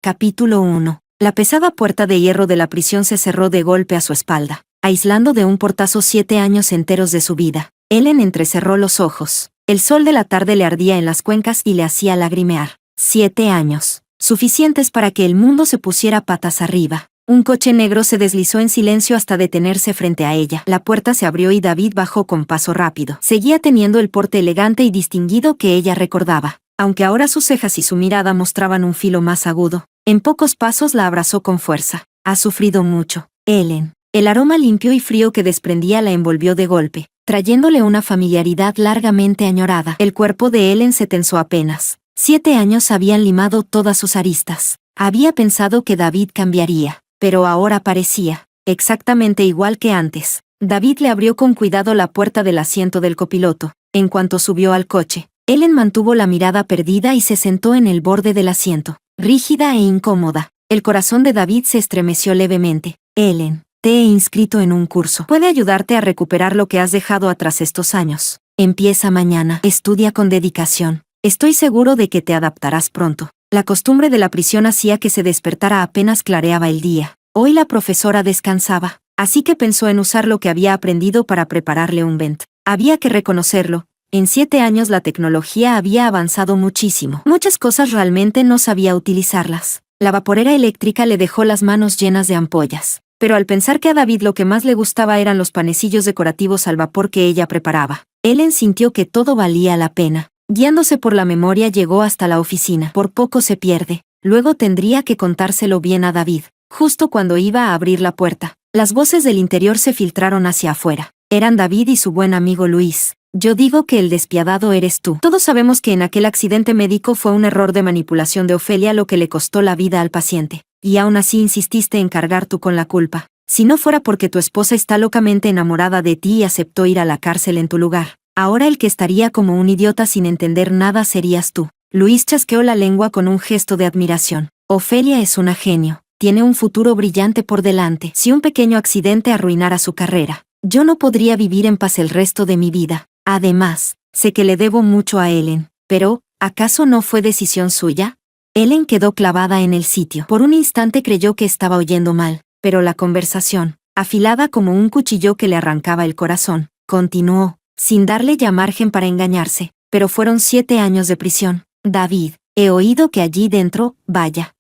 Capítulo 1. La pesada puerta de hierro de la prisión se cerró de golpe a su espalda, aislando de un portazo 7 años enteros de su vida. Ellen entrecerró los ojos. El sol de la tarde le ardía en las cuencas y le hacía lagrimear. 7 años. Suficientes para que el mundo se pusiera patas arriba. Un coche negro se deslizó en silencio hasta detenerse frente a ella. La puerta se abrió y David bajó con paso rápido. Seguía teniendo el porte elegante y distinguido que ella recordaba, aunque ahora sus cejas y su mirada mostraban un filo más agudo. En pocos pasos la abrazó con fuerza. «Has sufrido mucho, Ellen». El aroma limpio y frío que desprendía la envolvió de golpe, trayéndole una familiaridad largamente añorada. El cuerpo de Ellen se tensó apenas. 7 años habían limado todas sus aristas. Había pensado que David cambiaría, pero ahora parecía exactamente igual que antes. David le abrió con cuidado la puerta del asiento del copiloto. En cuanto subió al coche, Ellen mantuvo la mirada perdida y se sentó en el borde del asiento, rígida e incómoda. El corazón de David se estremeció levemente. «Ellen, te he inscrito en un curso. Puede ayudarte a recuperar lo que has dejado atrás estos años. Empieza mañana. Estudia con dedicación. Estoy seguro de que te adaptarás pronto». La costumbre de la prisión hacía que se despertara apenas clareaba el día. Hoy la profesora descansaba, así que pensó en usar lo que había aprendido para prepararle un vent. Había que reconocerlo. En 7 años la tecnología había avanzado muchísimo. Muchas cosas realmente no sabía utilizarlas. La vaporera eléctrica le dejó las manos llenas de ampollas. Pero al pensar que a David lo que más le gustaba eran los panecillos decorativos al vapor que ella preparaba, Ellen sintió que todo valía la pena. Guiándose por la memoria llegó hasta la oficina. Por poco se pierde. Luego tendría que contárselo bien a David. Justo cuando iba a abrir la puerta, las voces del interior se filtraron hacia afuera. Eran David y su buen amigo Luis. «Yo digo que el despiadado eres tú. Todos sabemos que en aquel accidente médico fue un error de manipulación de Ofelia lo que le costó la vida al paciente. Y aún así insististe en cargar tú con la culpa. Si no fuera porque tu esposa está locamente enamorada de ti y aceptó ir a la cárcel en tu lugar, ahora el que estaría como un idiota sin entender nada serías tú». Luis chasqueó la lengua con un gesto de admiración. «Ofelia es una genio. Tiene un futuro brillante por delante. Si un pequeño accidente arruinara su carrera, yo no podría vivir en paz el resto de mi vida. Además, sé que le debo mucho a Ellen. Pero, ¿acaso no fue decisión suya?». Ellen quedó clavada en el sitio. Por un instante creyó que estaba oyendo mal, pero la conversación, afilada como un cuchillo que le arrancaba el corazón, continuó, sin darle ya margen para engañarse. «Pero fueron 7 años de prisión. David, he oído que allí dentro, vaya».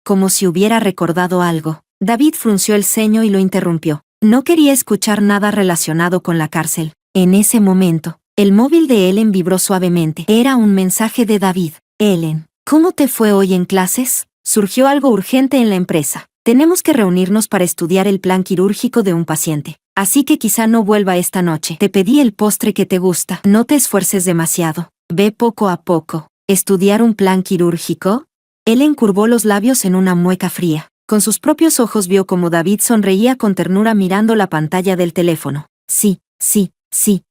Como si hubiera recordado algo, David frunció el ceño y lo interrumpió. No quería escuchar nada relacionado con la cárcel. En ese momento, el móvil de Ellen vibró suavemente. Era un mensaje de David. «Ellen, ¿cómo te fue hoy en clases? Surgió algo urgente en la empresa. Tenemos que reunirnos para estudiar el plan quirúrgico de un paciente. Así que quizá no vuelva esta noche. Te pedí el postre que te gusta. No te esfuerces demasiado. Ve poco a poco». ¿Estudiar un plan quirúrgico? Ellen curvó los labios en una mueca fría. Con sus propios ojos vio cómo David sonreía con ternura mirando la pantalla del teléfono. «Sí.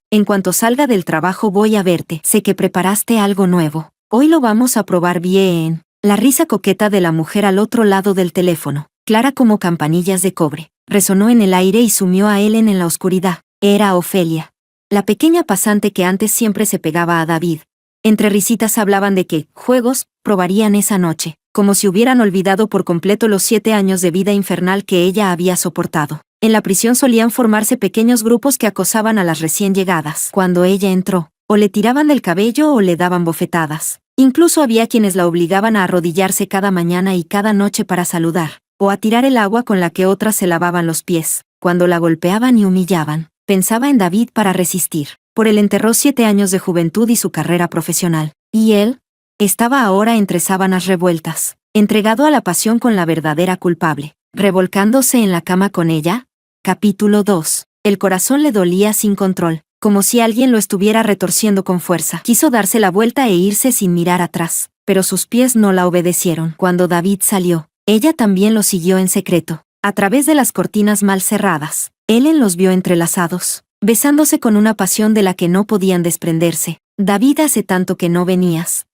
En cuanto salga del trabajo voy a verte. Sé que preparaste algo nuevo. Hoy lo vamos a probar bien». La risa coqueta de la mujer al otro lado del teléfono, clara como campanillas de cobre, resonó en el aire y sumió a Ellen en la oscuridad. Era Ofelia, la pequeña pasante que antes siempre se pegaba a David. Entre risitas hablaban de qué juegos probarían esa noche, como si hubieran olvidado por completo los 7 años de vida infernal que ella había soportado. En la prisión solían formarse pequeños grupos que acosaban a las recién llegadas. Cuando ella entró, o le tiraban del cabello o le daban bofetadas. Incluso había quienes la obligaban a arrodillarse cada mañana y cada noche para saludar, o a tirar el agua con la que otras se lavaban los pies. Cuando la golpeaban y humillaban, pensaba en David para resistir. Por él enterró 7 años de juventud y su carrera profesional. Y él estaba ahora entre sábanas revueltas, entregado a la pasión con la verdadera culpable, revolcándose en la cama con ella. Capítulo 2. El corazón le dolía sin control, como si alguien lo estuviera retorciendo con fuerza. Quiso darse la vuelta e irse sin mirar atrás, pero sus pies no la obedecieron. Cuando David salió, ella también lo siguió en secreto. A través de las cortinas mal cerradas, Ellen los vio entrelazados, besándose con una pasión de la que no podían desprenderse. «David, hace tanto que no venías».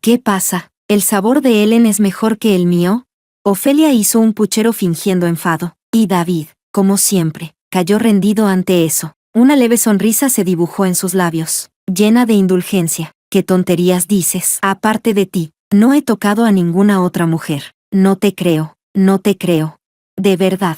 «¿Qué pasa? ¿El sabor de Ellen es mejor que el mío?». Ofelia hizo un puchero fingiendo enfado, y David, como siempre, cayó rendido ante eso. Una leve sonrisa se dibujó en sus labios, llena de indulgencia. «¿Qué tonterías dices? Aparte de ti, No he tocado a ninguna otra mujer. No te creo, no te creo. De verdad,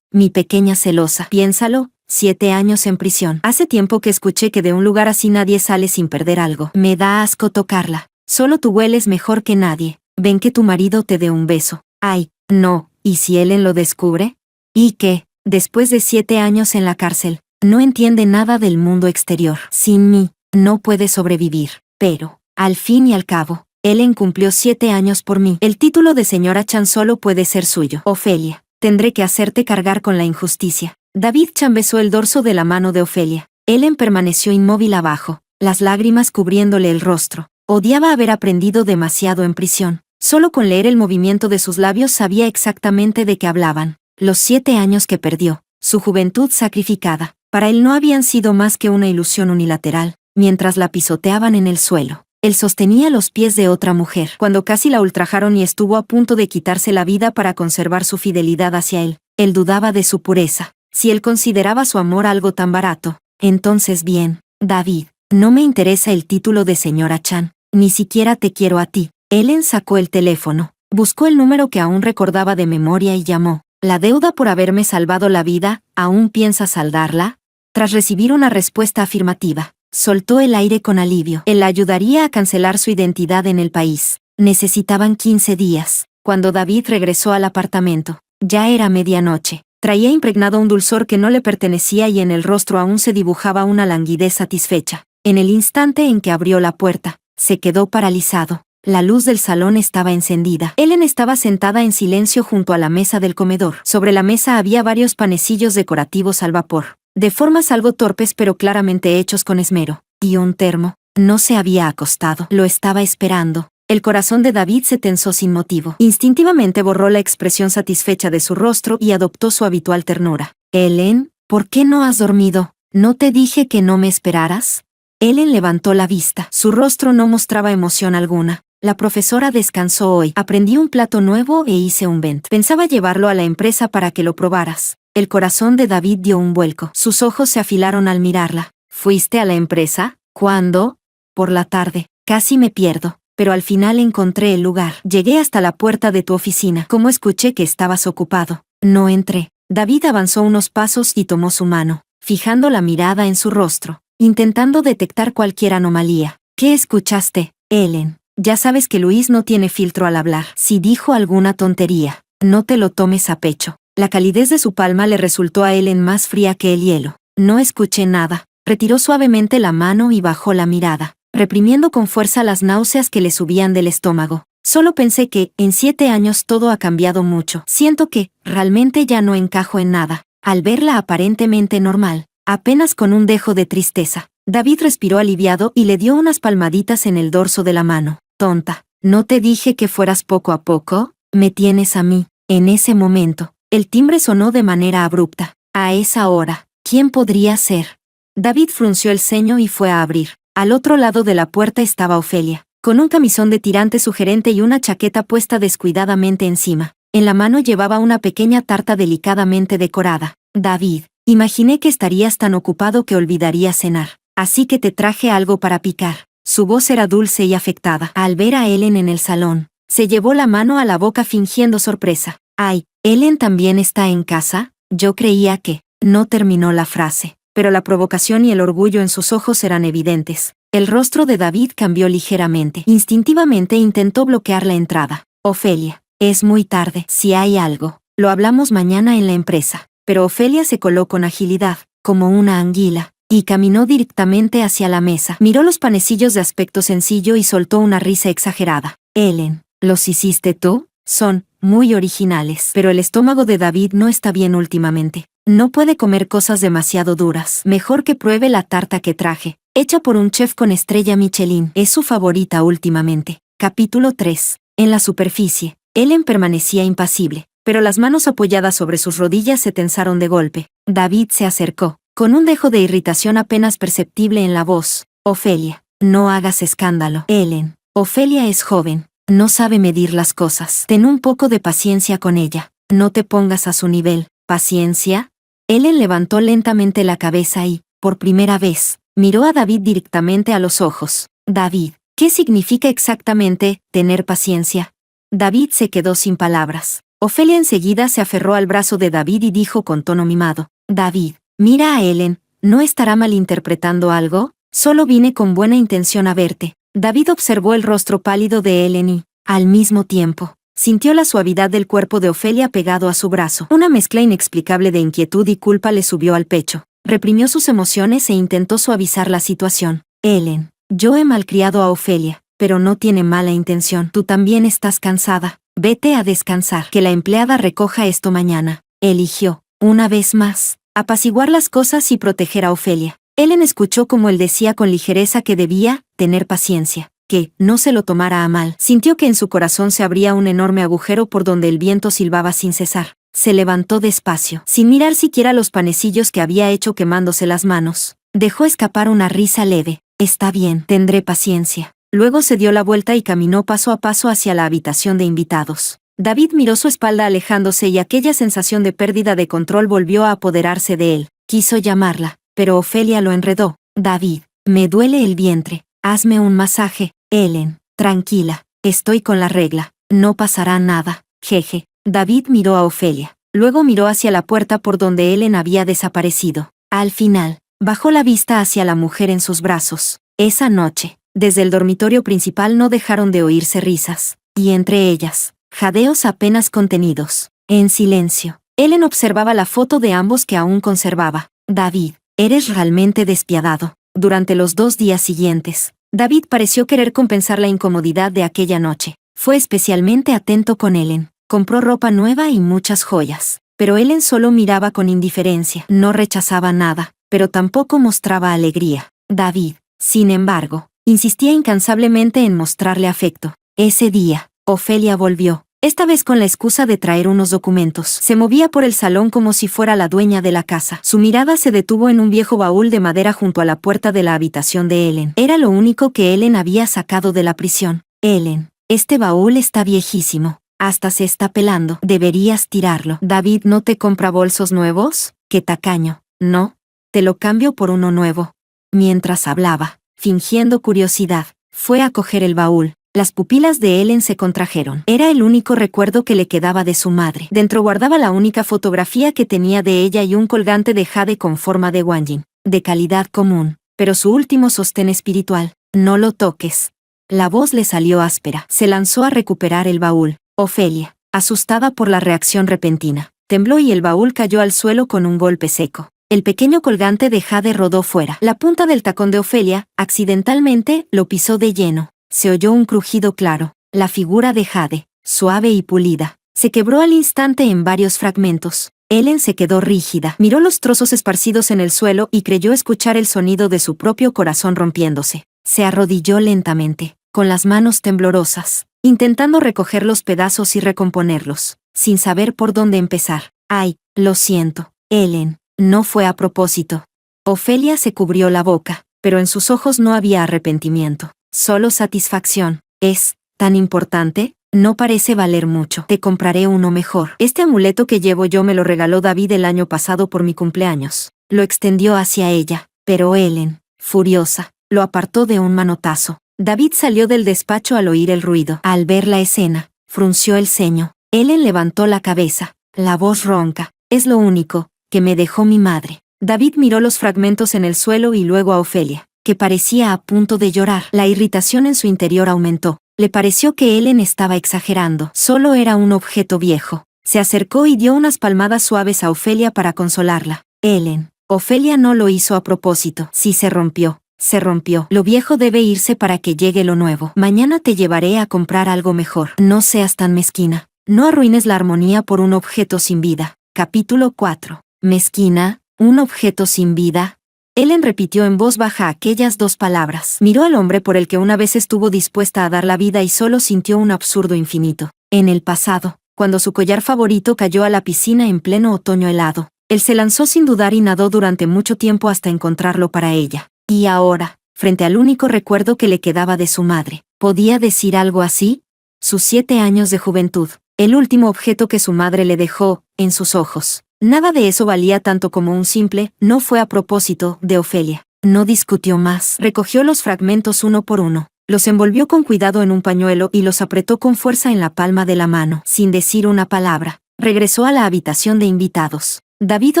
mi pequeña celosa. Piénsalo, 7 años en prisión. Hace tiempo que escuché que de un lugar así nadie sale sin perder algo. Me da asco tocarla. Solo tú hueles mejor que nadie. Ven que tu marido te dé un beso. Ay, no, ¿y si Ellen lo descubre? ¿Y qué? Después de 7 años en la cárcel, no entiende nada del mundo exterior. Sin mí, no puede sobrevivir. Pero, al fin y al cabo, Ellen cumplió 7 años por mí. El título de señora Chan solo puede ser suyo. Ofelia, tendré que hacerte cargar con la injusticia. David Chan besó el dorso de la mano de Ofelia. Ellen permaneció inmóvil abajo, las lágrimas cubriéndole el rostro. Odiaba haber aprendido demasiado en prisión. Solo con leer el movimiento de sus labios sabía exactamente de qué hablaban. Los 7 años que perdió, su juventud sacrificada, para él no habían sido más que una ilusión unilateral. Mientras la pisoteaban en el suelo, él sostenía los pies de otra mujer. Cuando casi la ultrajaron y estuvo a punto de quitarse la vida para conservar su fidelidad hacia él dudaba de su pureza. Si él consideraba su amor algo tan barato, entonces bien, David, no me interesa el título de señora Chan, ni siquiera te quiero a ti. Ellen sacó el teléfono, buscó el número que aún recordaba de memoria y llamó. La deuda por haberme salvado la vida, ¿aún piensas saldarla? Tras recibir una respuesta afirmativa, soltó el aire con alivio. Él la ayudaría a cancelar su identidad en el país. Necesitaban 15 días. Cuando David regresó al apartamento, ya era medianoche. Traía impregnado un dulzor que no le pertenecía y en el rostro aún se dibujaba una languidez satisfecha. En el instante en que abrió la puerta, se quedó paralizado. La luz del salón estaba encendida. Ellen estaba sentada en silencio junto a la mesa del comedor. Sobre la mesa había varios panecillos decorativos al vapor, de formas algo torpes pero claramente hechos con esmero. Y un termo. No se había acostado. Lo estaba esperando. El corazón de David se tensó sin motivo. Instintivamente borró la expresión satisfecha de su rostro y adoptó su habitual ternura. Ellen, ¿por qué no has dormido? ¿No te dije que no me esperaras? Ellen levantó la vista. Su rostro no mostraba emoción alguna. La profesora descansó hoy. Aprendí un plato nuevo e hice un vent. Pensaba llevarlo a la empresa para que lo probaras. El corazón de David dio un vuelco. Sus ojos se afilaron al mirarla. ¿Fuiste a la empresa? ¿Cuándo? Por la tarde. Casi me pierdo. Pero al final encontré el lugar. Llegué hasta la puerta de tu oficina. Como escuché que estabas ocupado, no entré. David avanzó unos pasos y tomó su mano, fijando la mirada en su rostro, intentando detectar cualquier anomalía. ¿Qué escuchaste, Ellen? Ya sabes que Luis no tiene filtro al hablar. Si dijo alguna tontería, no te lo tomes a pecho. La calidez de su palma le resultó a Ellen más fría que el hielo. No escuché nada. Retiró suavemente la mano y bajó la mirada, reprimiendo con fuerza las náuseas que le subían del estómago. Solo pensé que, en 7 años todo ha cambiado mucho. Siento que, realmente ya no encajo en nada. Al verla aparentemente normal, apenas con un dejo de tristeza, David respiró aliviado y le dio unas palmaditas en el dorso de la mano. Tonta, ¿no te dije que fueras poco a poco? Me tienes a mí. En ese momento, el timbre sonó de manera abrupta. A esa hora, ¿quién podría ser? David frunció el ceño y fue a abrir. Al otro lado de la puerta estaba Ofelia, con un camisón de tirante sugerente y una chaqueta puesta descuidadamente encima. En la mano llevaba una pequeña tarta delicadamente decorada. David, imaginé que estarías tan ocupado que olvidarías cenar. Así que te traje algo para picar. Su voz era dulce y afectada. Al ver a Ellen en el salón, se llevó la mano a la boca fingiendo sorpresa. Ay, ¿Ellen también está en casa? Yo creía que... No terminó la frase, pero la provocación y el orgullo en sus ojos eran evidentes. El rostro de David cambió ligeramente. Instintivamente intentó bloquear la entrada. Ofelia, es muy tarde. Si hay algo, lo hablamos mañana en la empresa. Pero Ofelia se coló con agilidad, como una anguila, y caminó directamente hacia la mesa. Miró los panecillos de aspecto sencillo y soltó una risa exagerada. Ellen, ¿los hiciste tú? Son muy originales. Pero el estómago de David no está bien últimamente. No puede comer cosas demasiado duras. Mejor que pruebe la tarta que traje, hecha por un chef con estrella Michelin. Es su favorita últimamente. Capítulo 3. En la superficie, Ellen permanecía impasible, pero las manos apoyadas sobre sus rodillas se tensaron de golpe. David se acercó, con un dejo de irritación apenas perceptible en la voz. Ofelia, no hagas escándalo. Ellen, Ofelia es joven, no sabe medir las cosas. Ten un poco de paciencia con ella. No te pongas a su nivel. ¿Paciencia? Ellen levantó lentamente la cabeza y, por primera vez, miró a David directamente a los ojos. David, ¿Qué significa exactamente tener paciencia? David se quedó sin palabras. Ofelia enseguida se aferró al brazo de David y dijo con tono mimado: David, mira a Ellen, ¿no estará malinterpretando algo? Solo vine con buena intención a verte. David observó el rostro pálido de Ellen y, al mismo tiempo, sintió la suavidad del cuerpo de Ofelia pegado a su brazo. Una mezcla inexplicable de inquietud y culpa le subió al pecho. Reprimió sus emociones e intentó suavizar la situación. Ellen, yo he malcriado a Ofelia, pero no tiene mala intención. Tú también estás cansada. Vete a descansar. Que la empleada recoja esto mañana. Eligió, una vez más, apaciguar las cosas y proteger a Ofelia. Ellen escuchó como él decía con ligereza que debía tener paciencia, que no se lo tomara a mal. Sintió que en su corazón se abría un enorme agujero por donde el viento silbaba sin cesar. Se levantó despacio, sin mirar siquiera los panecillos que había hecho quemándose las manos. Dejó escapar una risa leve. Está bien, tendré paciencia. Luego se dio la vuelta y caminó paso a paso hacia la habitación de invitados. David miró su espalda alejándose y aquella sensación de pérdida de control volvió a apoderarse de él. Quiso llamarla, pero Ofelia lo enredó. David, me duele el vientre. Hazme un masaje. Ellen, tranquila, estoy con la regla. No pasará nada. Jeje. David miró a Ofelia. Luego miró hacia la puerta por donde Ellen había desaparecido. Al final, bajó la vista hacia la mujer en sus brazos. Esa noche, desde el dormitorio principal no dejaron de oírse risas, y entre ellas, jadeos apenas contenidos. En silencio, Ellen observaba la foto de ambos que aún conservaba. David, eres realmente despiadado. Durante los 2 días siguientes, David pareció querer compensar la incomodidad de aquella noche. Fue especialmente atento con Ellen. Compró ropa nueva y muchas joyas. Pero Ellen solo miraba con indiferencia. No rechazaba nada, pero tampoco mostraba alegría. David, sin embargo, insistía incansablemente en mostrarle afecto. Ese día, Ofelia volvió, esta vez con la excusa de traer unos documentos. Se movía por el salón como si fuera la dueña de la casa. Su mirada se detuvo en un viejo baúl de madera junto a la puerta de la habitación de Ellen. Era lo único que Ellen había sacado de la prisión. Ellen, este baúl está viejísimo. Hasta se está pelando. Deberías tirarlo. David, ¿no te compra bolsos nuevos? Qué tacaño. No. Te lo cambio por uno nuevo. Mientras hablaba, fingiendo curiosidad, fue a coger el baúl. Las pupilas de Ellen se contrajeron. Era el único recuerdo que le quedaba de su madre. Dentro guardaba la única fotografía que tenía de ella y un colgante de jade con forma de guanyin, de calidad común, pero su último sostén espiritual. No lo toques. La voz le salió áspera. Se lanzó a recuperar el baúl. Ofelia, asustada por la reacción repentina, tembló y el baúl cayó al suelo con un golpe seco. El pequeño colgante de jade rodó fuera. La punta del tacón de Ofelia, accidentalmente, lo pisó de lleno. Se oyó un crujido claro. La figura de jade, suave y pulida, se quebró al instante en varios fragmentos. Ellen se quedó rígida. Miró los trozos esparcidos en el suelo y creyó escuchar el sonido de su propio corazón rompiéndose. Se arrodilló lentamente, con las manos temblorosas, intentando recoger los pedazos y recomponerlos, sin saber por dónde empezar. Ay, lo siento, Ellen, no fue a propósito. Ofelia se cubrió la boca, pero en sus ojos no había arrepentimiento, solo satisfacción. ¿Es tan importante? No parece valer mucho. Te compraré uno mejor. Este amuleto que llevo yo me lo regaló David el año pasado por mi cumpleaños. Lo extendió hacia ella, pero Ellen, furiosa, lo apartó de un manotazo. David salió del despacho al oír el ruido. Al ver la escena, frunció el ceño. Ellen levantó la cabeza, la voz ronca. Es lo único que me dejó mi madre. David miró los fragmentos en el suelo y luego a Ofelia, que parecía a punto de llorar. La irritación en su interior aumentó. Le pareció que Ellen estaba exagerando. Solo era un objeto viejo. Se acercó y dio unas palmadas suaves a Ofelia para consolarla. Ellen, Ofelia no lo hizo a propósito. Sí, se rompió. Se rompió. Lo viejo debe irse para que llegue lo nuevo. Mañana te llevaré a comprar algo mejor. No seas tan mezquina. No arruines la armonía por un objeto sin vida. Capítulo 4. Mezquina, un objeto sin vida. Ellen repitió en voz baja aquellas 2 palabras. Miró al hombre por el que una vez estuvo dispuesta a dar la vida y solo sintió un absurdo infinito. En el pasado, cuando su collar favorito cayó a la piscina en pleno otoño helado, él se lanzó sin dudar y nadó durante mucho tiempo hasta encontrarlo para ella. Y ahora, frente al único recuerdo que le quedaba de su madre, ¿podía decir algo así? Sus 7 años de juventud, el último objeto que su madre le dejó, en sus ojos. Nada de eso valía tanto como un simple, no fue a propósito, de Ofelia. No discutió más. Recogió los fragmentos uno por uno. Los envolvió con cuidado en un pañuelo y los apretó con fuerza en la palma de la mano. Sin decir una palabra, regresó a la habitación de invitados. David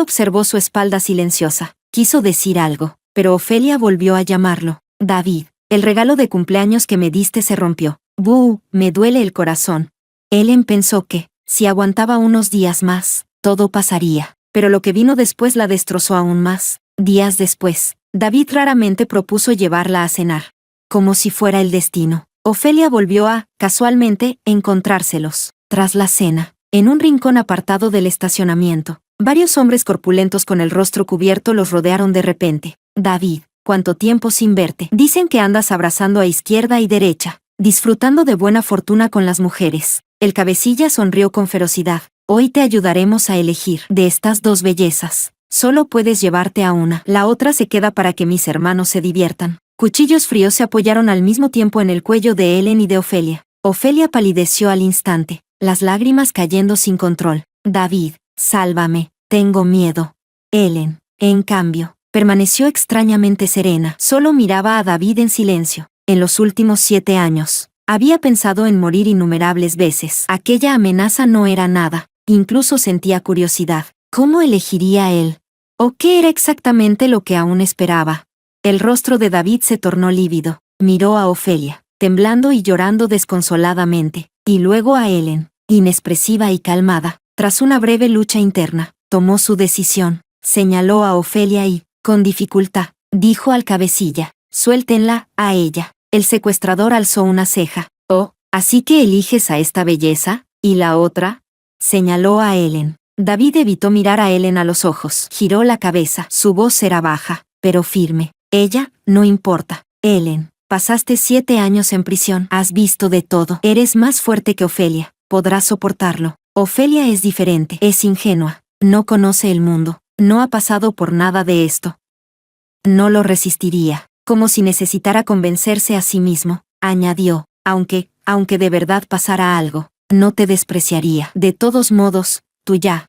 observó su espalda silenciosa. Quiso decir algo, pero Ofelia volvió a llamarlo. David, el regalo de cumpleaños que me diste se rompió. ¡Bú! Me duele el corazón. Ellen pensó que, si aguantaba unos días más, todo pasaría. Pero lo que vino después la destrozó aún más. Días después, David raramente propuso llevarla a cenar. Como si fuera el destino. Ofelia volvió a, casualmente, encontrárselos. Tras la cena, en un rincón apartado del estacionamiento, varios hombres corpulentos con el rostro cubierto los rodearon de repente. David, ¿cuánto tiempo sin verte? Dicen que andas abrazando a izquierda y derecha, disfrutando de buena fortuna con las mujeres. El cabecilla sonrió con ferocidad. Hoy te ayudaremos a elegir. De estas dos bellezas, solo puedes llevarte a una. La otra se queda para que mis hermanos se diviertan. Cuchillos fríos se apoyaron al mismo tiempo en el cuello de Ellen y de Ofelia. Ofelia palideció al instante, las lágrimas cayendo sin control. David, sálvame, tengo miedo. Ellen, en cambio, permaneció extrañamente serena. Solo miraba a David en silencio. En los últimos 7 años, había pensado en morir innumerables veces. Aquella amenaza no era nada. Incluso sentía curiosidad. ¿Cómo elegiría él? ¿O qué era exactamente lo que aún esperaba? El rostro de David se tornó lívido. Miró a Ofelia, temblando y llorando desconsoladamente, y luego a Ellen, inexpresiva y calmada. Tras una breve lucha interna, tomó su decisión. Señaló a Ofelia y, con dificultad, dijo al cabecilla, suéltenla, a ella. El secuestrador alzó una ceja. Oh, ¿así que eliges a esta belleza? ¿Y la otra? Señaló a Ellen. David evitó mirar a Ellen a los ojos. Giró la cabeza. Su voz era baja, pero firme. Ella, no importa. Ellen, pasaste 7 años en prisión. Has visto de todo. Eres más fuerte que Ofelia. Podrás soportarlo. Ofelia es diferente. Es ingenua. No conoce el mundo. No ha pasado por nada de esto. No lo resistiría. Como si necesitara convencerse a sí mismo, añadió, aunque de verdad pasara algo, no te despreciaría. De todos modos, tú ya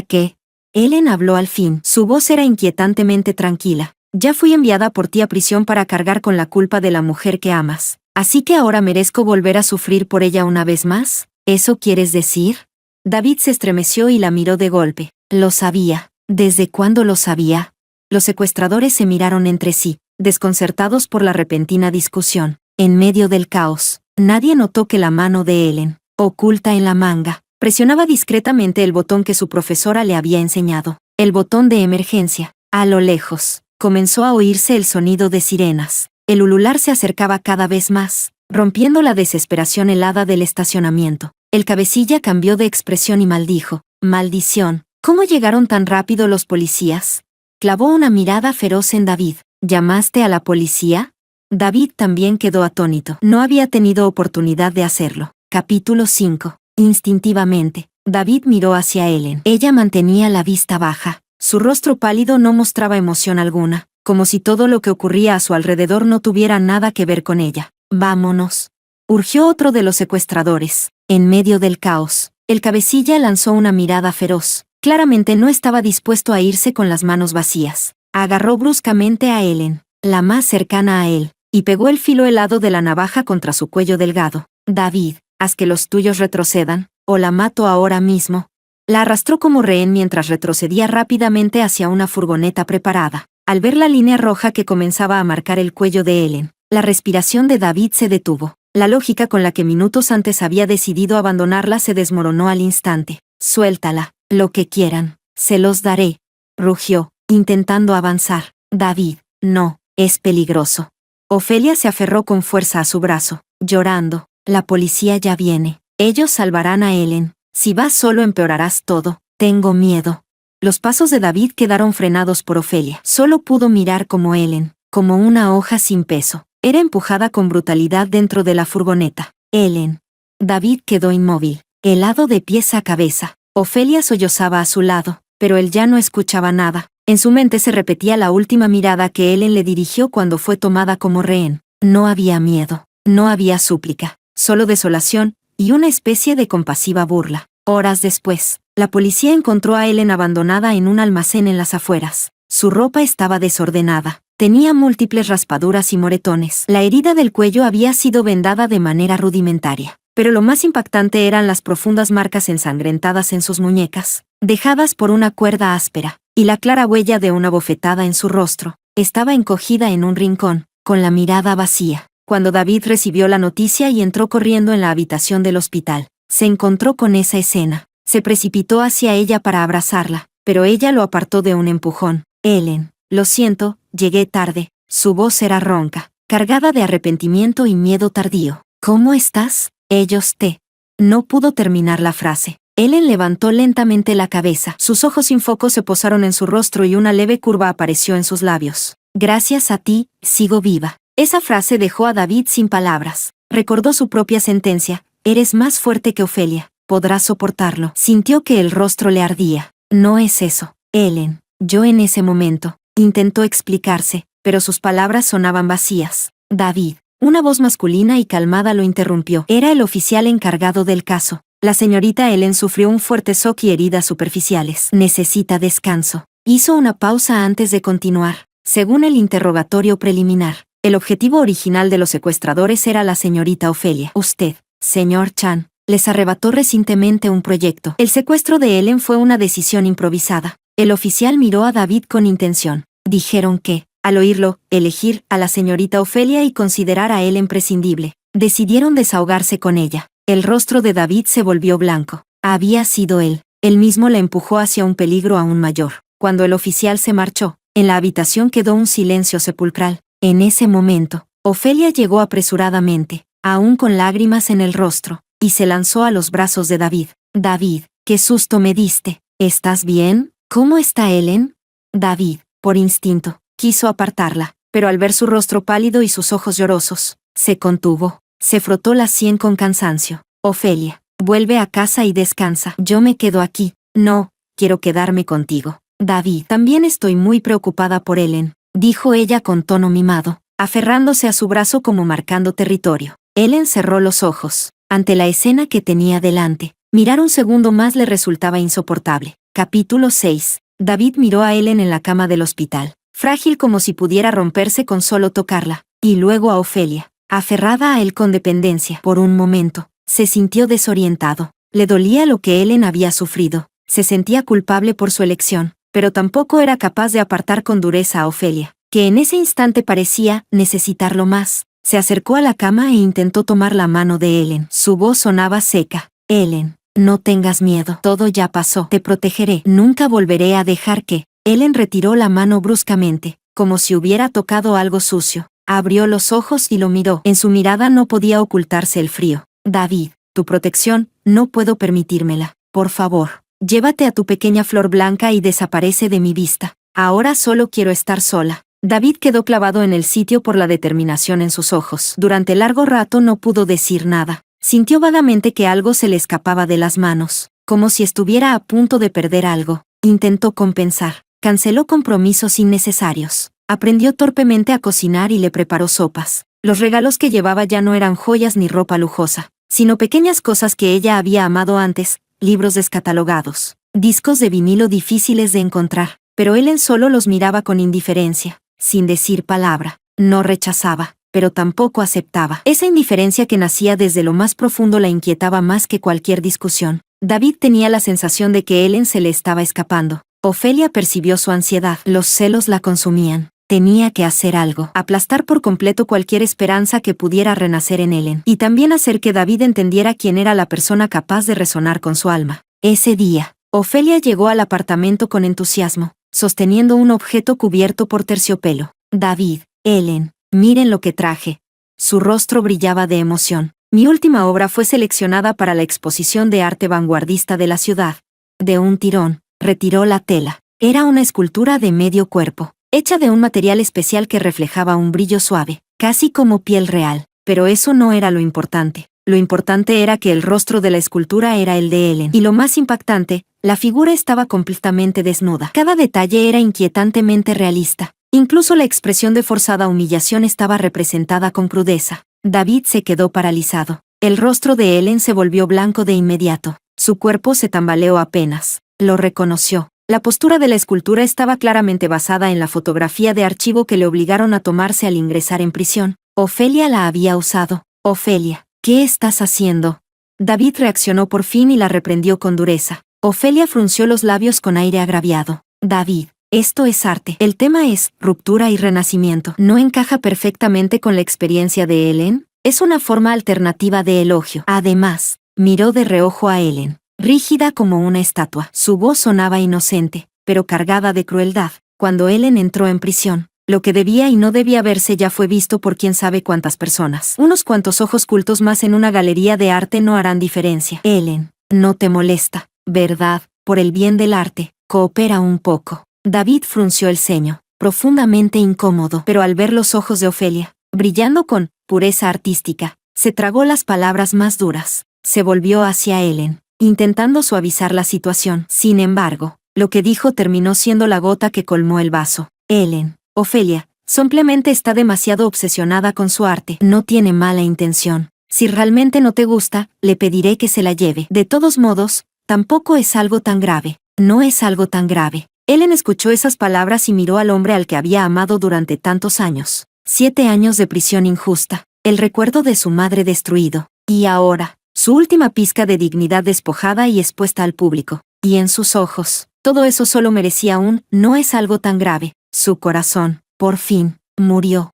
que... Ellen habló al fin. Su voz era inquietantemente tranquila. Ya fui enviada por ti a prisión para cargar con la culpa de la mujer que amas. ¿Así que ahora merezco volver a sufrir por ella una vez más? ¿Eso quieres decir? David se estremeció y la miró de golpe. Lo sabía. ¿Desde cuándo lo sabía? Los secuestradores se miraron entre sí, desconcertados por la repentina discusión. En medio del caos, nadie notó que la mano de Ellen, oculta en la manga, presionaba discretamente el botón que su profesora le había enseñado. El botón de emergencia. A lo lejos, comenzó a oírse el sonido de sirenas. El ulular se acercaba cada vez más, rompiendo la desesperación helada del estacionamiento. El cabecilla cambió de expresión y maldijo. Maldición. ¿Cómo llegaron tan rápido los policías? Clavó una mirada feroz en David. ¿Llamaste a la policía? David también quedó atónito. No había tenido oportunidad de hacerlo. Capítulo 5. Instintivamente, David miró hacia Ellen. Ella mantenía la vista baja. Su rostro pálido no mostraba emoción alguna, como si todo lo que ocurría a su alrededor no tuviera nada que ver con ella. Vámonos. Urgió otro de los secuestradores. En medio del caos, el cabecilla lanzó una mirada feroz. Claramente no estaba dispuesto a irse con las manos vacías. Agarró bruscamente a Ellen, la más cercana a él, y pegó el filo helado de la navaja contra su cuello delgado. David, haz que los tuyos retrocedan, o la mato ahora mismo. La arrastró como rehén mientras retrocedía rápidamente hacia una furgoneta preparada. Al ver la línea roja que comenzaba a marcar el cuello de Ellen, la respiración de David se detuvo. La lógica con la que minutos antes había decidido abandonarla se desmoronó al instante. Suéltala, lo que quieran, se los daré, rugió, intentando avanzar. David, no, es peligroso. Ofelia se aferró con fuerza a su brazo, llorando. La policía ya viene. Ellos salvarán a Ellen. Si vas solo empeorarás todo. Tengo miedo. Los pasos de David quedaron frenados por Ofelia. Solo pudo mirar como Ellen, como una hoja sin peso, era empujada con brutalidad dentro de la furgoneta. Ellen. David quedó inmóvil, helado de pies a cabeza. Ofelia sollozaba a su lado, pero él ya no escuchaba nada. En su mente se repetía la última mirada que Ellen le dirigió cuando fue tomada como rehén. No había miedo, no había súplica, solo desolación y una especie de compasiva burla. Horas después, la policía encontró a Ellen abandonada en un almacén en las afueras. Su ropa estaba desordenada, Tenía múltiples raspaduras y moretones. La herida del cuello había sido vendada de manera rudimentaria. Pero lo más impactante eran las profundas marcas ensangrentadas en sus muñecas, dejadas por una cuerda áspera, y la clara huella de una bofetada en su rostro. Estaba encogida en un rincón, con la mirada vacía. Cuando David recibió la noticia y entró corriendo en la habitación del hospital, se encontró con esa escena. Se precipitó hacia ella para abrazarla, pero ella lo apartó de un empujón. Ellen, lo siento, llegué tarde. Su voz era ronca, cargada de arrepentimiento y miedo tardío. ¿Cómo estás? Ellos te... No pudo terminar la frase. Ellen levantó lentamente la cabeza. Sus ojos sin foco se posaron en su rostro y una leve curva apareció en sus labios. Gracias a ti, sigo viva. Esa frase dejó a David sin palabras. Recordó su propia sentencia. Eres más fuerte que Ofelia. Podrás soportarlo. Sintió que el rostro le ardía. No es eso, Ellen. Yo en ese momento. Intentó explicarse, pero sus palabras sonaban vacías. David. Una voz masculina y calmada lo interrumpió. Era el oficial encargado del caso. La señorita Ellen sufrió un fuerte shock y heridas superficiales. Necesita descanso. Hizo una pausa antes de continuar. Según el interrogatorio preliminar, el objetivo original de los secuestradores era la señorita Ofelia. Usted, señor Chan, les arrebató recientemente un proyecto. El secuestro de Ellen fue una decisión improvisada. El oficial miró a David con intención. Dijeron que, al oírlo, elegir a la señorita Ofelia y considerar a Ellen prescindible, decidieron desahogarse con ella. El rostro de David se volvió blanco. Había sido él. Él mismo la empujó hacia un peligro aún mayor. Cuando el oficial se marchó, en la habitación quedó un silencio sepulcral. En ese momento, Ofelia llegó apresuradamente, aún con lágrimas en el rostro, y se lanzó a los brazos de David. David, qué susto me diste. ¿Estás bien? ¿Cómo está Ellen? David, por instinto, quiso apartarla, pero al ver su rostro pálido y sus ojos llorosos, se contuvo. Se frotó la sien con cansancio. Ofelia, vuelve a casa y descansa. Yo me quedo aquí. No, quiero quedarme contigo. David, también estoy muy preocupada por Ellen, dijo ella con tono mimado, aferrándose a su brazo como marcando territorio. Ellen cerró los ojos. Ante la escena que tenía delante, mirar un segundo más le resultaba insoportable. Capítulo 6. David miró a Ellen en la cama del hospital, frágil como si pudiera romperse con solo tocarla, y luego a Ofelia, aferrada a él con dependencia. Por un momento, se sintió desorientado. Le dolía lo que Ellen había sufrido. Se sentía culpable por su elección, pero tampoco era capaz de apartar con dureza a Ofelia, que en ese instante parecía necesitarlo más. Se acercó a la cama e intentó tomar la mano de Ellen. Su voz sonaba seca. Ellen, no tengas miedo. Todo ya pasó. Te protegeré. Nunca volveré a dejar que... Ellen retiró la mano bruscamente, como si hubiera tocado algo sucio. Abrió los ojos y lo miró. En su mirada no podía ocultarse el frío. David, tu protección, no puedo permitírmela. Por favor, llévate a tu pequeña flor blanca y desaparece de mi vista. Ahora solo quiero estar sola. David quedó clavado en el sitio por la determinación en sus ojos. Durante largo rato no pudo decir nada. Sintió vagamente que algo se le escapaba de las manos, como si estuviera a punto de perder algo. Intentó compensar. Canceló compromisos innecesarios. Aprendió torpemente a cocinar y le preparó sopas. Los regalos que llevaba ya no eran joyas ni ropa lujosa, sino pequeñas cosas que ella había amado antes, libros descatalogados, discos de vinilo difíciles de encontrar, pero Ellen solo los miraba con indiferencia, sin decir palabra. No rechazaba, pero tampoco aceptaba. Esa indiferencia que nacía desde lo más profundo la inquietaba más que cualquier discusión. David tenía la sensación de que Ellen se le estaba escapando. Ofelia percibió su ansiedad. Los celos la consumían. Tenía que hacer algo, aplastar por completo cualquier esperanza que pudiera renacer en Ellen, y también hacer que David entendiera quién era la persona capaz de resonar con su alma. Ese día, Ofelia llegó al apartamento con entusiasmo, sosteniendo un objeto cubierto por terciopelo. David, Ellen, miren lo que traje. Su rostro brillaba de emoción. Mi última obra fue seleccionada para la exposición de arte vanguardista de la ciudad. De un tirón, retiró la tela. Era una escultura de medio cuerpo, hecha de un material especial que reflejaba un brillo suave, casi como piel real. Pero eso no era lo importante. Lo importante era que el rostro de la escultura era el de Ellen. Y lo más impactante, la figura estaba completamente desnuda. Cada detalle era inquietantemente realista. Incluso la expresión de forzada humillación estaba representada con crudeza. David se quedó paralizado. El rostro de Ellen se volvió blanco de inmediato. Su cuerpo se tambaleó apenas. Lo reconoció. La postura de la escultura estaba claramente basada en la fotografía de archivo que le obligaron a tomarse al ingresar en prisión. Ofelia la había usado. Ofelia, ¿qué estás haciendo? David reaccionó por fin y la reprendió con dureza. Ofelia frunció los labios con aire agraviado. David, esto es arte. El tema es ruptura y renacimiento. ¿No encaja perfectamente con la experiencia de Ellen? Es una forma alternativa de elogio. Además, miró de reojo a Ellen, rígida como una estatua. Su voz sonaba inocente, pero cargada de crueldad. Cuando Ellen entró en prisión, lo que debía y no debía verse ya fue visto por quién sabe cuántas personas. Unos cuantos ojos cultos más en una galería de arte no harán diferencia. Ellen, no te molesta, ¿verdad? Por el bien del arte, coopera un poco. David frunció el ceño, profundamente incómodo, pero al ver los ojos de Ofelia, brillando con pureza artística, se tragó las palabras más duras. Se volvió hacia Ellen, intentando suavizar la situación. Sin embargo, lo que dijo terminó siendo la gota que colmó el vaso. Ellen, Ofelia, simplemente está demasiado obsesionada con su arte. No tiene mala intención. Si realmente no te gusta, le pediré que se la lleve. De todos modos, tampoco es algo tan grave. No es algo tan grave. Ellen escuchó esas palabras y miró al hombre al que había amado durante tantos años. 7 años de prisión injusta, el recuerdo de su madre destruido, y ahora, su última pizca de dignidad despojada y expuesta al público. Y en sus ojos, todo eso solo merecía un no es algo tan grave. Su corazón, por fin, murió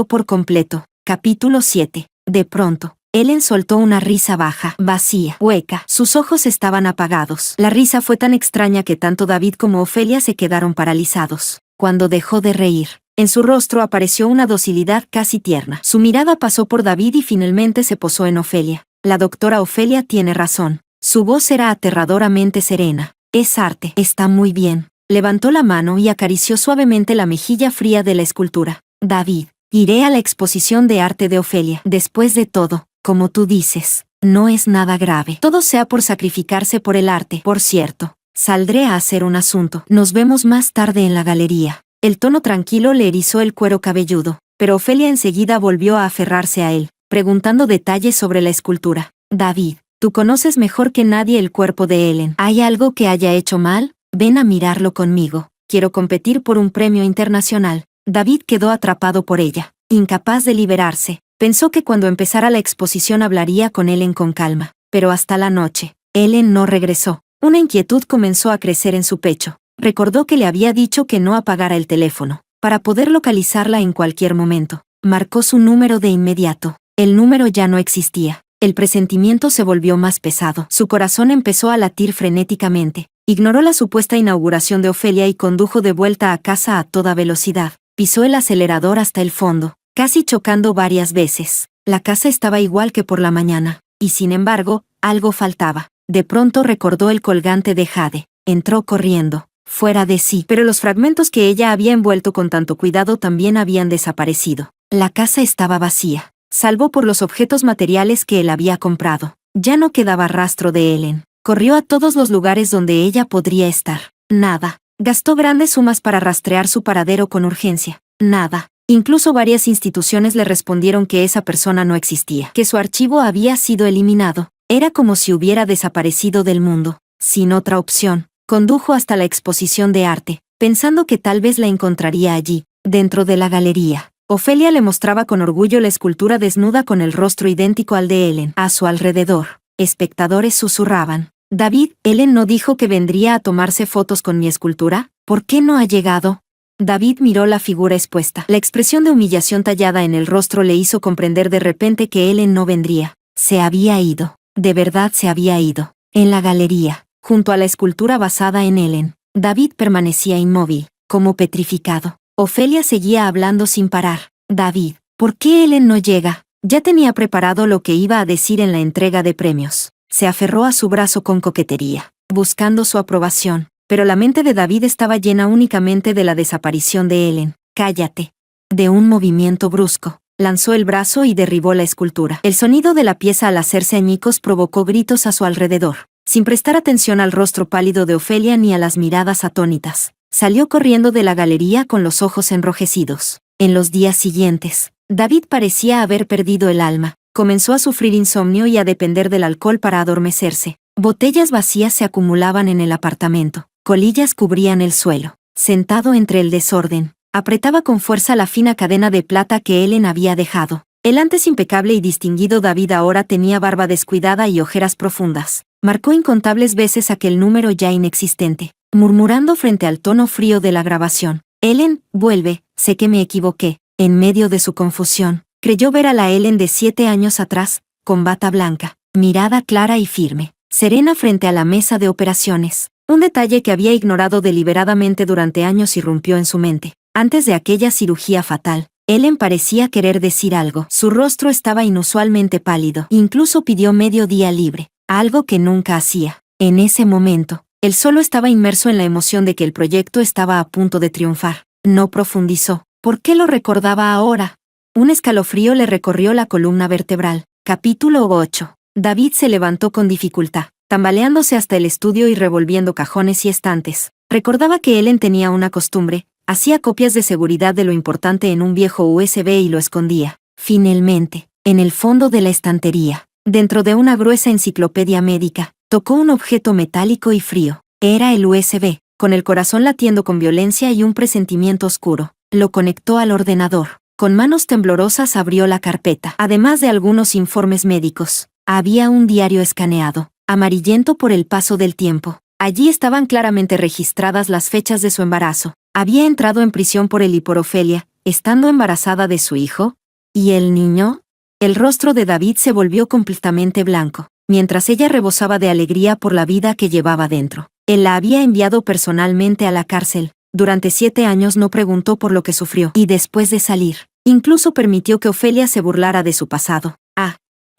por completo. Capítulo 7. De pronto, Ellen soltó una risa baja, vacía, hueca. Sus ojos estaban apagados. La risa fue tan extraña que tanto David como Ofelia se quedaron paralizados. Cuando dejó de reír, en su rostro apareció una docilidad casi tierna. Su mirada pasó por David y finalmente se posó en Ofelia. La doctora Ofelia tiene razón. Su voz era aterradoramente serena. Es arte. Está muy bien. Levantó la mano y acarició suavemente la mejilla fría de la escultura. David, iré a la exposición de arte de Ofelia. Después de todo, como tú dices, no es nada grave. Todo sea por sacrificarse por el arte. Por cierto, saldré a hacer un asunto. Nos vemos más tarde en la galería. El tono tranquilo le erizó el cuero cabelludo, pero Ofelia enseguida volvió a aferrarse a él, preguntando detalles sobre la escultura. David, tú conoces mejor que nadie el cuerpo de Ellen. ¿Hay algo que haya hecho mal? Ven a mirarlo conmigo. Quiero competir por un premio internacional. David quedó atrapado por ella, incapaz de liberarse. Pensó que cuando empezara la exposición hablaría con Ellen con calma, pero hasta la noche, Ellen no regresó. Una inquietud comenzó a crecer en su pecho. Recordó que le había dicho que no apagara el teléfono, para poder localizarla en cualquier momento. Marcó su número de inmediato. El número ya no existía. El presentimiento se volvió más pesado. Su corazón empezó a latir frenéticamente. Ignoró la supuesta inauguración de Ofelia y condujo de vuelta a casa a toda velocidad. Pisó el acelerador hasta el fondo, casi chocando varias veces. La casa estaba igual que por la mañana, y sin embargo, algo faltaba. De pronto recordó el colgante de jade. Entró corriendo, fuera de sí, pero los fragmentos que ella había envuelto con tanto cuidado también habían desaparecido. La casa estaba vacía, salvo por los objetos materiales que él había comprado. Ya no quedaba rastro de Ellen. Corrió a todos los lugares donde ella podría estar. Nada. Gastó grandes sumas para rastrear su paradero con urgencia. Nada. Incluso varias instituciones le respondieron que esa persona no existía, que su archivo había sido eliminado. Era como si hubiera desaparecido del mundo. Sin otra opción, condujo hasta la exposición de arte, pensando que tal vez la encontraría allí, dentro de la galería. Ofelia le mostraba con orgullo la escultura desnuda con el rostro idéntico al de Ellen. A su alrededor, espectadores susurraban. David, Ellen no dijo que vendría a tomarse fotos con mi escultura. ¿Por qué no ha llegado? David miró la figura expuesta. La expresión de humillación tallada en el rostro le hizo comprender de repente que Ellen no vendría. Se había ido. De verdad se había ido. En la galería, junto a la escultura basada en Ellen, David permanecía inmóvil, como petrificado. Ofelia seguía hablando sin parar. David, ¿por qué Ellen no llega? Ya tenía preparado lo que iba a decir en la entrega de premios. Se aferró a su brazo con coquetería, buscando su aprobación, pero la mente de David estaba llena únicamente de la desaparición de Ellen. Cállate. De un movimiento brusco, lanzó el brazo y derribó la escultura. El sonido de la pieza al hacerse añicos provocó gritos a su alrededor. Sin prestar atención al rostro pálido de Ofelia ni a las miradas atónitas, salió corriendo de la galería con los ojos enrojecidos. En los días siguientes, David parecía haber perdido el alma. Comenzó a sufrir insomnio y a depender del alcohol para adormecerse. Botellas vacías se acumulaban en el apartamento. colillas cubrían el suelo. Sentado entre el desorden, apretaba con fuerza la fina cadena de plata que Ellen había dejado. El antes impecable y distinguido David ahora tenía barba descuidada y ojeras profundas. Marcó incontables veces aquel número ya inexistente, murmurando frente al tono frío de la grabación. Ellen, vuelve, sé que me equivoqué. En medio de su confusión, creyó ver a la Ellen de 7 años atrás, con bata blanca, mirada clara y firme, serena frente a la mesa de operaciones. Un detalle que había ignorado deliberadamente durante años irrumpió en su mente. Antes de aquella cirugía fatal, Ellen parecía querer decir algo. Su rostro estaba inusualmente pálido. Incluso pidió medio día libre, algo que nunca hacía. En ese momento, él solo estaba inmerso en la emoción de que el proyecto estaba a punto de triunfar. No profundizó. ¿Por qué lo recordaba ahora? Un escalofrío le recorrió la columna vertebral. Capítulo 8. David se levantó con dificultad, tambaleándose hasta el estudio y revolviendo cajones y estantes. Recordaba que Ellen tenía una costumbre. Hacía copias de seguridad de lo importante en un viejo USB y lo escondía. Finalmente, en el fondo de la estantería, dentro de una gruesa enciclopedia médica, tocó un objeto metálico y frío. Era el USB, con el corazón latiendo con violencia y un presentimiento oscuro. Lo conectó al ordenador. Con manos temblorosas abrió la carpeta. Además de algunos informes médicos, había un diario escaneado, amarillento por el paso del tiempo. Allí estaban claramente registradas las fechas de su embarazo. Había entrado en prisión por él y por Ofelia, estando embarazada de su hijo. ¿Y el niño? El rostro de David se volvió completamente blanco, mientras ella rebosaba de alegría por la vida que llevaba dentro. Él la había enviado personalmente a la cárcel. Durante 7 años no preguntó por lo que sufrió. Y después de salir, incluso permitió que Ofelia se burlara de su pasado.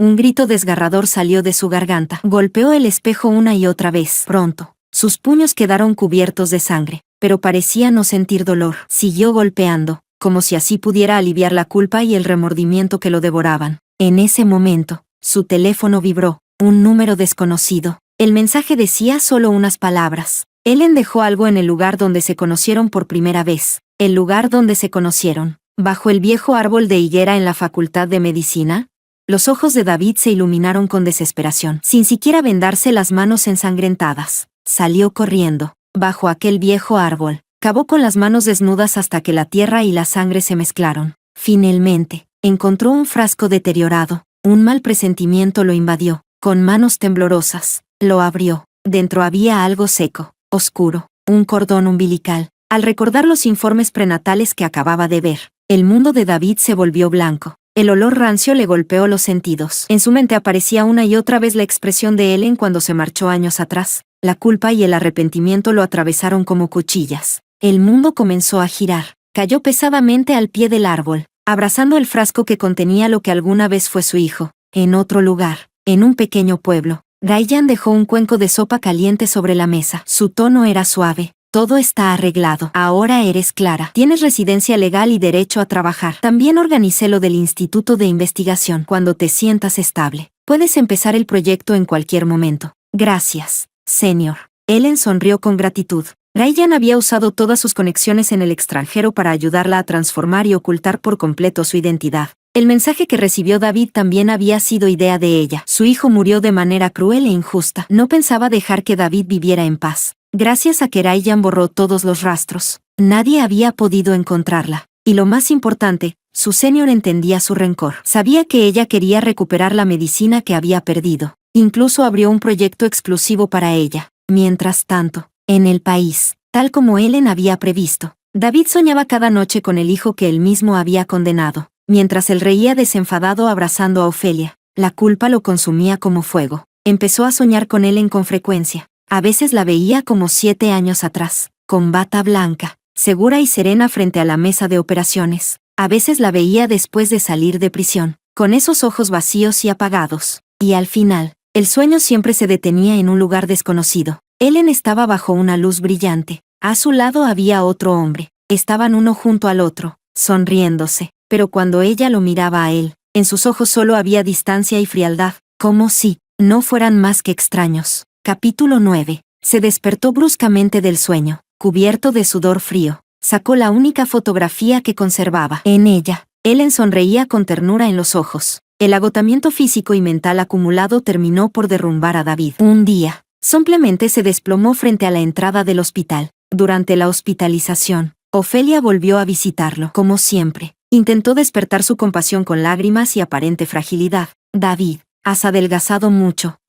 Un grito desgarrador salió de su garganta. Golpeó el espejo una y otra vez. Pronto, sus puños quedaron cubiertos de sangre, pero parecía no sentir dolor. Siguió golpeando, como si así pudiera aliviar la culpa y el remordimiento que lo devoraban. En ese momento, su teléfono vibró. Un número desconocido. El mensaje decía solo unas palabras. Ellen dejó algo en el lugar donde se conocieron por primera vez. El lugar donde se conocieron. Bajo el viejo árbol de higuera en la Facultad de Medicina. Los ojos de David se iluminaron con desesperación. Sin siquiera vendarse las manos ensangrentadas, salió corriendo. Bajo aquel viejo árbol, cavó con las manos desnudas hasta que la tierra y la sangre se mezclaron. Finalmente, encontró un frasco deteriorado. Un mal presentimiento lo invadió. Con manos temblorosas, lo abrió. Dentro había algo seco, oscuro, un cordón umbilical. Al recordar los informes prenatales que acababa de ver, el mundo de David se volvió blanco. El olor rancio le golpeó los sentidos. En su mente aparecía una y otra vez la expresión de Ellen cuando se marchó años atrás. La culpa y el arrepentimiento lo atravesaron como cuchillas. El mundo comenzó a girar. Cayó pesadamente al pie del árbol, abrazando el frasco que contenía lo que alguna vez fue su hijo. En otro lugar, en un pequeño pueblo, Ryan dejó un cuenco de sopa caliente sobre la mesa. Su tono era suave. Todo está arreglado. Ahora eres Clara. Tienes residencia legal y derecho a trabajar. También organicé lo del Instituto de Investigación. Cuando te sientas estable, puedes empezar el proyecto en cualquier momento. Gracias, señor. Ellen sonrió con gratitud. Ryan había usado todas sus conexiones en el extranjero para ayudarla a transformar y ocultar por completo su identidad. El mensaje que recibió David también había sido idea de ella. Su hijo murió de manera cruel e injusta. No pensaba dejar que David viviera en paz. Gracias a que Ryan borró todos los rastros, nadie había podido encontrarla. Y lo más importante, su senior entendía su rencor. Sabía que ella quería recuperar la medicina que había perdido. Incluso abrió un proyecto exclusivo para ella. Mientras tanto, en el país, tal como Ellen había previsto, David soñaba cada noche con el hijo que él mismo había condenado. Mientras él reía desenfadado abrazando a Ofelia, la culpa lo consumía como fuego. Empezó a soñar con Ellen con frecuencia. A veces la veía como 7 años atrás, con bata blanca, segura y serena frente a la mesa de operaciones. A veces la veía después de salir de prisión, con esos ojos vacíos y apagados. Y al final, el sueño siempre se detenía en un lugar desconocido. Ellen estaba bajo una luz brillante. A su lado había otro hombre. Estaban uno junto al otro, sonriéndose. Pero cuando ella lo miraba a él, en sus ojos solo había distancia y frialdad, como si no fueran más que extraños. Capítulo 9. Se despertó bruscamente del sueño, cubierto de sudor frío. Sacó la única fotografía que conservaba. En ella, Ellen sonreía con ternura en los ojos. El agotamiento físico y mental acumulado terminó por derrumbar a David. Un día, Simplemente se desplomó frente a la entrada del hospital. Durante la hospitalización, Ofelia volvió a visitarlo, como siempre. Intentó despertar su compasión con lágrimas y aparente fragilidad. David, has adelgazado mucho.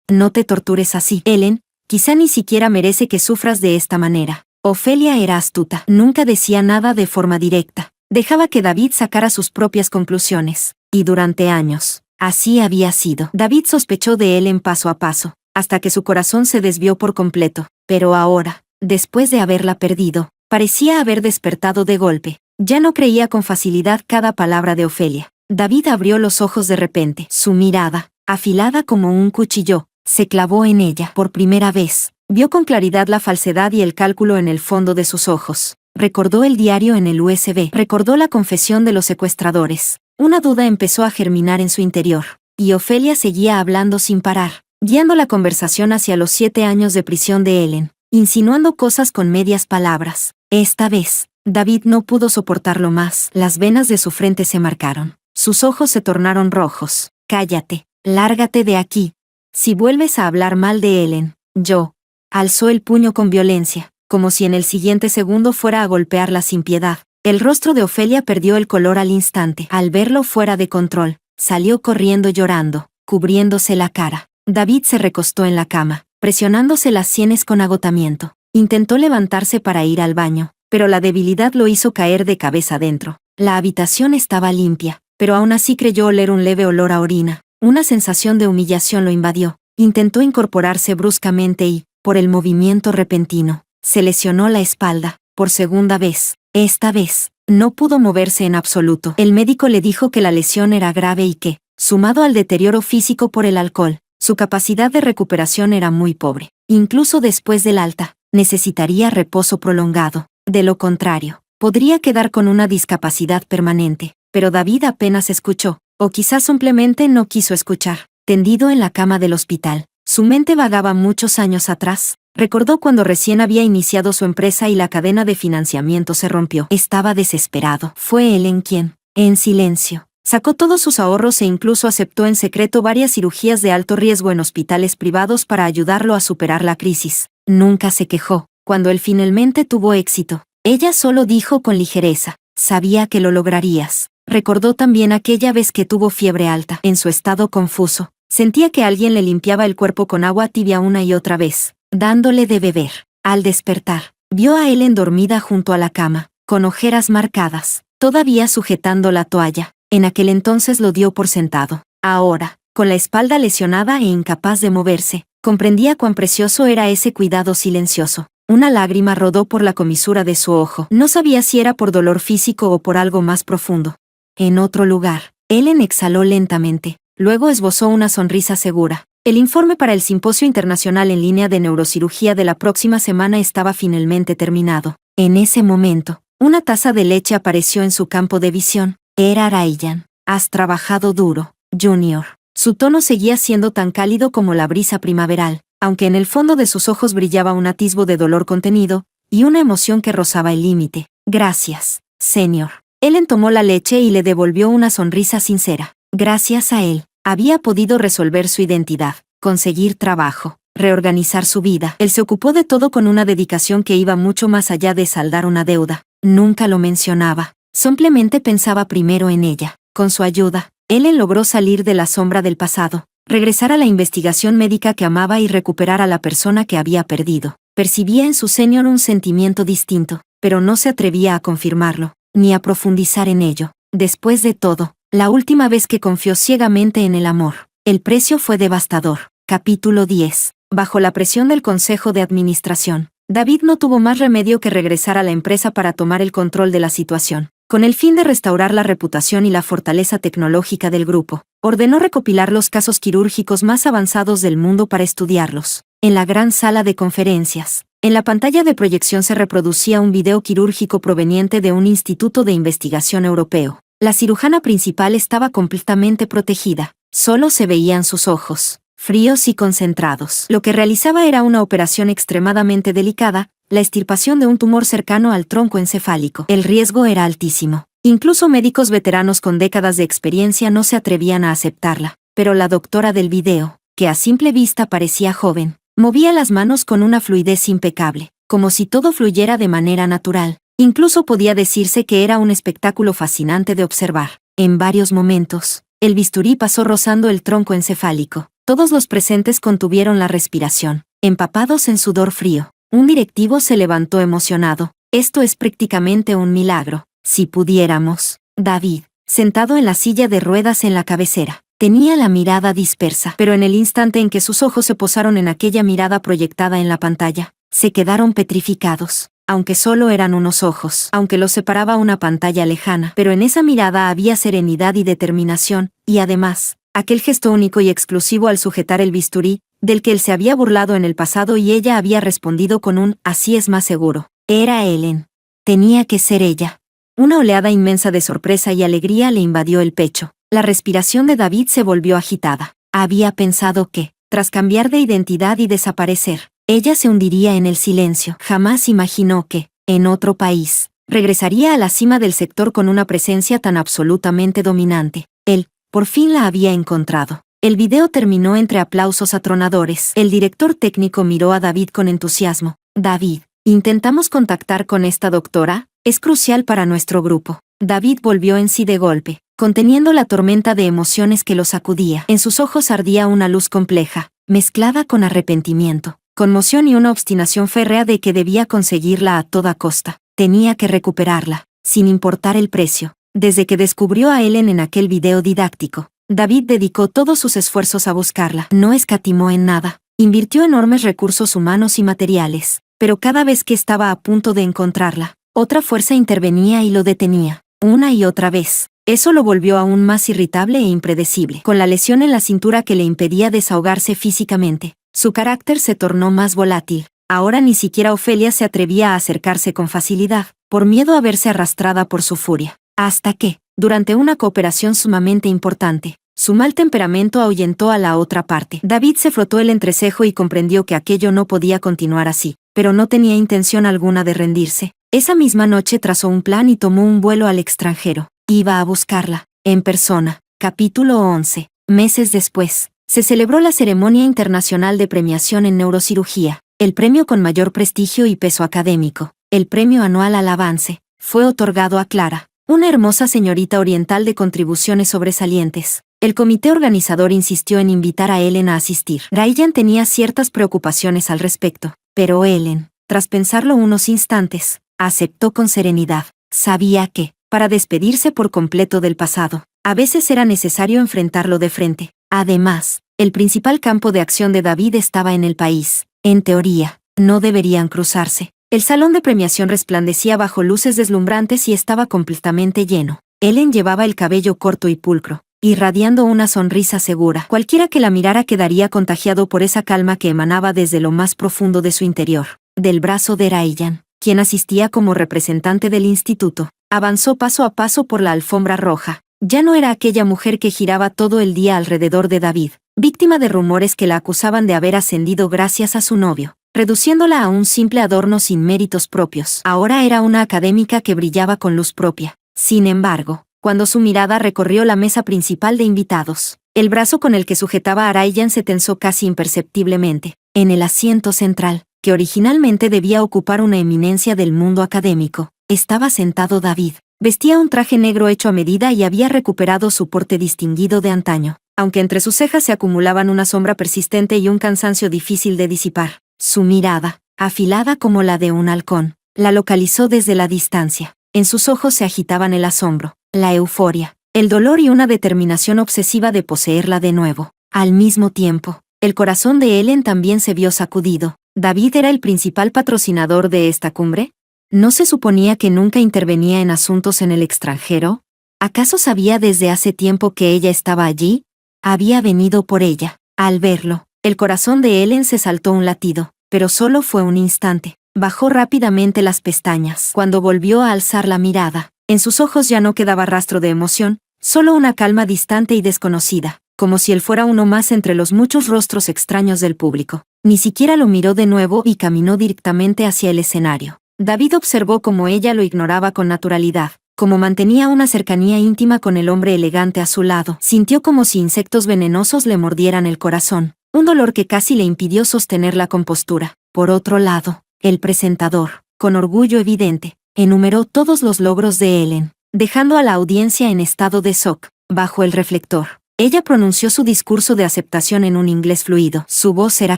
No te tortures así, Ellen, quizá ni siquiera merece que sufras de esta manera. Ofelia era astuta, nunca decía nada de forma directa. Dejaba que David sacara sus propias conclusiones. Y durante años, así había sido. David sospechó de Ellen paso a paso, hasta que su corazón se desvió por completo. Pero ahora, después de haberla perdido, parecía haber despertado de golpe. Ya no creía con facilidad cada palabra de Ofelia. David abrió los ojos de repente. Su mirada, afilada como un cuchillo, se clavó en ella. Por primera vez, vio con claridad la falsedad y el cálculo en el fondo de sus ojos. Recordó el diario en el USB. Recordó la confesión de los secuestradores. Una duda empezó a germinar en su interior. Y Ofelia seguía hablando sin parar, guiando la conversación hacia los 7 años de prisión de Ellen, insinuando cosas con medias palabras. Esta vez, David no pudo soportarlo más. Las venas de su frente se marcaron. Sus ojos se tornaron rojos. Cállate. Lárgate de aquí. Si vuelves a hablar mal de Ellen, yo. Alzó el puño con violencia, como si en el siguiente segundo fuera a golpearla sin piedad. El rostro de Ofelia perdió el color al instante. Al verlo fuera de control, salió corriendo llorando, cubriéndose la cara. David se recostó en la cama, presionándose las sienes con agotamiento. Intentó levantarse para ir al baño, pero la debilidad lo hizo caer de cabeza adentro. La habitación estaba limpia, pero aún así creyó oler un leve olor a orina. Una sensación de humillación lo invadió. Intentó incorporarse bruscamente y, por el movimiento repentino, se lesionó la espalda, por segunda vez. Esta vez, no pudo moverse en absoluto. El médico le dijo que la lesión era grave y que, sumado al deterioro físico por el alcohol, su capacidad de recuperación era muy pobre. Incluso después del alta, necesitaría reposo prolongado. De lo contrario, podría quedar con una discapacidad permanente. Pero David apenas escuchó, o quizás simplemente no quiso escuchar. Tendido en la cama del hospital, su mente vagaba muchos años atrás. Recordó cuando recién había iniciado su empresa y la cadena de financiamiento se rompió. Estaba desesperado. Fue Ellen quien, en silencio, sacó todos sus ahorros e incluso aceptó en secreto varias cirugías de alto riesgo en hospitales privados para ayudarlo a superar la crisis. Nunca se quejó. Cuando él finalmente tuvo éxito, ella solo dijo con ligereza, sabía que lo lograrías. Recordó también aquella vez que tuvo fiebre alta. En su estado confuso, sentía que alguien le limpiaba el cuerpo con agua tibia una y otra vez, dándole de beber. Al despertar, vio a Ellen dormida junto a la cama, con ojeras marcadas, todavía sujetando la toalla. En aquel entonces lo dio por sentado. Ahora, con la espalda lesionada e incapaz de moverse, comprendía cuán precioso era ese cuidado silencioso. Una lágrima rodó por la comisura de su ojo. No sabía si era por dolor físico o por algo más profundo. En otro lugar, Ellen exhaló lentamente, luego esbozó una sonrisa segura. El informe para el Simposio Internacional en Línea de Neurocirugía de la próxima semana estaba finalmente terminado. En ese momento, una taza de leche apareció en su campo de visión. Era Ryan. Has trabajado duro, Junior. Su tono seguía siendo tan cálido como la brisa primaveral, aunque en el fondo de sus ojos brillaba un atisbo de dolor contenido, y una emoción que rozaba el límite. Gracias, señor. Ellen tomó la leche y le devolvió una sonrisa sincera. Gracias a él, había podido resolver su identidad, conseguir trabajo, reorganizar su vida. Él se ocupó de todo con una dedicación que iba mucho más allá de saldar una deuda. Nunca lo mencionaba, simplemente pensaba primero en ella. Con su ayuda, Ellen logró salir de la sombra del pasado, regresar a la investigación médica que amaba y recuperar a la persona que había perdido. Percibía en su señor un sentimiento distinto, pero no se atrevía a confirmarlo, ni a profundizar en ello. Después de todo, la última vez que confió ciegamente en el amor, el precio fue devastador. Capítulo 10. Bajo la presión del Consejo de Administración, David no tuvo más remedio que regresar a la empresa para tomar el control de la situación. Con el fin de restaurar la reputación y la fortaleza tecnológica del grupo, ordenó recopilar los casos quirúrgicos más avanzados del mundo para estudiarlos. En la gran sala de conferencias, en la pantalla de proyección se reproducía un video quirúrgico proveniente de un instituto de investigación europeo. La cirujana principal estaba completamente protegida, solo se veían sus ojos, fríos y concentrados. Lo que realizaba era una operación extremadamente delicada, la extirpación de un tumor cercano al tronco encefálico. El riesgo era altísimo. Incluso médicos veteranos con décadas de experiencia no se atrevían a aceptarla. Pero la doctora del video, que a simple vista parecía joven, Movía las manos con una fluidez impecable, como si todo fluyera de manera natural. Incluso podía decirse que era un espectáculo fascinante de observar. En varios momentos, el bisturí pasó rozando el tronco encefálico. Todos los presentes contuvieron la respiración, empapados en sudor frío. Un directivo se levantó emocionado. Esto es prácticamente un milagro. Si pudiéramos. David, sentado en la silla de ruedas en la cabecera, tenía la mirada dispersa, pero en el instante en que sus ojos se posaron en aquella mirada proyectada en la pantalla, se quedaron petrificados. Aunque solo eran unos ojos, aunque los separaba una pantalla lejana, pero en esa mirada había serenidad y determinación, y además, aquel gesto único y exclusivo al sujetar el bisturí, del que él se había burlado en el pasado y ella había respondido con un «así es más seguro». Era Ellen. Tenía que ser ella. Una oleada inmensa de sorpresa y alegría le invadió el pecho. La respiración de David se volvió agitada. Había pensado que, tras cambiar de identidad y desaparecer, ella se hundiría en el silencio. Jamás imaginó que, en otro país, regresaría a la cima del sector con una presencia tan absolutamente dominante. Él, por fin la había encontrado. El video terminó entre aplausos atronadores. El director técnico miró a David con entusiasmo. David, ¿intentamos contactar con esta doctora? Es crucial para nuestro grupo. David volvió en sí de golpe, conteniendo la tormenta de emociones que lo sacudía. En sus ojos ardía una luz compleja, mezclada con arrepentimiento, conmoción y una obstinación férrea de que debía conseguirla a toda costa. Tenía que recuperarla, sin importar el precio. Desde que descubrió a Ellen en aquel video didáctico, David dedicó todos sus esfuerzos a buscarla. No escatimó en nada. Invirtió enormes recursos humanos y materiales, pero cada vez que estaba a punto de encontrarla, otra fuerza intervenía y lo detenía, una y otra vez. Eso lo volvió aún más irritable e impredecible. Con la lesión en la cintura que le impedía desahogarse físicamente, su carácter se tornó más volátil. Ahora ni siquiera Ofelia se atrevía a acercarse con facilidad, por miedo a verse arrastrada por su furia. Hasta que, durante una cooperación sumamente importante, su mal temperamento ahuyentó a la otra parte. David se frotó el entrecejo y comprendió que aquello no podía continuar así, pero no tenía intención alguna de rendirse. Esa misma noche trazó un plan y tomó un vuelo al extranjero. Iba a buscarla, en persona. Capítulo 11. Meses después, se celebró la ceremonia internacional de premiación en neurocirugía. El premio con mayor prestigio y peso académico, el premio anual al avance, fue otorgado a Clara, una hermosa señorita oriental de contribuciones sobresalientes. El comité organizador insistió en invitar a Ellen a asistir. Ryan tenía ciertas preocupaciones al respecto, pero Ellen, tras pensarlo unos instantes, aceptó con serenidad. Sabía que, para despedirse por completo del pasado, a veces era necesario enfrentarlo de frente. Además, el principal campo de acción de David estaba en el país. En teoría, no deberían cruzarse. El salón de premiación resplandecía bajo luces deslumbrantes y estaba completamente lleno. Ellen llevaba el cabello corto y pulcro, irradiando una sonrisa segura. Cualquiera que la mirara quedaría contagiado por esa calma que emanaba desde lo más profundo de su interior. Del brazo de Ryan, quien asistía como representante del instituto, avanzó paso a paso por la alfombra roja. Ya no era aquella mujer que giraba todo el día alrededor de David, víctima de rumores que la acusaban de haber ascendido gracias a su novio, reduciéndola a un simple adorno sin méritos propios. Ahora era una académica que brillaba con luz propia. Sin embargo, cuando su mirada recorrió la mesa principal de invitados, el brazo con el que sujetaba a Ryan se tensó casi imperceptiblemente. En el asiento central, que originalmente debía ocupar una eminencia del mundo académico, estaba sentado David. Vestía un traje negro hecho a medida y había recuperado su porte distinguido de antaño, aunque entre sus cejas se acumulaban una sombra persistente y un cansancio difícil de disipar. Su mirada, afilada como la de un halcón, la localizó desde la distancia. En sus ojos se agitaban el asombro, la euforia, el dolor y una determinación obsesiva de poseerla de nuevo. Al mismo tiempo, el corazón de Ellen también se vio sacudido. ¿David era el principal patrocinador de esta cumbre? ¿No se suponía que nunca intervenía en asuntos en el extranjero? ¿Acaso sabía desde hace tiempo que ella estaba allí? Había venido por ella. Al verlo, el corazón de Ellen se saltó un latido, pero solo fue un instante. Bajó rápidamente las pestañas. Cuando volvió a alzar la mirada, en sus ojos ya no quedaba rastro de emoción, solo una calma distante y desconocida, como si él fuera uno más entre los muchos rostros extraños del público. Ni siquiera lo miró de nuevo y caminó directamente hacia el escenario. David observó cómo ella lo ignoraba con naturalidad, cómo mantenía una cercanía íntima con el hombre elegante a su lado. Sintió como si insectos venenosos le mordieran el corazón. un dolor que casi le impidió sostener la compostura. Por otro lado, el presentador, con orgullo evidente, enumeró todos los logros de Ellen, dejando a la audiencia en estado de shock. Bajo el reflector, ella pronunció su discurso de aceptación en un inglés fluido. Su voz era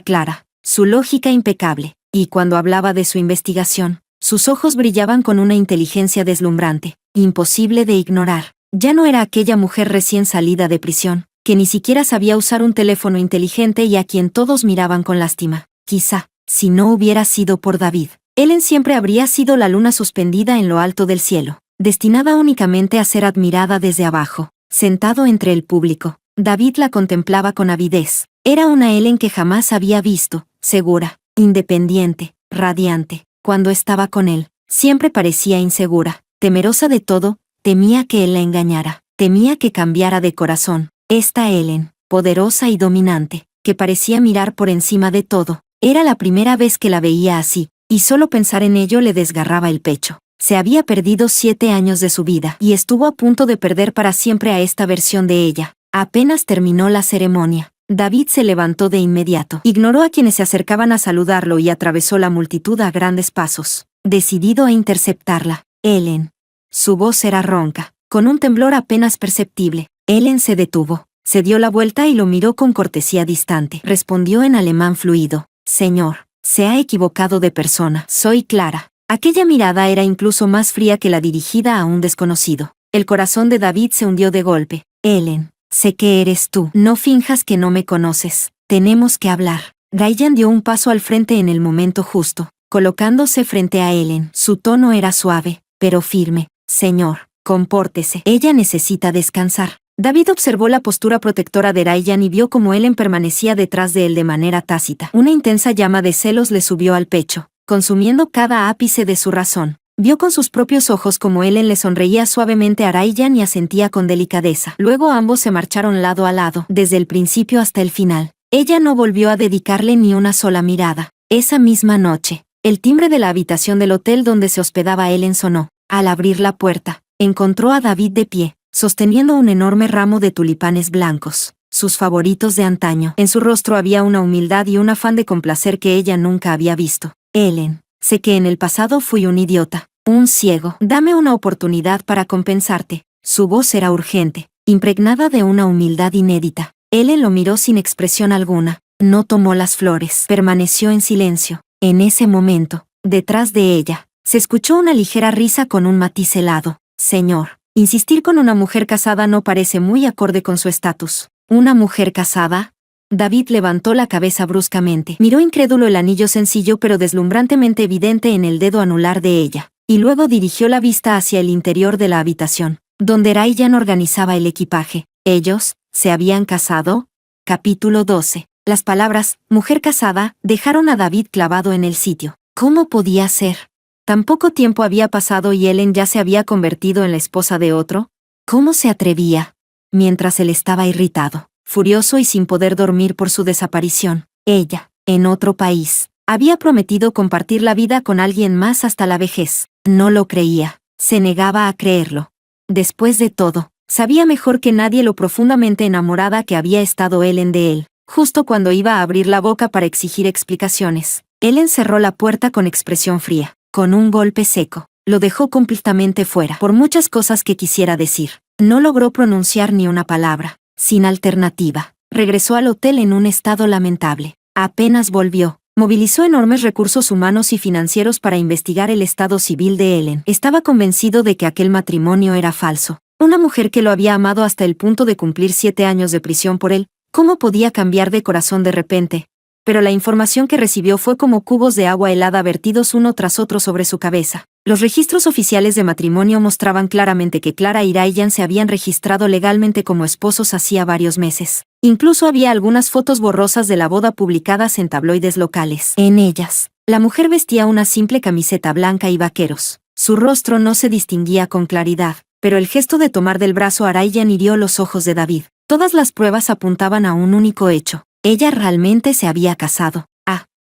clara, su lógica impecable, y cuando hablaba de su investigación, sus ojos brillaban con una inteligencia deslumbrante, imposible de ignorar. Ya no era aquella mujer recién salida de prisión, que ni siquiera sabía usar un teléfono inteligente y a quien todos miraban con lástima. Quizá, si no hubiera sido por David, Ellen siempre habría sido la luna suspendida en lo alto del cielo, destinada únicamente a ser admirada desde abajo. Sentado entre el público, David la contemplaba con avidez. Era una Ellen que jamás había visto, segura, independiente, radiante. Cuando estaba con él, siempre parecía insegura, temerosa de todo, temía que él la engañara, temía que cambiara de corazón. Esta Ellen, poderosa y dominante, que parecía mirar por encima de todo, era la primera vez que la veía así, y solo pensar en ello le desgarraba el pecho. Se había perdido 7 años de su vida y estuvo a punto de perder para siempre a esta versión de ella. Apenas terminó la ceremonia, David se levantó de inmediato, ignoró a quienes se acercaban a saludarlo y atravesó la multitud a grandes pasos, decidido a interceptarla. Ellen. Su voz era ronca, con un temblor apenas perceptible. Ellen se detuvo, se dio la vuelta y lo miró con cortesía distante. Respondió en alemán fluido: «Señor, se ha equivocado de persona. Soy Clara». Aquella mirada era incluso más fría que la dirigida a un desconocido. El corazón de David se hundió de golpe. «Ellen, sé que eres tú. No finjas que no me conoces. Tenemos que hablar». Ryan dio un paso al frente en el momento justo, colocándose frente a Ellen. Su tono era suave, pero firme. «Señor, compórtese. Ella necesita descansar». David observó la postura protectora de Ryan y vio cómo Ellen permanecía detrás de él de manera tácita. Una intensa llama de celos le subió al pecho, consumiendo cada ápice de su razón. Vio con sus propios ojos cómo Ellen le sonreía suavemente a Ryan y asentía con delicadeza. Luego ambos se marcharon lado a lado, desde el principio hasta el final. Ella no volvió a dedicarle ni una sola mirada. Esa misma noche, el timbre de la habitación del hotel donde se hospedaba Ellen sonó. Al abrir la puerta, encontró a David de pie, sosteniendo un enorme ramo de tulipanes blancos, sus favoritos de antaño. En su rostro había una humildad y un afán de complacer que ella nunca había visto. «Ellen, sé que en el pasado fui un idiota, un ciego. Dame una oportunidad para compensarte». Su voz era urgente, impregnada de una humildad inédita. Ellen lo miró sin expresión alguna. No tomó las flores. Permaneció en silencio. En ese momento, detrás de ella, se escuchó una ligera risa con un matiz helado. «Señor, insistir con una mujer casada no parece muy acorde con su estatus». «¿Una mujer casada?». David levantó la cabeza bruscamente. Miró incrédulo el anillo sencillo pero deslumbrantemente evidente en el dedo anular de ella, y luego dirigió la vista hacia el interior de la habitación, donde Ryan organizaba el equipaje. ¿Ellos se habían casado? Capítulo 12. Las palabras «mujer casada» dejaron a David clavado en el sitio. ¿Cómo podía ser? ¿Tan poco tiempo había pasado y Ellen ya se había convertido en la esposa de otro? ¿Cómo se atrevía? Mientras él estaba irritado, furioso y sin poder dormir por su desaparición, ella, en otro país, había prometido compartir la vida con alguien más hasta la vejez. No lo creía, se negaba a creerlo. Después de todo, sabía mejor que nadie lo profundamente enamorada que había estado Ellen de él. Justo cuando iba a abrir la boca para exigir explicaciones, Ellen cerró la puerta con expresión fría. Con un golpe seco, lo dejó completamente fuera. Por muchas cosas que quisiera decir, no logró pronunciar ni una palabra. Sin alternativa, regresó al hotel en un estado lamentable. Apenas volvió, movilizó enormes recursos humanos y financieros para investigar el estado civil de Ellen. Estaba convencido de que aquel matrimonio era falso. Una mujer que lo había amado hasta el punto de cumplir 7 años de prisión por él, ¿cómo podía cambiar de corazón de repente? Pero la información que recibió fue como cubos de agua helada vertidos uno tras otro sobre su cabeza. Los registros oficiales de matrimonio mostraban claramente que Clara y Ryan se habían registrado legalmente como esposos hacía varios meses. Incluso había algunas fotos borrosas de la boda publicadas en tabloides locales. En ellas, la mujer vestía una simple camiseta blanca y vaqueros. Su rostro no se distinguía con claridad, pero el gesto de tomar del brazo a Ryan hirió los ojos de David. Todas las pruebas apuntaban a un único hecho. Ella realmente se había casado.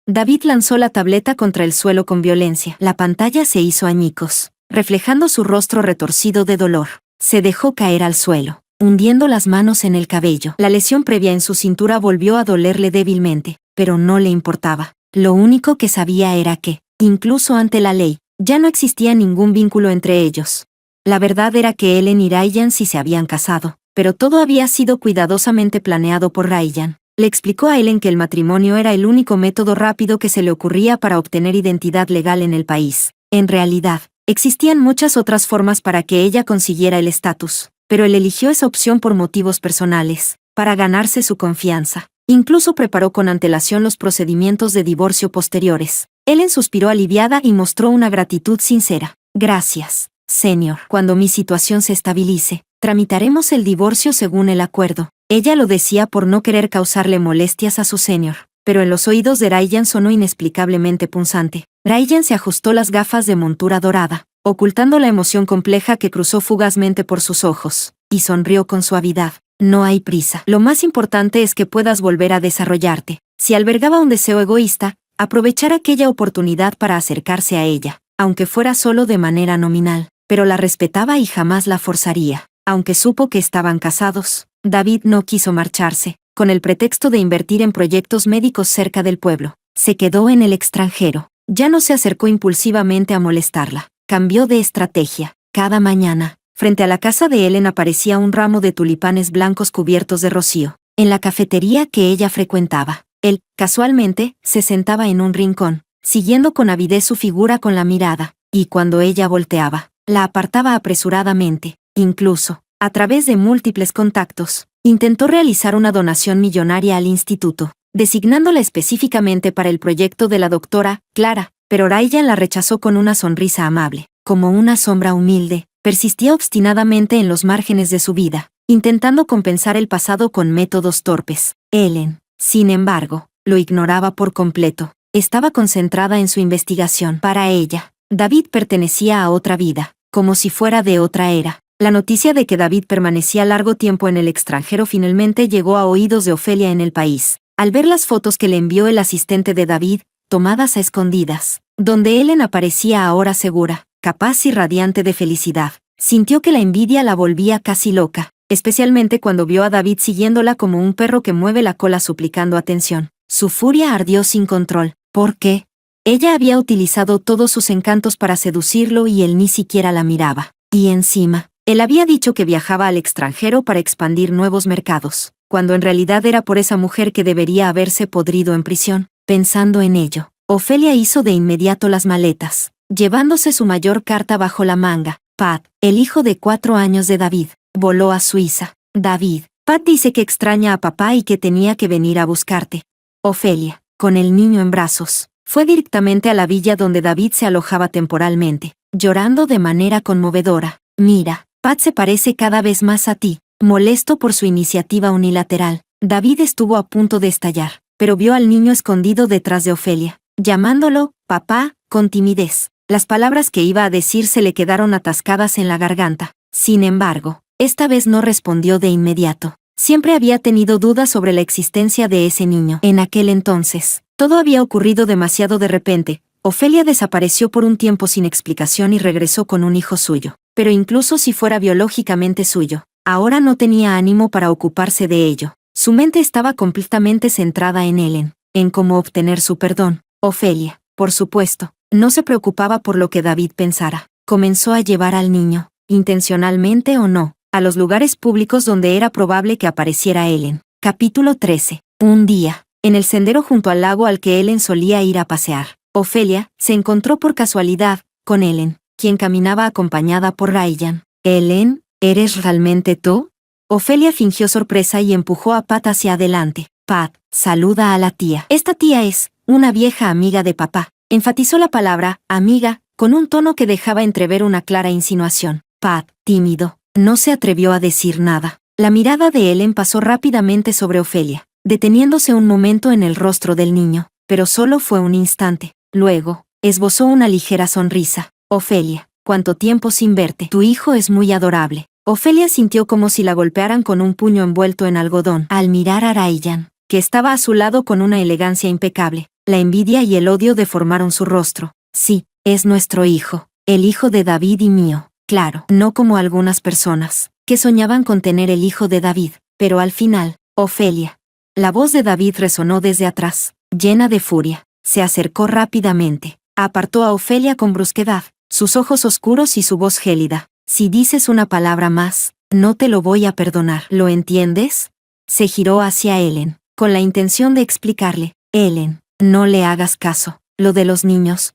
David lanzó la tableta contra el suelo con violencia. La pantalla se hizo añicos, reflejando su rostro retorcido de dolor. Se dejó caer al suelo, hundiendo las manos en el cabello. La lesión previa en su cintura volvió a dolerle débilmente, pero no le importaba. Lo único que sabía era que, incluso ante la ley, ya no existía ningún vínculo entre ellos. La verdad era que Ellen y Ryan sí se habían casado, pero todo había sido cuidadosamente planeado por Ryan. Le explicó a Ellen que el matrimonio era el único método rápido que se le ocurría para obtener identidad legal en el país. En realidad, existían muchas otras formas para que ella consiguiera el estatus, pero él eligió esa opción por motivos personales, para ganarse su confianza. Incluso preparó con antelación los procedimientos de divorcio posteriores. Ellen suspiró aliviada y mostró una gratitud sincera. Gracias, señor. Cuando mi situación se estabilice, tramitaremos el divorcio según el acuerdo. Ella lo decía por no querer causarle molestias a su señor, pero en los oídos de Ryan sonó inexplicablemente punzante. Ryan se ajustó las gafas de montura dorada, ocultando la emoción compleja que cruzó fugazmente por sus ojos, y sonrió con suavidad. No hay prisa. Lo más importante es que puedas volver a desarrollarte. Si albergaba un deseo egoísta, aprovechar aquella oportunidad para acercarse a ella, aunque fuera solo de manera nominal, pero la respetaba y jamás la forzaría. Aunque supo que estaban casados, David no quiso marcharse, con el pretexto de invertir en proyectos médicos cerca del pueblo. Se quedó en el extranjero. Ya no se acercó impulsivamente a molestarla. Cambió de estrategia. Cada mañana, frente a la casa de Ellen aparecía un ramo de tulipanes blancos cubiertos de rocío. En la cafetería que ella frecuentaba, él, casualmente, se sentaba en un rincón, siguiendo con avidez su figura con la mirada, y cuando ella volteaba, la apartaba apresuradamente. Incluso, a través de múltiples contactos, intentó realizar una donación millonaria al instituto, designándola específicamente para el proyecto de la doctora Clara, pero Ryan la rechazó con una sonrisa amable. Como una sombra humilde, persistía obstinadamente en los márgenes de su vida, intentando compensar el pasado con métodos torpes. Ellen, sin embargo, lo ignoraba por completo. Estaba concentrada en su investigación. Para ella, David pertenecía a otra vida, como si fuera de otra era. La noticia de que David permanecía largo tiempo en el extranjero finalmente llegó a oídos de Ofelia en el país. Al ver las fotos que le envió el asistente de David, tomadas a escondidas, donde Ellen aparecía ahora segura, capaz y radiante de felicidad, sintió que la envidia la volvía casi loca, especialmente cuando vio a David siguiéndola como un perro que mueve la cola suplicando atención. Su furia ardió sin control. ¿Por qué? Ella había utilizado todos sus encantos para seducirlo y él ni siquiera la miraba. Y encima, él había dicho que viajaba al extranjero para expandir nuevos mercados, cuando en realidad era por esa mujer que debería haberse podrido en prisión. Pensando en ello, Ofelia hizo de inmediato las maletas, llevándose su mayor carta bajo la manga. Pat, el hijo de 4 años de David, voló a Suiza. David, Pat dice que extraña a papá y que tenía que venir a buscarte. Ofelia, con el niño en brazos, fue directamente a la villa donde David se alojaba temporalmente, llorando de manera conmovedora. Mira, Pat se parece cada vez más a ti. Molesto por su iniciativa unilateral, David estuvo a punto de estallar, pero vio al niño escondido detrás de Ofelia, llamándolo papá, con timidez. Las palabras que iba a decir se le quedaron atascadas en la garganta. Sin embargo, esta vez no respondió de inmediato. Siempre había tenido dudas sobre la existencia de ese niño. En aquel entonces, todo había ocurrido demasiado de repente. Ofelia desapareció por un tiempo sin explicación y regresó con un hijo suyo. Pero incluso si fuera biológicamente suyo, ahora no tenía ánimo para ocuparse de ello. Su mente estaba completamente centrada en Ellen, en cómo obtener su perdón. Ofelia, por supuesto, no se preocupaba por lo que David pensara. Comenzó a llevar al niño, intencionalmente o no, a los lugares públicos donde era probable que apareciera Ellen. Capítulo 13. Un día, en el sendero junto al lago al que Ellen solía ir a pasear, Ofelia se encontró por casualidad con Ellen, quien caminaba acompañada por Ryan. «Ellen, ¿eres realmente tú?» Ofelia fingió sorpresa y empujó a Pat hacia adelante. «Pat, saluda a la tía. Esta tía es una vieja amiga de papá». Enfatizó la palabra amiga, con un tono que dejaba entrever una clara insinuación. Pat, tímido, no se atrevió a decir nada. La mirada de Ellen pasó rápidamente sobre Ofelia, deteniéndose un momento en el rostro del niño, pero solo fue un instante. Luego, esbozó una ligera sonrisa. «Ofelia, ¿cuánto tiempo sin verte? Tu hijo es muy adorable». Ofelia sintió como si la golpearan con un puño envuelto en algodón. Al mirar a Ryan, que estaba a su lado con una elegancia impecable, la envidia y el odio deformaron su rostro. «Sí, es nuestro hijo, el hijo de David y mío». Claro, no como algunas personas, que soñaban con tener el hijo de David, pero al final, Ofelia. La voz de David resonó desde atrás, llena de furia. Se acercó rápidamente, apartó a Ofelia con brusquedad, sus ojos oscuros y su voz gélida. Si dices una palabra más, no te lo voy a perdonar. ¿Lo entiendes? Se giró hacia Ellen, con la intención de explicarle. Ellen, no le hagas caso. Lo de los niños,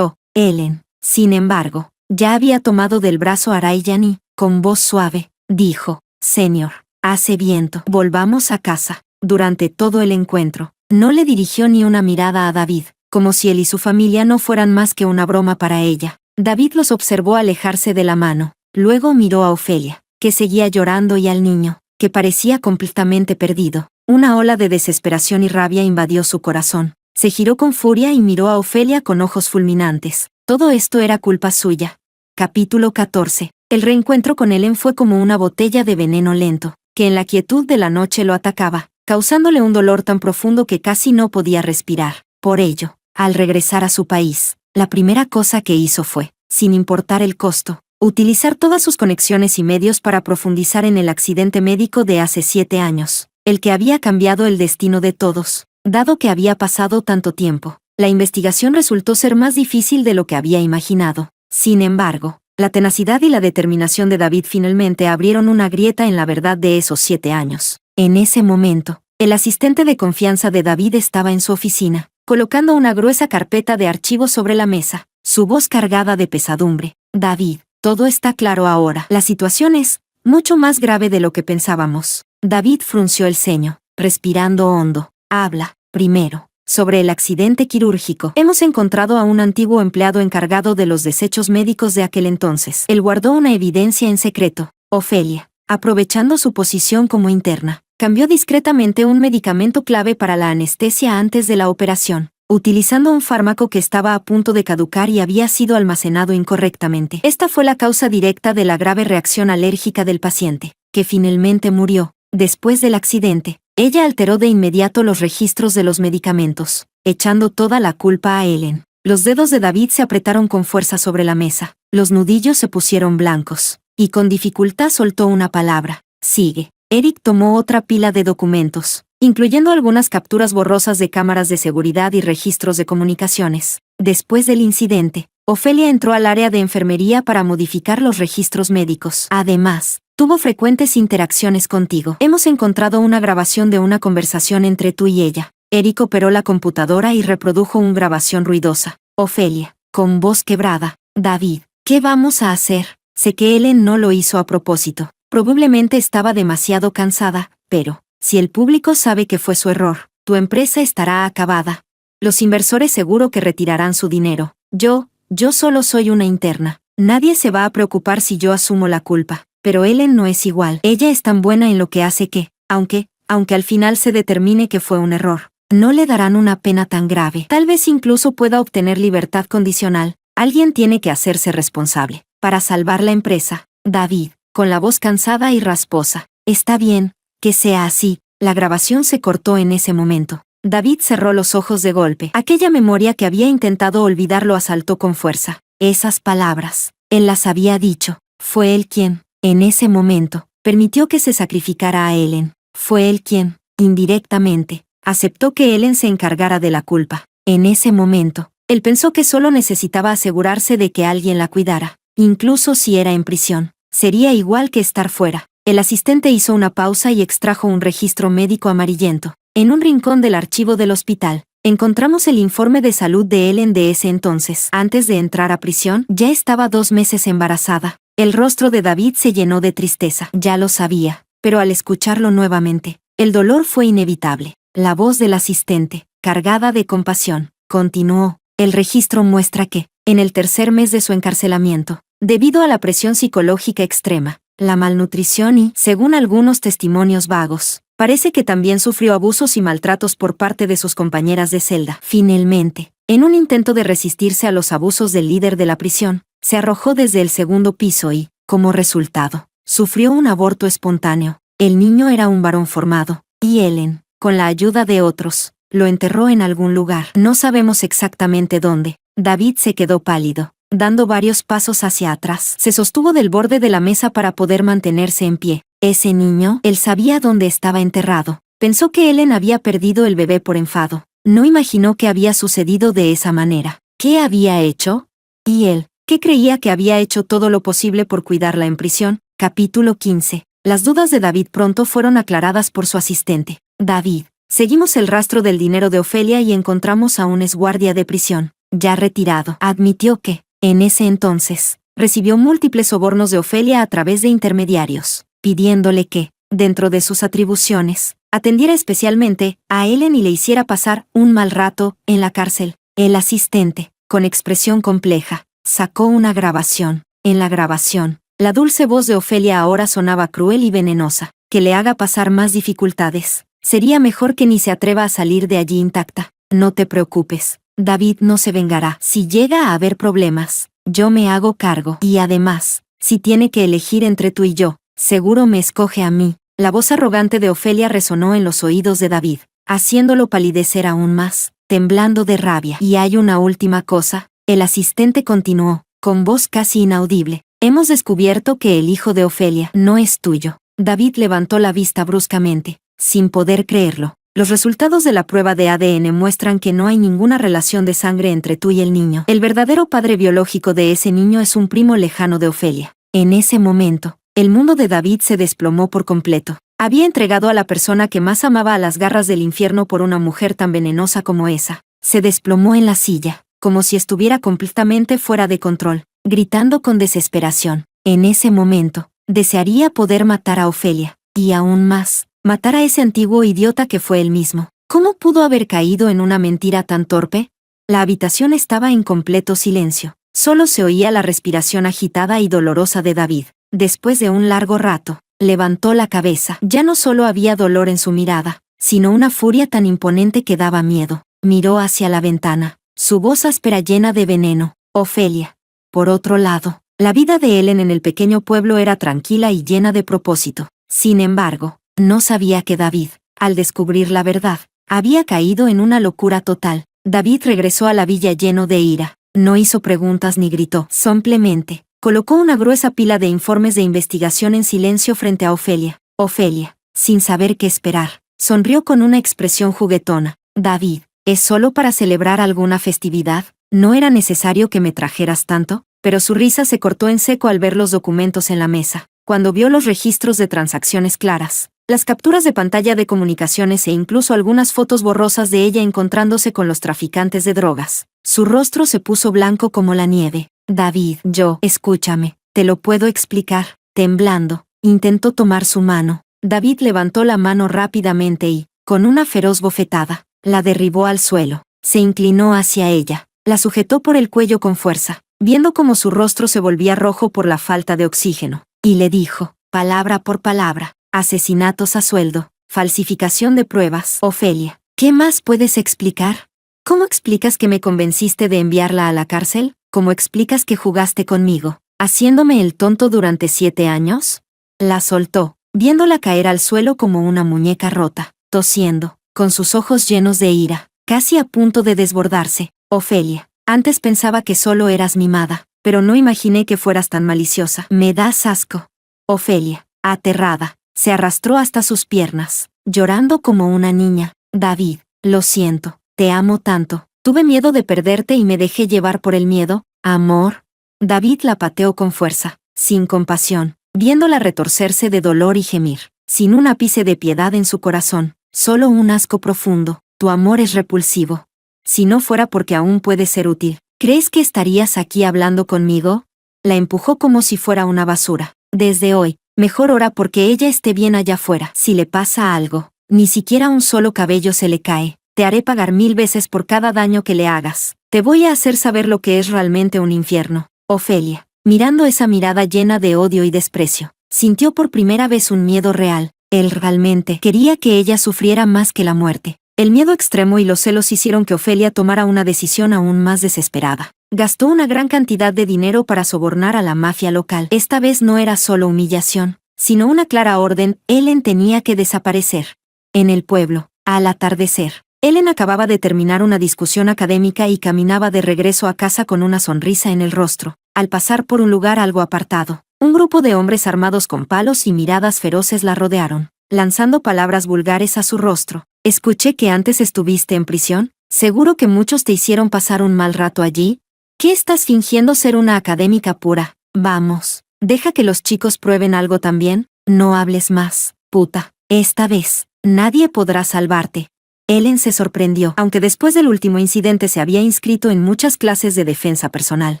Ellen. Sin embargo, ya había tomado del brazo a Ryan y, con voz suave, dijo, Señor, hace viento. Volvamos a casa. Durante todo el encuentro, no le dirigió ni una mirada a David, como si él y su familia no fueran más que una broma para ella. David los observó alejarse de la mano, luego miró a Ofelia, que seguía llorando, y al niño, que parecía completamente perdido. Una ola de desesperación y rabia invadió su corazón. Se giró con furia y miró a Ofelia con ojos fulminantes. Todo esto era culpa suya. Capítulo 14. El reencuentro con Ellen fue como una botella de veneno lento, que en la quietud de la noche lo atacaba, causándole un dolor tan profundo que casi no podía respirar. Por ello, al regresar a su país, la primera cosa que hizo fue, sin importar el costo, utilizar todas sus conexiones y medios para profundizar en el accidente médico de hace 7 años, el que había cambiado el destino de todos. Dado que había pasado tanto tiempo, la investigación resultó ser más difícil de lo que había imaginado. Sin embargo, la tenacidad y la determinación de David finalmente abrieron una grieta en la verdad de esos 7 años. En ese momento, el asistente de confianza de David estaba en su oficina, colocando una gruesa carpeta de archivos sobre la mesa, su voz cargada de pesadumbre. David, todo está claro ahora. La situación es mucho más grave de lo que pensábamos. David frunció el ceño, respirando hondo. Habla, primero, sobre el accidente quirúrgico. Hemos encontrado a un antiguo empleado encargado de los desechos médicos de aquel entonces. Él guardó una evidencia en secreto. Ofelia, aprovechando su posición como interna, cambió discretamente un medicamento clave para la anestesia antes de la operación, utilizando un fármaco que estaba a punto de caducar y había sido almacenado incorrectamente. Esta fue la causa directa de la grave reacción alérgica del paciente, que finalmente murió. Después del accidente, ella alteró de inmediato los registros de los medicamentos, echando toda la culpa a Ellen. Los dedos de David se apretaron con fuerza sobre la mesa, los nudillos se pusieron blancos, y con dificultad soltó una palabra. Sigue. Eric tomó otra pila de documentos, incluyendo algunas capturas borrosas de cámaras de seguridad y registros de comunicaciones. Después del incidente, Ofelia entró al área de enfermería para modificar los registros médicos. Además, tuvo frecuentes interacciones contigo. Hemos encontrado una grabación de una conversación entre tú y ella. Eric operó la computadora y reprodujo una grabación ruidosa. Ofelia, con voz quebrada. David, ¿qué vamos a hacer? Sé que Ellen no lo hizo a propósito. Probablemente estaba demasiado cansada, pero, si el público sabe que fue su error, tu empresa estará acabada. Los inversores seguro que retirarán su dinero. Yo solo soy una interna. Nadie se va a preocupar si yo asumo la culpa. Pero Ellen no es igual. Ella es tan buena en lo que hace que, aunque al final se determine que fue un error, no le darán una pena tan grave. Tal vez incluso pueda obtener libertad condicional. Alguien tiene que hacerse responsable. Para salvar la empresa. David, con la voz cansada y rasposa. Está bien, que sea así. La grabación se cortó en ese momento. David cerró los ojos de golpe. Aquella memoria que había intentado olvidar lo asaltó con fuerza. Esas palabras, él las había dicho. Fue él quien, en ese momento, permitió que se sacrificara a Ellen. Fue él quien, indirectamente, aceptó que Ellen se encargara de la culpa. En ese momento, él pensó que solo necesitaba asegurarse de que alguien la cuidara. Incluso si era en prisión, sería igual que estar fuera. El asistente hizo una pausa y extrajo un registro médico amarillento. En un rincón del archivo del hospital, encontramos el informe de salud de Ellen de ese entonces. Antes de entrar a prisión, ya estaba 2 meses embarazada. El rostro de David se llenó de tristeza. Ya lo sabía, pero al escucharlo nuevamente, el dolor fue inevitable. La voz del asistente, cargada de compasión, continuó. El registro muestra que, en el 3er mes de su encarcelamiento, debido a la presión psicológica extrema, la malnutrición y, según algunos testimonios vagos, parece que también sufrió abusos y maltratos por parte de sus compañeras de celda. Finalmente, en un intento de resistirse a los abusos del líder de la prisión, se arrojó desde el 2º piso y, como resultado, sufrió un aborto espontáneo. El niño era un varón formado, y Ellen, con la ayuda de otros, lo enterró en algún lugar. No sabemos exactamente dónde. David se quedó pálido, dando varios pasos hacia atrás. Se sostuvo del borde de la mesa para poder mantenerse en pie. Ese niño, él sabía dónde estaba enterrado. Pensó que Ellen había perdido el bebé por enfado. No imaginó que había sucedido de esa manera. ¿Qué había hecho? ¿Y él? ¿Qué creía que había hecho todo lo posible por cuidarla en prisión? Capítulo 15. Las dudas de David pronto fueron aclaradas por su asistente. David. Seguimos el rastro del dinero de Ofelia y encontramos a un exguardia de prisión, ya retirado. Admitió que, en ese entonces, recibió múltiples sobornos de Ofelia a través de intermediarios, pidiéndole que, dentro de sus atribuciones, atendiera especialmente a Ellen y le hiciera pasar un mal rato en la cárcel. El asistente, con expresión compleja, sacó una grabación. En la grabación, la dulce voz de Ofelia ahora sonaba cruel y venenosa. Que le haga pasar más dificultades. Sería mejor que ni se atreva a salir de allí intacta. No te preocupes. David no se vengará. Si llega a haber problemas, yo me hago cargo. Y además, si tiene que elegir entre tú y yo, seguro me escoge a mí. La voz arrogante de Ofelia resonó en los oídos de David, haciéndolo palidecer aún más, temblando de rabia. Y hay una última cosa, el asistente continuó, con voz casi inaudible. Hemos descubierto que el hijo de Ofelia no es tuyo. David levantó la vista bruscamente, sin poder creerlo. Los resultados de la prueba de ADN muestran que no hay ninguna relación de sangre entre tú y el niño. El verdadero padre biológico de ese niño es un primo lejano de Ofelia. En ese momento, el mundo de David se desplomó por completo. Había entregado a la persona que más amaba a las garras del infierno por una mujer tan venenosa como esa. Se desplomó en la silla, como si estuviera completamente fuera de control, gritando con desesperación. En ese momento, desearía poder matar a Ofelia, y aún más, matar a ese antiguo idiota que fue él mismo. ¿Cómo pudo haber caído en una mentira tan torpe? La habitación estaba en completo silencio. Solo se oía la respiración agitada y dolorosa de David. Después de un largo rato, levantó la cabeza. Ya no solo había dolor en su mirada, sino una furia tan imponente que daba miedo. Miró hacia la ventana, su voz áspera llena de veneno. Ofelia. Por otro lado, la vida de Ellen en el pequeño pueblo era tranquila y llena de propósito. Sin embargo, no sabía que David, al descubrir la verdad, había caído en una locura total. David regresó a la villa lleno de ira. No hizo preguntas ni gritó. Simplemente, colocó una gruesa pila de informes de investigación en silencio frente a Ofelia. Ofelia, sin saber qué esperar, sonrió con una expresión juguetona. David, ¿es solo para celebrar alguna festividad? ¿No era necesario que me trajeras tanto? Pero su risa se cortó en seco al ver los documentos en la mesa. Cuando vio los registros de transacciones claras, las capturas de pantalla de comunicaciones e incluso algunas fotos borrosas de ella encontrándose con los traficantes de drogas, su rostro se puso blanco como la nieve. David, escúchame, te lo puedo explicar. Temblando, intentó tomar su mano. David levantó la mano rápidamente y, con una feroz bofetada, la derribó al suelo. Se inclinó hacia ella, la sujetó por el cuello con fuerza, viendo cómo su rostro se volvía rojo por la falta de oxígeno, y le dijo, palabra por palabra, asesinatos a sueldo, falsificación de pruebas. Ofelia, ¿qué más puedes explicar? ¿Cómo explicas que me convenciste de enviarla a la cárcel? ¿Cómo explicas que jugaste conmigo, haciéndome el tonto durante 7 años? La soltó, viéndola caer al suelo como una muñeca rota, tosiendo, con sus ojos llenos de ira, casi a punto de desbordarse. Ofelia, antes pensaba que solo eras mimada, pero no imaginé que fueras tan maliciosa. Me das asco. Ofelia, aterrada, se arrastró hasta sus piernas, llorando como una niña. David, lo siento, te amo tanto. Tuve miedo de perderte y me dejé llevar por el miedo. Amor. David la pateó con fuerza, sin compasión, viéndola retorcerse de dolor y gemir, sin un ápice de piedad en su corazón, solo un asco profundo. Tu amor es repulsivo. Si no fuera porque aún puede ser útil, ¿crees que estarías aquí hablando conmigo? La empujó como si fuera una basura. Desde hoy, mejor ora porque ella esté bien allá afuera. Si le pasa algo, ni siquiera un solo cabello se le cae. Te haré pagar 1000 veces por cada daño que le hagas. Te voy a hacer saber lo que es realmente un infierno. Ofelia, mirando esa mirada llena de odio y desprecio, sintió por primera vez un miedo real. Él realmente quería que ella sufriera más que la muerte. El miedo extremo y los celos hicieron que Ofelia tomara una decisión aún más desesperada. Gastó una gran cantidad de dinero para sobornar a la mafia local. Esta vez no era solo humillación, sino una clara orden. Ellen tenía que desaparecer. En el pueblo, al atardecer, Ellen acababa de terminar una discusión académica y caminaba de regreso a casa con una sonrisa en el rostro. Al pasar por un lugar algo apartado, un grupo de hombres armados con palos y miradas feroces la rodearon, lanzando palabras vulgares a su rostro. Escuché que antes estuviste en prisión. ¿Seguro que muchos te hicieron pasar un mal rato allí? ¿Qué estás fingiendo ser una académica pura? Vamos, deja que los chicos prueben algo también. No hables más, puta. Esta vez, nadie podrá salvarte. Ellen se sorprendió, aunque después del último incidente se había inscrito en muchas clases de defensa personal.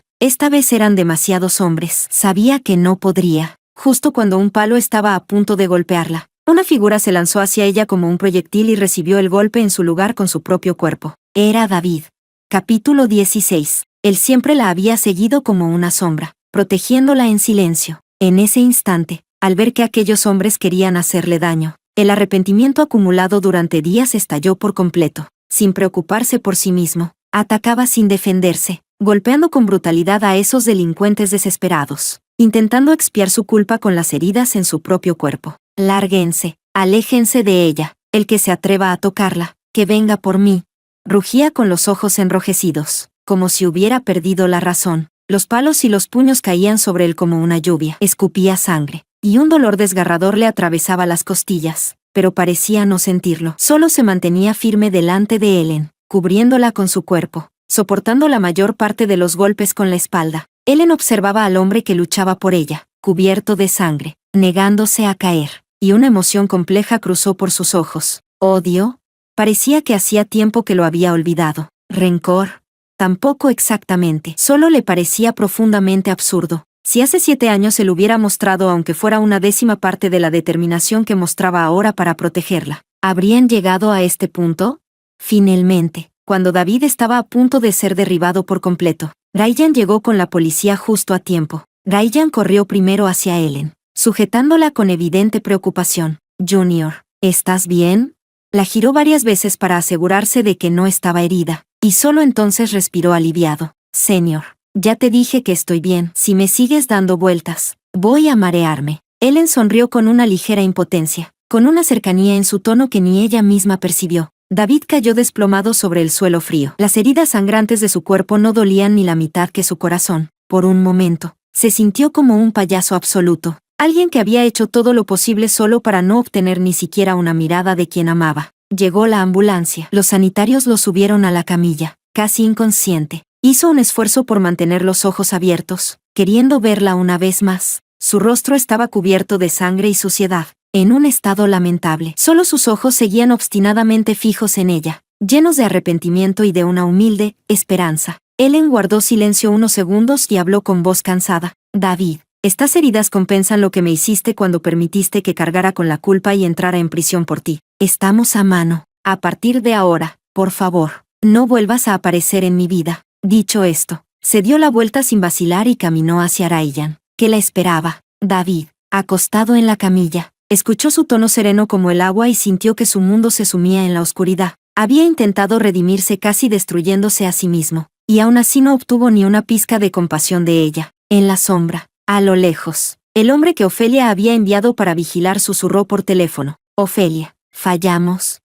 Esta vez eran demasiados hombres. Sabía que no podría. Justo cuando un palo estaba a punto de golpearla, una figura se lanzó hacia ella como un proyectil y recibió el golpe en su lugar con su propio cuerpo. Era David. Capítulo 16. Él siempre la había seguido como una sombra, protegiéndola en silencio. En ese instante, al ver que aquellos hombres querían hacerle daño, el arrepentimiento acumulado durante días estalló por completo. Sin preocuparse por sí mismo, atacaba sin defenderse, golpeando con brutalidad a esos delincuentes desesperados, intentando expiar su culpa con las heridas en su propio cuerpo. Lárguense, aléjense de ella, el que se atreva a tocarla, que venga por mí. Rugía con los ojos enrojecidos, como si hubiera perdido la razón. Los palos y los puños caían sobre él como una lluvia. Escupía sangre, y un dolor desgarrador le atravesaba las costillas, pero parecía no sentirlo. Solo se mantenía firme delante de Ellen, cubriéndola con su cuerpo, soportando la mayor parte de los golpes con la espalda. Ellen observaba al hombre que luchaba por ella, cubierto de sangre, negándose a caer, y una emoción compleja cruzó por sus ojos. ¿Odio? Parecía que hacía tiempo que lo había olvidado. ¿Rencor? Tampoco exactamente. Solo le parecía profundamente absurdo. Si hace 7 años se lo hubiera mostrado aunque fuera una décima parte de la determinación que mostraba ahora para protegerla, ¿habrían llegado a este punto? Finalmente, cuando David estaba a punto de ser derribado por completo, Ryan llegó con la policía justo a tiempo. Ryan corrió primero hacia Ellen, sujetándola con evidente preocupación. «Junior, ¿estás bien?» La giró varias veces para asegurarse de que no estaba herida, y solo entonces respiró aliviado. «Señor, ya te dije que estoy bien. Si me sigues dando vueltas, voy a marearme». Ellen sonrió con una ligera impotencia, con una cercanía en su tono que ni ella misma percibió. David cayó desplomado sobre el suelo frío. Las heridas sangrantes de su cuerpo no dolían ni la mitad que su corazón. Por un momento, se sintió como un payaso absoluto. Alguien que había hecho todo lo posible solo para no obtener ni siquiera una mirada de quien amaba. Llegó la ambulancia. Los sanitarios lo subieron a la camilla, casi inconsciente. Hizo un esfuerzo por mantener los ojos abiertos, queriendo verla una vez más. Su rostro estaba cubierto de sangre y suciedad, en un estado lamentable. Solo sus ojos seguían obstinadamente fijos en ella, llenos de arrepentimiento y de una humilde esperanza. Ellen guardó silencio unos segundos y habló con voz cansada. «David, estas heridas compensan lo que me hiciste cuando permitiste que cargara con la culpa y entrara en prisión por ti. Estamos a mano. A partir de ahora, por favor, no vuelvas a aparecer en mi vida». Dicho esto, se dio la vuelta sin vacilar y caminó hacia Ryan, que la esperaba. David, acostado en la camilla, escuchó su tono sereno como el agua y sintió que su mundo se sumía en la oscuridad. Había intentado redimirse casi destruyéndose a sí mismo, y aún así no obtuvo ni una pizca de compasión de ella. En la sombra, a lo lejos, el hombre que Ofelia había enviado para vigilar susurró por teléfono. «Ofelia, fallamos».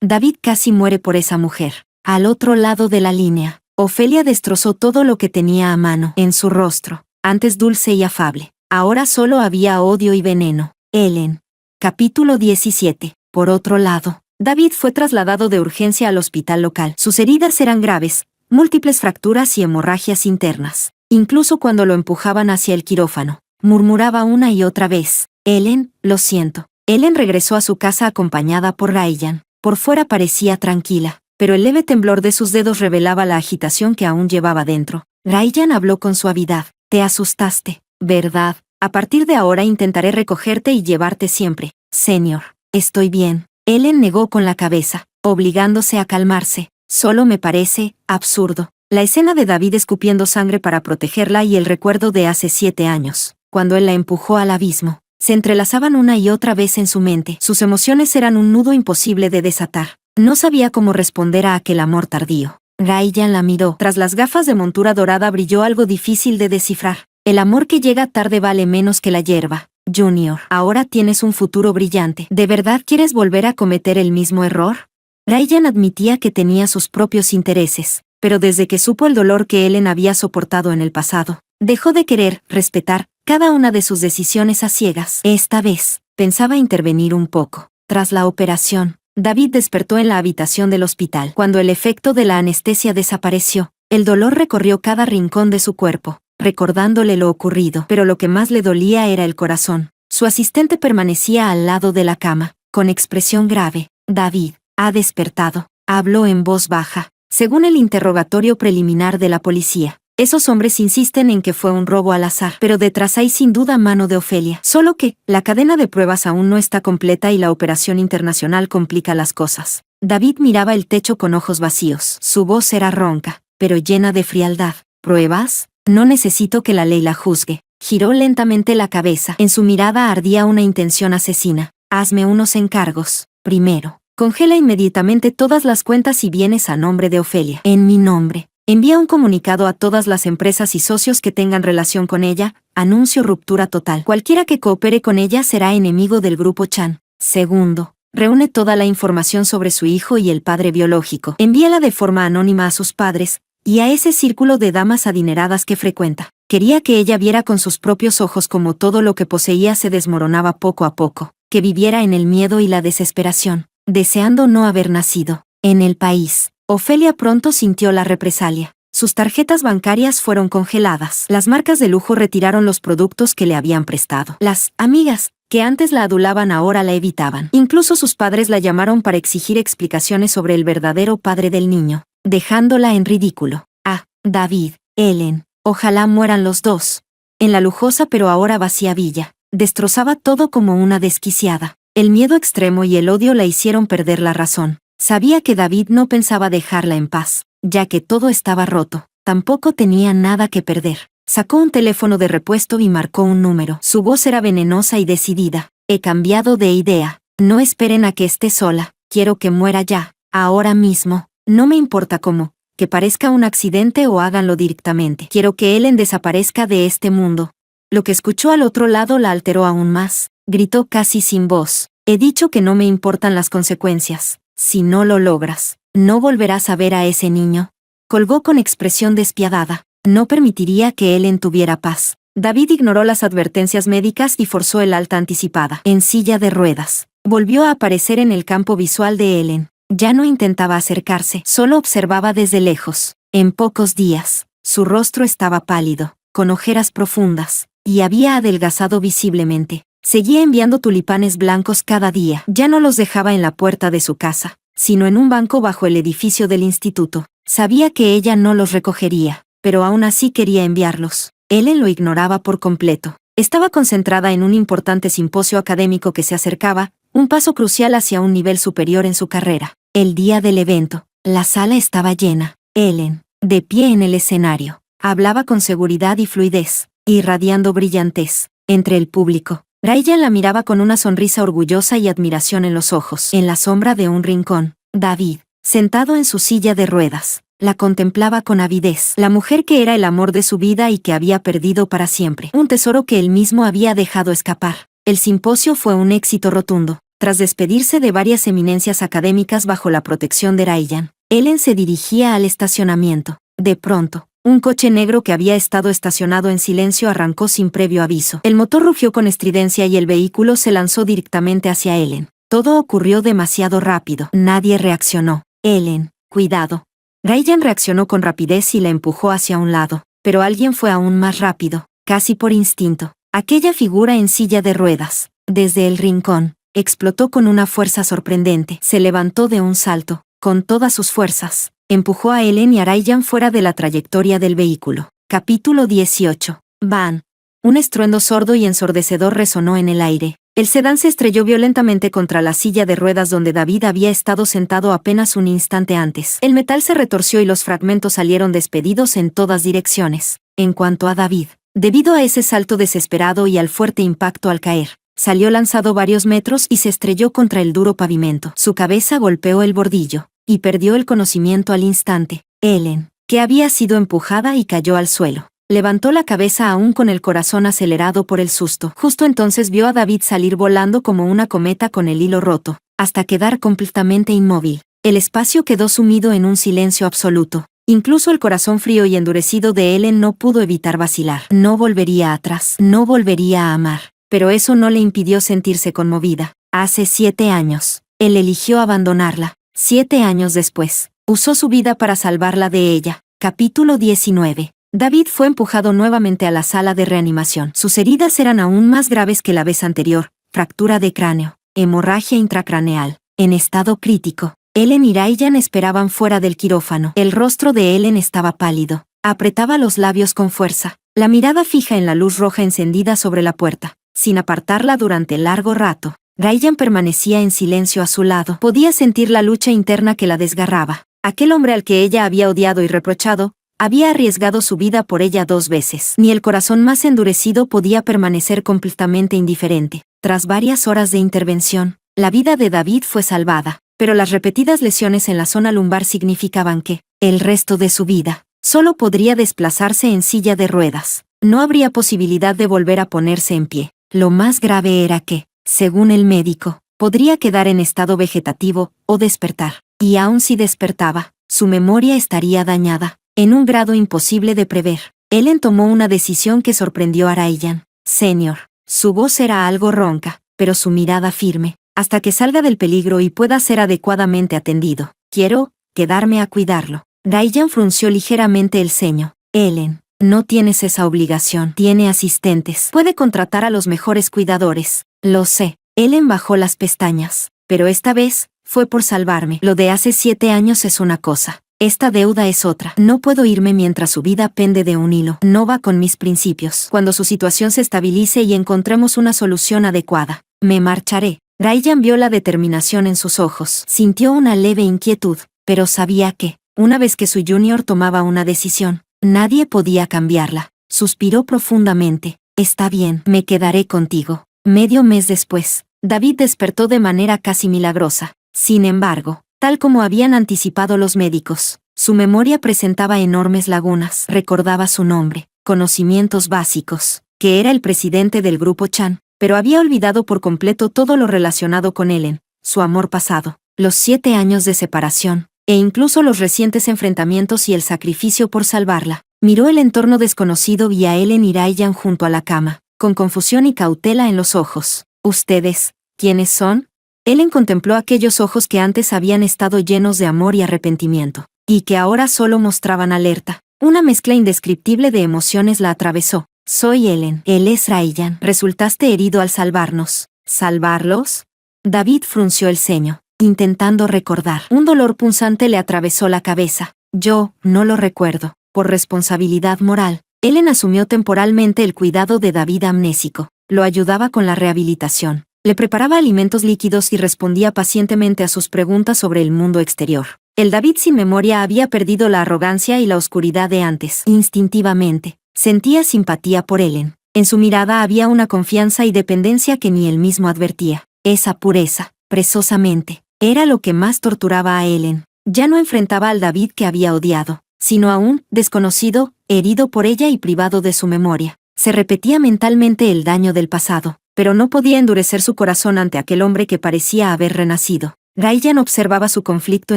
David casi muere por esa mujer. Al otro lado de la línea, Ofelia destrozó todo lo que tenía a mano. En su rostro, antes dulce y afable, ahora solo había odio y veneno. Ellen. Capítulo 17. Por otro lado, David fue trasladado de urgencia al hospital local. Sus heridas eran graves, múltiples fracturas y hemorragias internas. Incluso cuando lo empujaban hacia el quirófano, murmuraba una y otra vez: «Ellen, lo siento». Ellen regresó a su casa acompañada por Ryan. Por fuera parecía tranquila, pero el leve temblor de sus dedos revelaba la agitación que aún llevaba dentro. Ryan habló con suavidad. «Te asustaste, ¿verdad? A partir de ahora intentaré recogerte y llevarte siempre». «Señor, estoy bien». Ellen negó con la cabeza, obligándose a calmarse. «Solo me parece absurdo». La escena de David escupiendo sangre para protegerla y el recuerdo de hace 7 años, cuando él la empujó al abismo, se entrelazaban una y otra vez en su mente. Sus emociones eran un nudo imposible de desatar. No sabía cómo responder a aquel amor tardío. Ryan la miró. Tras las gafas de montura dorada brilló algo difícil de descifrar. «El amor que llega tarde vale menos que la hierba. Junior, ahora tienes un futuro brillante. ¿De verdad quieres volver a cometer el mismo error? Ryan admitía que tenía sus propios intereses, pero desde que supo el dolor que Ellen había soportado en el pasado, dejó de querer respetar cada una de sus decisiones a ciegas. Esta vez, pensaba intervenir un poco. Tras la operación, David despertó en la habitación del hospital. Cuando el efecto de la anestesia desapareció, el dolor recorrió cada rincón de su cuerpo, recordándole lo ocurrido, pero lo que más le dolía era el corazón. Su asistente permanecía al lado de la cama, con expresión grave. David, ha despertado, habló en voz baja. Según el interrogatorio preliminar de la policía, esos hombres insisten en que fue un robo al azar, pero detrás hay sin duda mano de Ofelia. Solo que, la cadena de pruebas aún no está completa y la operación internacional complica las cosas. David miraba el techo con ojos vacíos. Su voz era ronca, pero llena de frialdad. ¿Pruebas? No necesito que la ley la juzgue. Giró lentamente la cabeza. En su mirada ardía una intención asesina. Hazme unos encargos. Primero, congela inmediatamente todas las cuentas y bienes a nombre de Ofelia. En mi nombre. Envía un comunicado a todas las empresas y socios que tengan relación con ella. Anuncio ruptura total. Cualquiera que coopere con ella será enemigo del grupo Chan. Segundo, reúne toda la información sobre su hijo y el padre biológico. Envíala de forma anónima a sus padres y a ese círculo de damas adineradas que frecuenta. Quería que ella viera con sus propios ojos cómo todo lo que poseía se desmoronaba poco a poco, que viviera en el miedo y la desesperación, deseando no haber nacido en el país. Ofelia pronto sintió la represalia. Sus tarjetas bancarias fueron congeladas. Las marcas de lujo retiraron los productos que le habían prestado. Las amigas, que antes la adulaban, ahora la evitaban. Incluso sus padres la llamaron para exigir explicaciones sobre el verdadero padre del niño, dejándola en ridículo. Ah, David, Ellen, ojalá mueran los dos. En la lujosa pero ahora vacía villa, destrozaba todo como una desquiciada. El miedo extremo y el odio la hicieron perder la razón. Sabía que David no pensaba dejarla en paz, ya que todo estaba roto. Tampoco tenía nada que perder. Sacó un teléfono de repuesto y marcó un número. Su voz era venenosa y decidida. He cambiado de idea. No esperen a que esté sola. Quiero que muera ya, ahora mismo. No me importa cómo, que parezca un accidente o háganlo directamente. Quiero que Ellen desaparezca de este mundo. Lo que escuchó al otro lado la alteró aún más. Gritó casi sin voz. He dicho que no me importan las consecuencias. Si no lo logras, no volverás a ver a ese niño. Colgó con expresión despiadada. No permitiría que Ellen tuviera paz. David ignoró las advertencias médicas y forzó el alta anticipada. En silla de ruedas. Volvió a aparecer en el campo visual de Ellen. Ya no intentaba acercarse, solo observaba desde lejos. En pocos días, su rostro estaba pálido, con ojeras profundas, y había adelgazado visiblemente. Seguía enviando tulipanes blancos cada día. Ya no los dejaba en la puerta de su casa, sino en un banco bajo el edificio del instituto. Sabía que ella no los recogería, pero aún así quería enviarlos. Ellen lo ignoraba por completo. Estaba concentrada en un importante simposio académico que se acercaba, un paso crucial hacia un nivel superior en su carrera. El día del evento, la sala estaba llena. Ellen, de pie en el escenario, hablaba con seguridad y fluidez, irradiando brillantez. Entre el público, Ryan la miraba con una sonrisa orgullosa y admiración en los ojos. En la sombra de un rincón, David, sentado en su silla de ruedas, la contemplaba con avidez. La mujer que era el amor de su vida y que había perdido para siempre. Un tesoro que él mismo había dejado escapar. El simposio fue un éxito rotundo. Tras despedirse de varias eminencias académicas bajo la protección de Ryan, Ellen se dirigía al estacionamiento. De pronto, un coche negro que había estado estacionado en silencio arrancó sin previo aviso. El motor rugió con estridencia y el vehículo se lanzó directamente hacia Ellen. Todo ocurrió demasiado rápido. Nadie reaccionó. Ellen, cuidado. Ryan reaccionó con rapidez y la empujó hacia un lado, pero alguien fue aún más rápido, casi por instinto. Aquella figura en silla de ruedas, desde el rincón, explotó con una fuerza sorprendente. Se levantó de un salto, con todas sus fuerzas. Empujó a Ellen y a Ryan fuera de la trayectoria del vehículo. Capítulo 18. Van. Un estruendo sordo y ensordecedor resonó en el aire. El sedán se estrelló violentamente contra la silla de ruedas donde David había estado sentado apenas un instante antes. El metal se retorció y los fragmentos salieron despedidos en todas direcciones. En cuanto a David, debido a ese salto desesperado y al fuerte impacto al caer, salió lanzado varios metros y se estrelló contra el duro pavimento. Su cabeza golpeó el bordillo y perdió el conocimiento al instante. Ellen, que había sido empujada y cayó al suelo, levantó la cabeza aún con el corazón acelerado por el susto. Justo entonces vio a David salir volando como una cometa con el hilo roto, hasta quedar completamente inmóvil. El espacio quedó sumido en un silencio absoluto. Incluso el corazón frío y endurecido de Ellen no pudo evitar vacilar. No volvería atrás, no volvería a amar. Pero eso no le impidió sentirse conmovida. Hace 7 años, él eligió abandonarla. 7 años después, usó su vida para salvarla de ella. Capítulo 19. David fue empujado nuevamente a la sala de reanimación. Sus heridas eran aún más graves que la vez anterior: fractura de cráneo, hemorragia intracraneal, en estado crítico. Ellen y Ryan esperaban fuera del quirófano. El rostro de Ellen estaba pálido. Apretaba los labios con fuerza, la mirada fija en la luz roja encendida sobre la puerta, sin apartarla durante largo rato. Ryan permanecía en silencio a su lado. Podía sentir la lucha interna que la desgarraba. Aquel hombre al que ella había odiado y reprochado, había arriesgado su vida por ella 2 veces. Ni el corazón más endurecido podía permanecer completamente indiferente. Tras varias horas de intervención, la vida de David fue salvada, pero las repetidas lesiones en la zona lumbar significaban que, el resto de su vida, solo podría desplazarse en silla de ruedas. No habría posibilidad de volver a ponerse en pie. Lo más grave era que, según el médico, podría quedar en estado vegetativo o despertar. Y aun si despertaba, su memoria estaría dañada, en un grado imposible de prever. Ellen tomó una decisión que sorprendió a Ryan Senior. Su voz era algo ronca, pero su mirada firme. Hasta que salga del peligro y pueda ser adecuadamente atendido. Quiero quedarme a cuidarlo. Ryan frunció ligeramente el ceño. Ellen, no tienes esa obligación. Tiene asistentes. Puede contratar a los mejores cuidadores. Lo sé. Ellen bajó las pestañas. Pero esta vez, fue por salvarme. Lo de hace 7 años es una cosa. Esta deuda es otra. No puedo irme mientras su vida pende de un hilo. No va con mis principios. Cuando su situación se estabilice y encontremos una solución adecuada, me marcharé. Ryan vio la determinación en sus ojos. Sintió una leve inquietud, pero sabía que, una vez que su junior tomaba una decisión, nadie podía cambiarla. Suspiró profundamente. Está bien, me quedaré contigo. Medio mes después, David despertó de manera casi milagrosa. Sin embargo, tal como habían anticipado los médicos, su memoria presentaba enormes lagunas. Recordaba su nombre, conocimientos básicos, que era el presidente del grupo Chan, pero había olvidado por completo todo lo relacionado con Ellen, su amor pasado, los 7 años de separación, e incluso los recientes enfrentamientos y el sacrificio por salvarla. Miró el entorno desconocido y a Ellen y Ryan junto a la cama, con confusión y cautela en los ojos. ¿Ustedes, quiénes son? Ellen contempló aquellos ojos que antes habían estado llenos de amor y arrepentimiento, y que ahora solo mostraban alerta. Una mezcla indescriptible de emociones la atravesó. Soy Ellen. Él es Ryan. Resultaste herido al salvarnos. ¿Salvarlos? David frunció el ceño, intentando recordar. Un dolor punzante le atravesó la cabeza. Yo, no lo recuerdo. Por responsabilidad moral, Ellen asumió temporalmente el cuidado de David amnésico. Lo ayudaba con la rehabilitación. Le preparaba alimentos líquidos y respondía pacientemente a sus preguntas sobre el mundo exterior. El David sin memoria había perdido la arrogancia y la oscuridad de antes. Instintivamente, sentía simpatía por Ellen. En su mirada había una confianza y dependencia que ni él mismo advertía. Esa pureza, presosamente, era lo que más torturaba a Ellen. Ya no enfrentaba al David que había odiado, sino a un desconocido, herido por ella y privado de su memoria. Se repetía mentalmente el daño del pasado, pero no podía endurecer su corazón ante aquel hombre que parecía haber renacido. Ryan observaba su conflicto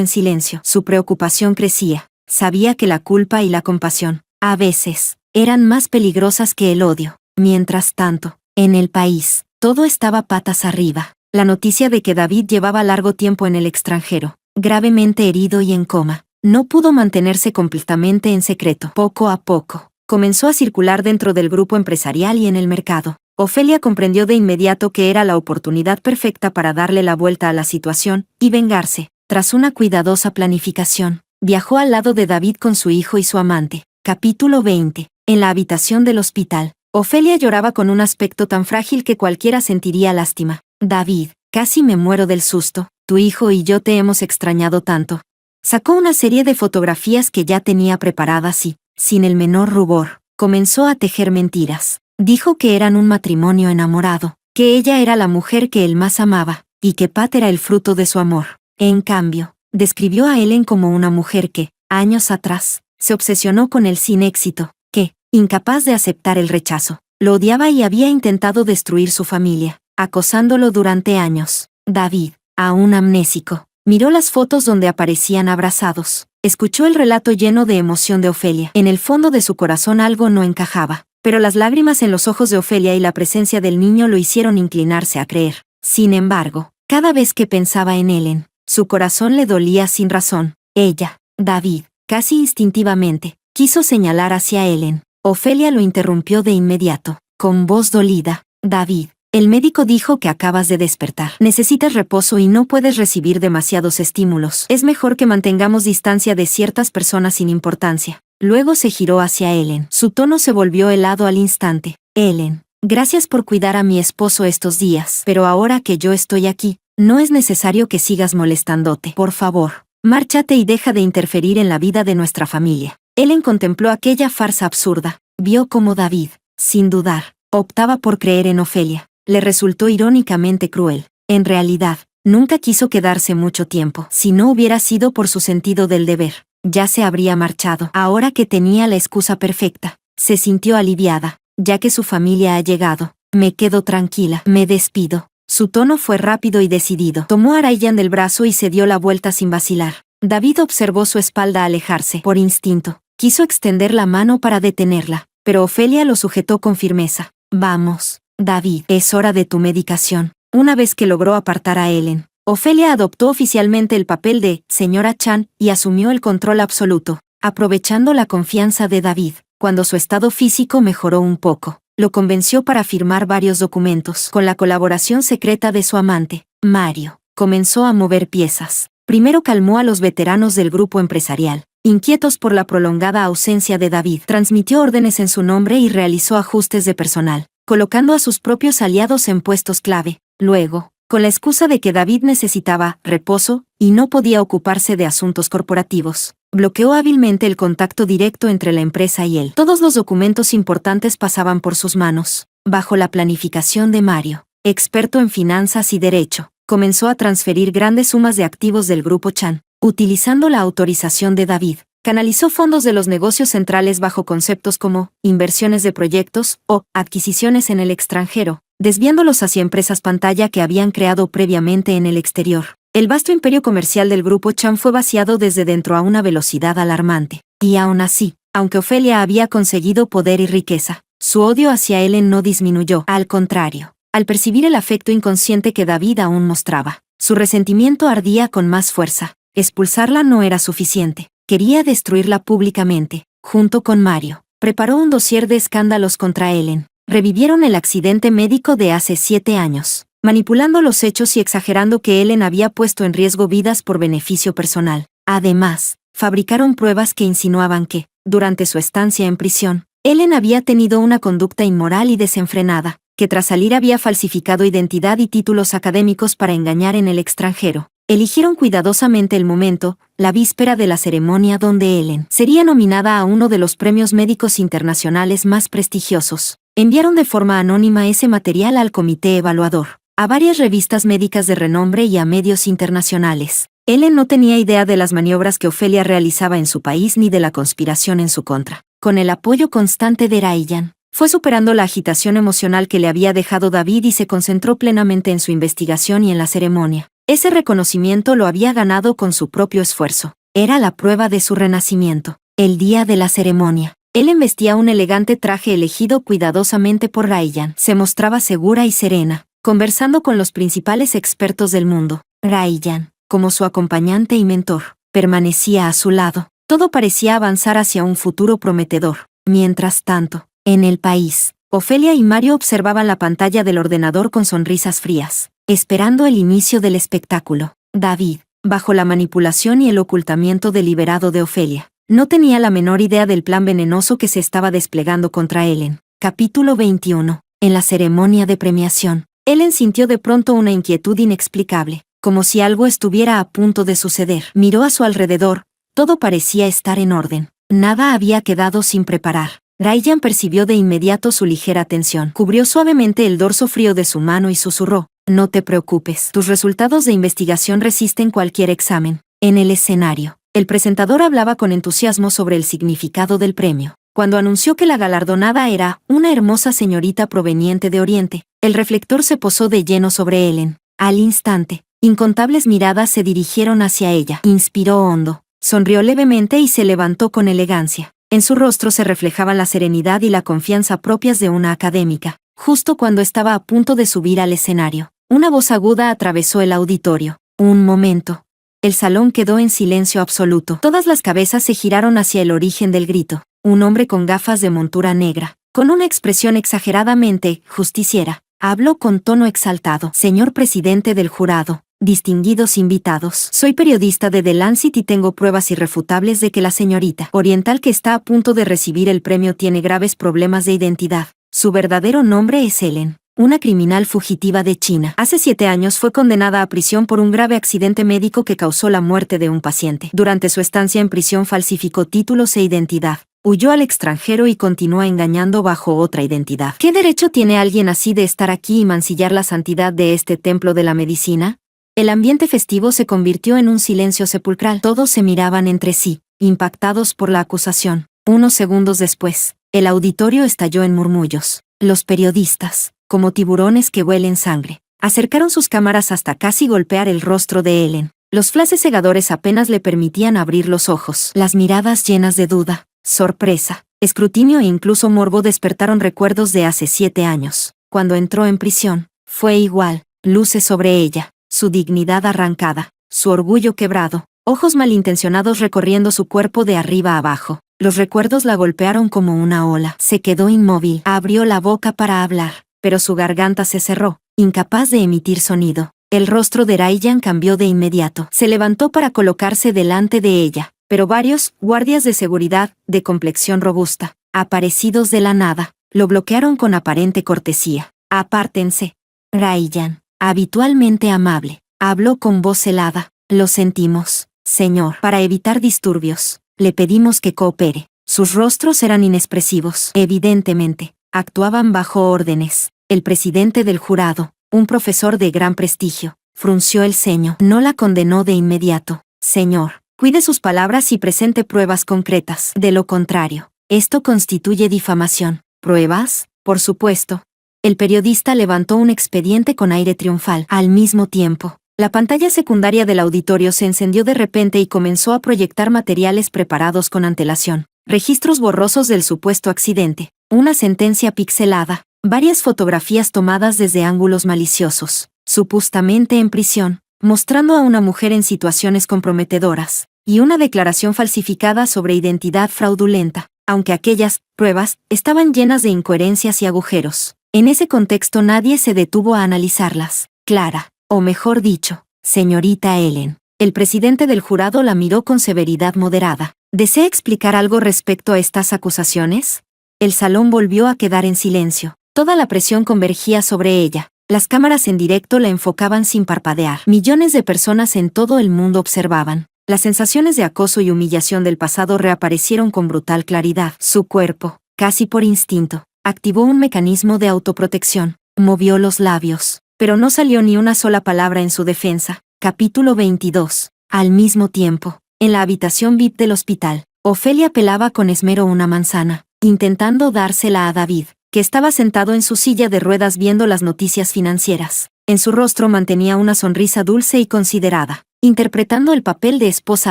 en silencio. Su preocupación crecía. Sabía que la culpa y la compasión, a veces, eran más peligrosas que el odio. Mientras tanto, en el país, todo estaba patas arriba. La noticia de que David llevaba largo tiempo en el extranjero, gravemente herido y en coma, no pudo mantenerse completamente en secreto. Poco a poco, comenzó a circular dentro del grupo empresarial y en el mercado. Ofelia comprendió de inmediato que era la oportunidad perfecta para darle la vuelta a la situación y vengarse. Tras una cuidadosa planificación, viajó al lado de David con su hijo y su amante. Capítulo 20. En la habitación del hospital, Ofelia lloraba con un aspecto tan frágil que cualquiera sentiría lástima. David, casi me muero del susto. Tu hijo y yo te hemos extrañado tanto. Sacó una serie de fotografías que ya tenía preparadas y, sin el menor rubor, comenzó a tejer mentiras. Dijo que eran un matrimonio enamorado, que ella era la mujer que él más amaba, y que Pat era el fruto de su amor. En cambio, describió a Ellen como una mujer que, años atrás, se obsesionó con él sin éxito, que, incapaz de aceptar el rechazo, lo odiaba y había intentado destruir su familia, acosándolo durante años. David, aún amnésico, Miró las fotos donde aparecían abrazados. Escuchó el relato lleno de emoción de Ofelia. En el fondo de su corazón algo no encajaba, pero las lágrimas en los ojos de Ofelia y la presencia del niño lo hicieron inclinarse a creer. Sin embargo, cada vez que pensaba en Ellen, su corazón le dolía sin razón. Ella, David, casi instintivamente, quiso señalar hacia Ellen. Ofelia lo interrumpió de inmediato, con voz dolida. David, el médico dijo que acabas de despertar. Necesitas reposo y no puedes recibir demasiados estímulos. Es mejor que mantengamos distancia de ciertas personas sin importancia. Luego se giró hacia Ellen. Su tono se volvió helado al instante. Ellen, gracias por cuidar a mi esposo estos días, pero ahora que yo estoy aquí, no es necesario que sigas molestándote. Por favor, márchate y deja de interferir en la vida de nuestra familia. Ellen contempló aquella farsa absurda. Vio cómo David, sin dudar, optaba por creer en Ofelia. Le resultó irónicamente cruel. En realidad, nunca quiso quedarse mucho tiempo. Si no hubiera sido por su sentido del deber, ya se habría marchado. Ahora que tenía la excusa perfecta, se sintió aliviada, ya que su familia ha llegado. Me quedo tranquila, me despido. Su tono fue rápido y decidido. Tomó a Ryan del brazo y se dio la vuelta sin vacilar. David observó su espalda alejarse. Por instinto, quiso extender la mano para detenerla, pero Ofelia lo sujetó con firmeza. Vamos, David, es hora de tu medicación. Una vez que logró apartar a Ellen, Ofelia adoptó oficialmente el papel de señora Chan y asumió el control absoluto, aprovechando la confianza de David. Cuando su estado físico mejoró un poco, lo convenció para firmar varios documentos. Con la colaboración secreta de su amante, Mario, comenzó a mover piezas. Primero calmó a los veteranos del grupo empresarial, inquietos por la prolongada ausencia de David. Transmitió órdenes en su nombre y realizó ajustes de personal, colocando a sus propios aliados en puestos clave. Luego, con la excusa de que David necesitaba reposo y no podía ocuparse de asuntos corporativos, bloqueó hábilmente el contacto directo entre la empresa y él. Todos los documentos importantes pasaban por sus manos. Bajo la planificación de Mario, experto en finanzas y derecho, comenzó a transferir grandes sumas de activos del grupo Chan. Utilizando la autorización de David, canalizó fondos de los negocios centrales bajo conceptos como inversiones de proyectos o adquisiciones en el extranjero, desviándolos hacia empresas pantalla que habían creado previamente en el exterior. El vasto imperio comercial del grupo Chan fue vaciado desde dentro a una velocidad alarmante. Y aún así, aunque Ofelia había conseguido poder y riqueza, su odio hacia Ellen no disminuyó. Al contrario, al percibir el afecto inconsciente que David aún mostraba, su resentimiento ardía con más fuerza. Expulsarla no era suficiente. Quería destruirla públicamente. Junto con Mario, preparó un dossier de escándalos contra Ellen. Revivieron el accidente médico de hace 7 años, manipulando los hechos y exagerando que Ellen había puesto en riesgo vidas por beneficio personal. Además, fabricaron pruebas que insinuaban que, durante su estancia en prisión, Ellen había tenido una conducta inmoral y desenfrenada, que tras salir había falsificado identidad y títulos académicos para engañar en el extranjero. Eligieron cuidadosamente el momento, la víspera de la ceremonia donde Ellen sería nominada a uno de los premios médicos internacionales más prestigiosos. Enviaron de forma anónima ese material al comité evaluador, a varias revistas médicas de renombre y a medios internacionales. Ellen no tenía idea de las maniobras que Ofelia realizaba en su país ni de la conspiración en su contra. Con el apoyo constante de Ryan, fue superando la agitación emocional que le había dejado David y se concentró plenamente en su investigación y en la ceremonia. Ese reconocimiento lo había ganado con su propio esfuerzo. Era la prueba de su renacimiento. El día de la ceremonia, Ellen vestía un elegante traje elegido cuidadosamente por Ryan. Se mostraba segura y serena, conversando con los principales expertos del mundo. Ryan, como su acompañante y mentor, permanecía a su lado. Todo parecía avanzar hacia un futuro prometedor. Mientras tanto, en el país, Ofelia y Mario observaban la pantalla del ordenador con sonrisas frías, esperando el inicio del espectáculo. David, bajo la manipulación y el ocultamiento deliberado de Ofelia, no tenía la menor idea del plan venenoso que se estaba desplegando contra Ellen. Capítulo 21. En la ceremonia de premiación, Ellen sintió de pronto una inquietud inexplicable, como si algo estuviera a punto de suceder. Miró a su alrededor, todo parecía estar en orden. Nada había quedado sin preparar. Ryan percibió de inmediato su ligera tensión. Cubrió suavemente el dorso frío de su mano y susurró: no te preocupes, tus resultados de investigación resisten cualquier examen. En el escenario, el presentador hablaba con entusiasmo sobre el significado del premio. Cuando anunció que la galardonada era una hermosa señorita proveniente de Oriente, el reflector se posó de lleno sobre Ellen. Al instante, Incontables miradas se dirigieron hacia ella. Inspiró hondo, sonrió levemente y se levantó con elegancia. En su rostro se reflejaban la serenidad y la confianza propias de una académica. Justo cuando estaba a punto de subir al escenario, una voz aguda atravesó el auditorio. Un momento. El salón quedó en silencio absoluto. Todas las cabezas se giraron hacia el origen del grito. Un hombre con gafas de montura negra, con una expresión exageradamente justiciera, habló con tono exaltado. Señor presidente del jurado, distinguidos invitados, soy periodista de The Lancet y tengo pruebas irrefutables de que la señorita oriental que está a punto de recibir el premio tiene graves problemas de identidad. Su verdadero nombre es Ellen, una criminal fugitiva de China. Hace 7 años fue condenada a prisión por un grave accidente médico que causó la muerte de un paciente. Durante su estancia en prisión falsificó títulos e identidad. Huyó al extranjero y continúa engañando bajo otra identidad. ¿Qué derecho tiene alguien así de estar aquí y mancillar la santidad de este templo de la medicina? El ambiente festivo se convirtió en un silencio sepulcral. Todos se miraban entre sí, impactados por la acusación. Unos segundos después, el auditorio estalló en murmullos. Los periodistas, como tiburones que huelen sangre, acercaron sus cámaras hasta casi golpear el rostro de Ellen. Los flashes cegadores apenas le permitían abrir los ojos. Las miradas llenas de duda, sorpresa, escrutinio e incluso morbo despertaron recuerdos de hace 7 años. Cuando entró en prisión, fue igual, luces sobre ella, su dignidad arrancada, su orgullo quebrado, ojos malintencionados recorriendo su cuerpo de arriba a abajo. Los recuerdos la golpearon como una ola. Se quedó inmóvil. Abrió la boca para hablar, pero su garganta se cerró, incapaz de emitir sonido. El rostro de Raiyan cambió de inmediato. Se levantó para colocarse delante de ella, pero varios guardias de seguridad, de complexión robusta, aparecidos de la nada, lo bloquearon con aparente cortesía. Apártense. Raiyan, habitualmente amable, habló con voz helada. Lo sentimos, señor. Para evitar disturbios, le pedimos que coopere. Sus rostros eran inexpresivos. Evidentemente, actuaban bajo órdenes. El presidente del jurado, un profesor de gran prestigio, frunció el ceño. No la condenó de inmediato. Señor, cuide sus palabras y presente pruebas concretas. De lo contrario, esto constituye difamación. ¿Pruebas? Por supuesto. El periodista levantó un expediente con aire triunfal. Al mismo tiempo, la pantalla secundaria del auditorio se encendió de repente y comenzó a proyectar materiales preparados con antelación. Registros borrosos del supuesto accidente, una sentencia pixelada, varias fotografías tomadas desde ángulos maliciosos, supuestamente en prisión, mostrando a una mujer en situaciones comprometedoras, y una declaración falsificada sobre identidad fraudulenta, aunque aquellas pruebas estaban llenas de incoherencias y agujeros. En ese contexto nadie se detuvo a analizarlas. Clara, o mejor dicho, señorita Ellen. El presidente del jurado la miró con severidad moderada. ¿Desea explicar algo respecto a estas acusaciones? El salón volvió a quedar en silencio. Toda la presión convergía sobre ella. Las cámaras en directo la enfocaban sin parpadear. Millones de personas en todo el mundo observaban. Las sensaciones de acoso y humillación del pasado reaparecieron con brutal claridad. Su cuerpo, casi por instinto, activó un mecanismo de autoprotección. Movió los labios, pero no salió ni una sola palabra en su defensa. Capítulo 22. Al mismo tiempo, en la habitación VIP del hospital, Ofelia pelaba con esmero una manzana, intentando dársela a David, que estaba sentado en su silla de ruedas viendo las noticias financieras. En su rostro mantenía una sonrisa dulce y considerada, interpretando el papel de esposa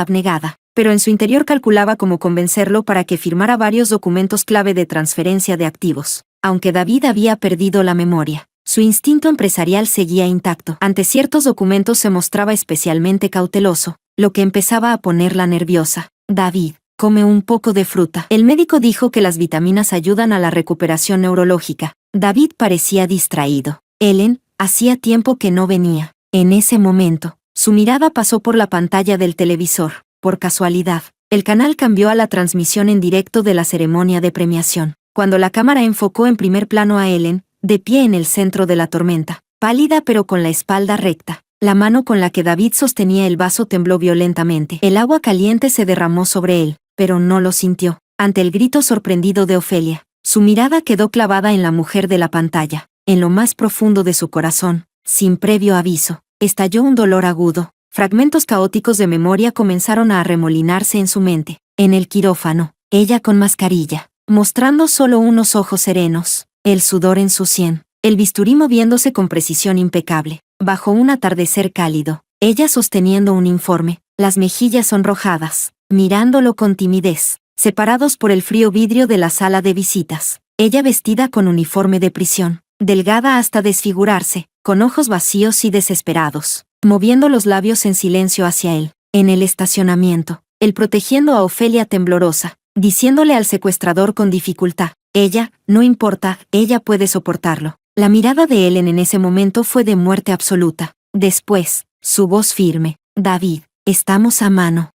abnegada, pero en su interior calculaba cómo convencerlo para que firmara varios documentos clave de transferencia de activos. Aunque David había perdido la memoria, su instinto empresarial seguía intacto. Ante ciertos documentos se mostraba especialmente cauteloso, lo que empezaba a ponerla nerviosa. David, come un poco de fruta. El médico dijo que las vitaminas ayudan a la recuperación neurológica. David parecía distraído. Ellen, hacía tiempo que no venía. En ese momento, su mirada pasó por la pantalla del televisor. Por casualidad, el canal cambió a la transmisión en directo de la ceremonia de premiación. Cuando la cámara enfocó en primer plano a Ellen, de pie en el centro de la tormenta, pálida pero con la espalda recta, la mano con la que David sostenía el vaso tembló violentamente. El agua caliente se derramó sobre él, pero no lo sintió. Ante el grito sorprendido de Ofelia, su mirada quedó clavada en la mujer de la pantalla. En lo más profundo de su corazón, sin previo aviso, estalló un dolor agudo. Fragmentos caóticos de memoria comenzaron a arremolinarse en su mente. En el quirófano, ella con mascarilla, mostrando solo unos ojos serenos, el sudor en su sien, el bisturí moviéndose con precisión impecable. bajo un atardecer cálido, ella sosteniendo un informe, las mejillas sonrojadas, mirándolo con timidez, separados por el frío vidrio de la sala de visitas. Ella vestida con uniforme de prisión, delgada hasta desfigurarse, con ojos vacíos y desesperados, moviendo los labios en silencio hacia él. En el estacionamiento, él protegiendo a Ofelia temblorosa, diciéndole al secuestrador con dificultad: ella, no importa, ella puede soportarlo. La mirada de Ellen en ese momento fue de muerte absoluta. Después, su voz firme: David, estamos a mano.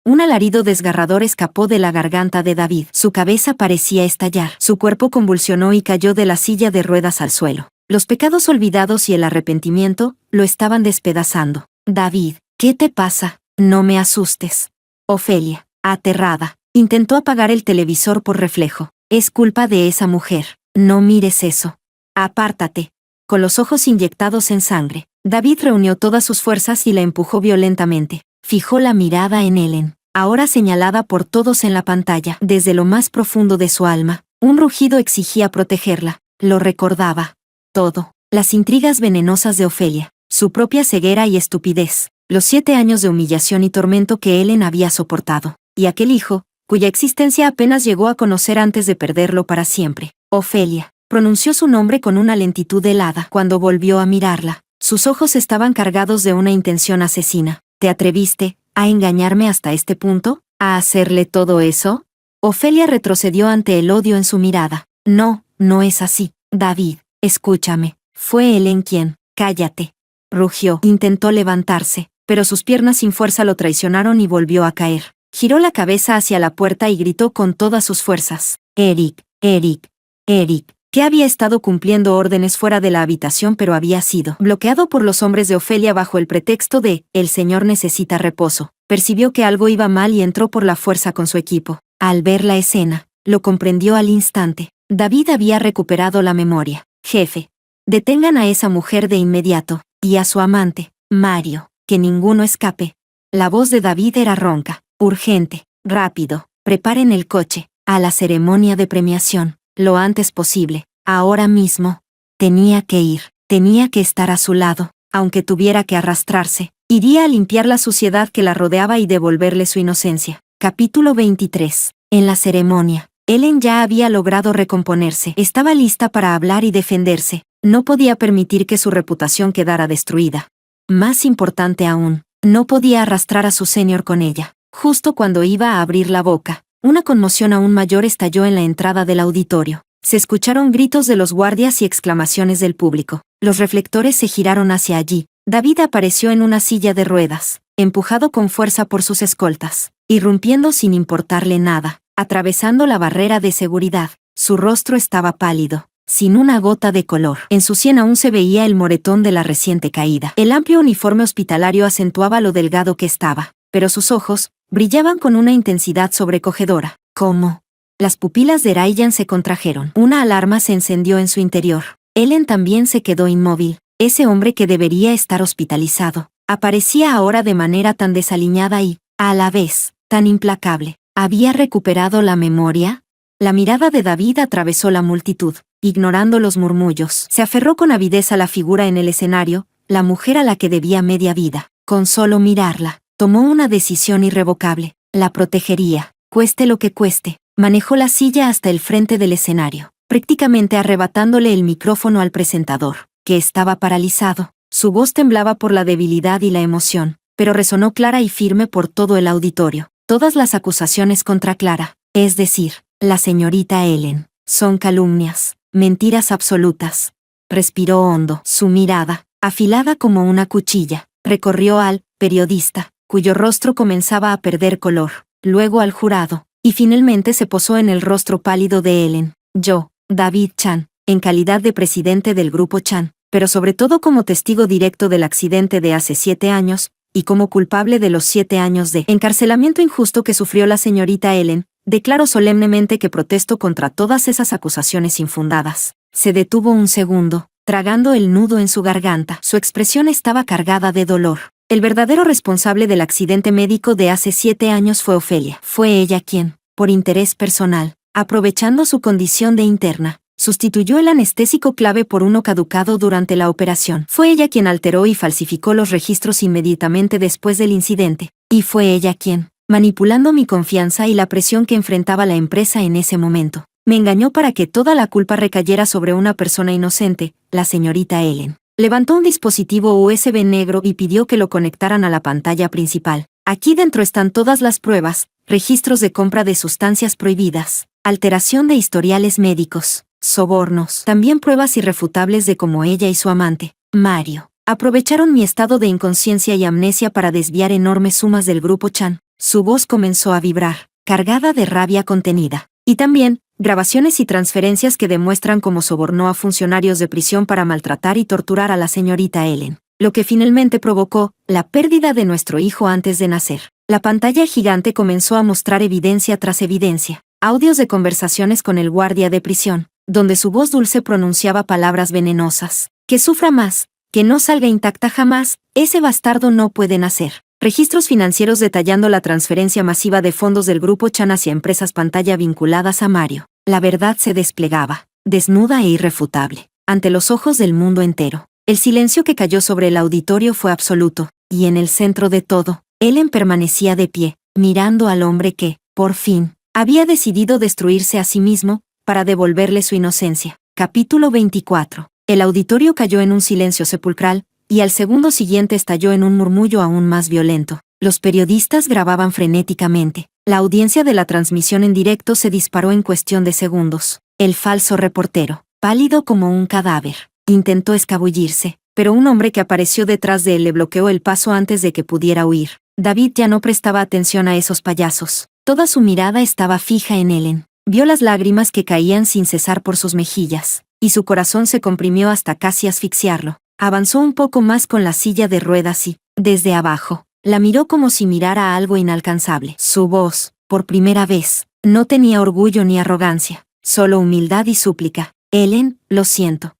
Un alarido desgarrador escapó de la garganta de David. Su cabeza parecía estallar. Su cuerpo convulsionó y cayó de la silla de ruedas al suelo. Los pecados olvidados y el arrepentimiento lo estaban despedazando. David, ¿qué te pasa? No me asustes. Ofelia, aterrada, intentó apagar el televisor por reflejo. Es culpa de esa mujer. No mires eso. Apártate. Con los ojos inyectados en sangre, David reunió todas sus fuerzas y la empujó violentamente. Fijó la mirada en Ellen, ahora señalada por todos en la pantalla. Desde lo más profundo de su alma, un rugido exigía protegerla. Lo recordaba. Todo. Las intrigas venenosas de Ofelia, su propia ceguera y estupidez, los 7 años de humillación y tormento que Ellen había soportado, y aquel hijo, cuya existencia apenas llegó a conocer antes de perderlo para siempre. Ofelia, pronunció su nombre con una lentitud helada. Cuando volvió a mirarla, sus ojos estaban cargados de una intención asesina. ¿Te atreviste a engañarme hasta este punto? ¿A hacerle todo eso? Ofelia retrocedió ante el odio en su mirada. No, no es así. David, escúchame. Fue Ellen quien. Cállate. Rugió. Intentó levantarse, pero sus piernas sin fuerza lo traicionaron y volvió a caer. Giró la cabeza hacia la puerta y gritó con todas sus fuerzas: Eric, Eric, Eric. Que había estado cumpliendo órdenes fuera de la habitación, pero había sido bloqueado por los hombres de Ofelia bajo el pretexto de «el señor necesita reposo». Percibió que algo iba mal y entró por la fuerza con su equipo. Al ver la escena, lo comprendió al instante. David había recuperado la memoria. Jefe, detengan a esa mujer de inmediato, y a su amante, Mario, que ninguno escape. La voz de David era ronca, urgente, rápido. Preparen el coche, a la ceremonia de premiación. Lo antes posible, ahora mismo. Tenía que ir, tenía que estar a su lado, aunque tuviera que arrastrarse. Iría a limpiar la suciedad que la rodeaba y devolverle su inocencia. Capítulo 23. En la ceremonia, Ellen ya había logrado recomponerse. Estaba lista para hablar y defenderse. No podía permitir que su reputación quedara destruida. Más importante aún, no podía arrastrar a su senior con ella. Justo cuando iba a abrir la boca, una conmoción aún mayor estalló en la entrada del auditorio. Se escucharon gritos de los guardias y exclamaciones del público. Los reflectores se giraron hacia allí. David apareció en una silla de ruedas, empujado con fuerza por sus escoltas, irrumpiendo sin importarle nada, atravesando la barrera de seguridad. Su rostro estaba pálido, sin una gota de color. En su sien aún se veía el moretón de la reciente caída. El amplio uniforme hospitalario acentuaba lo delgado que estaba, pero sus ojos brillaban con una intensidad sobrecogedora. ¿Cómo? Las pupilas de Ryan se contrajeron. Una alarma se encendió en su interior. Ellen también se quedó inmóvil. Ese hombre que debería estar hospitalizado aparecía ahora de manera tan desaliñada y, a la vez, tan implacable. ¿Había recuperado la memoria? La mirada de David atravesó la multitud, ignorando los murmullos. Se aferró con avidez a la figura en el escenario, la mujer a la que debía media vida. Con solo mirarla, tomó una decisión irrevocable. La protegería, cueste lo que cueste. Manejó la silla hasta el frente del escenario, prácticamente arrebatándole el micrófono al presentador, que estaba paralizado. Su voz temblaba por la debilidad y la emoción, pero resonó clara y firme por todo el auditorio. Todas las acusaciones contra Clara, es decir, la señorita Ellen, son calumnias, mentiras absolutas. Respiró hondo. Su mirada, afilada como una cuchilla, recorrió al periodista, cuyo rostro comenzaba a perder color, luego al jurado, y finalmente se posó en el rostro pálido de Ellen. Yo, David Chan, en calidad de presidente del grupo Chan, pero sobre todo como testigo directo del accidente de hace 7 años, y como culpable de los 7 años de encarcelamiento injusto que sufrió la señorita Ellen, declaro solemnemente que protesto contra todas esas acusaciones infundadas. Se detuvo un segundo, tragando el nudo en su garganta. Su expresión estaba cargada de dolor. El verdadero responsable del accidente médico de hace 7 años fue Ofelia. Fue ella quien, por interés personal, aprovechando su condición de interna, sustituyó el anestésico clave por uno caducado durante la operación. Fue ella quien alteró y falsificó los registros inmediatamente después del incidente. Y fue ella quien, manipulando mi confianza y la presión que enfrentaba la empresa en ese momento, me engañó para que toda la culpa recayera sobre una persona inocente, la señorita Ellen. Levantó un dispositivo USB negro y pidió que lo conectaran a la pantalla principal. Aquí dentro están todas las pruebas, registros de compra de sustancias prohibidas, alteración de historiales médicos, sobornos, también pruebas irrefutables de cómo ella y su amante, Mario, aprovecharon mi estado de inconsciencia y amnesia para desviar enormes sumas del grupo Chan. Su voz comenzó a vibrar, cargada de rabia contenida. Y también, grabaciones y transferencias que demuestran cómo sobornó a funcionarios de prisión para maltratar y torturar a la señorita Ellen, lo que finalmente provocó la pérdida de nuestro hijo antes de nacer. La pantalla gigante comenzó a mostrar evidencia tras evidencia, audios de conversaciones con el guardia de prisión, donde su voz dulce pronunciaba palabras venenosas. Que sufra más, que no salga intacta jamás, ese bastardo no puede nacer. Registros financieros detallando la transferencia masiva de fondos del grupo Chan hacia empresas pantalla vinculadas a Mario. La verdad se desplegaba, desnuda e irrefutable, ante los ojos del mundo entero. El silencio que cayó sobre el auditorio fue absoluto, y en el centro de todo, Ellen permanecía de pie, mirando al hombre que, por fin, había decidido destruirse a sí mismo, para devolverle su inocencia. Capítulo 24. El auditorio cayó en un silencio sepulcral, y al segundo siguiente estalló en un murmullo aún más violento. Los periodistas grababan frenéticamente. La audiencia de la transmisión en directo se disparó en cuestión de segundos. El falso reportero, pálido como un cadáver, intentó escabullirse, pero un hombre que apareció detrás de él le bloqueó el paso antes de que pudiera huir. David ya no prestaba atención a esos payasos. Toda su mirada estaba fija en Ellen. Vio las lágrimas que caían sin cesar por sus mejillas, y su corazón se comprimió hasta casi asfixiarlo. Avanzó un poco más con la silla de ruedas y, desde abajo, la miró como si mirara a algo inalcanzable. Su voz, por primera vez, no tenía orgullo ni arrogancia, solo humildad y súplica. Ellen, lo siento.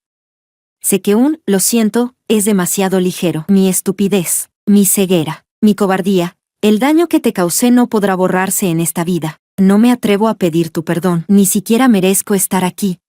Sé que un lo siento es demasiado ligero. Mi estupidez, mi ceguera, mi cobardía, el daño que te causé no podrá borrarse en esta vida. No me atrevo a pedir tu perdón, ni siquiera merezco estar aquí.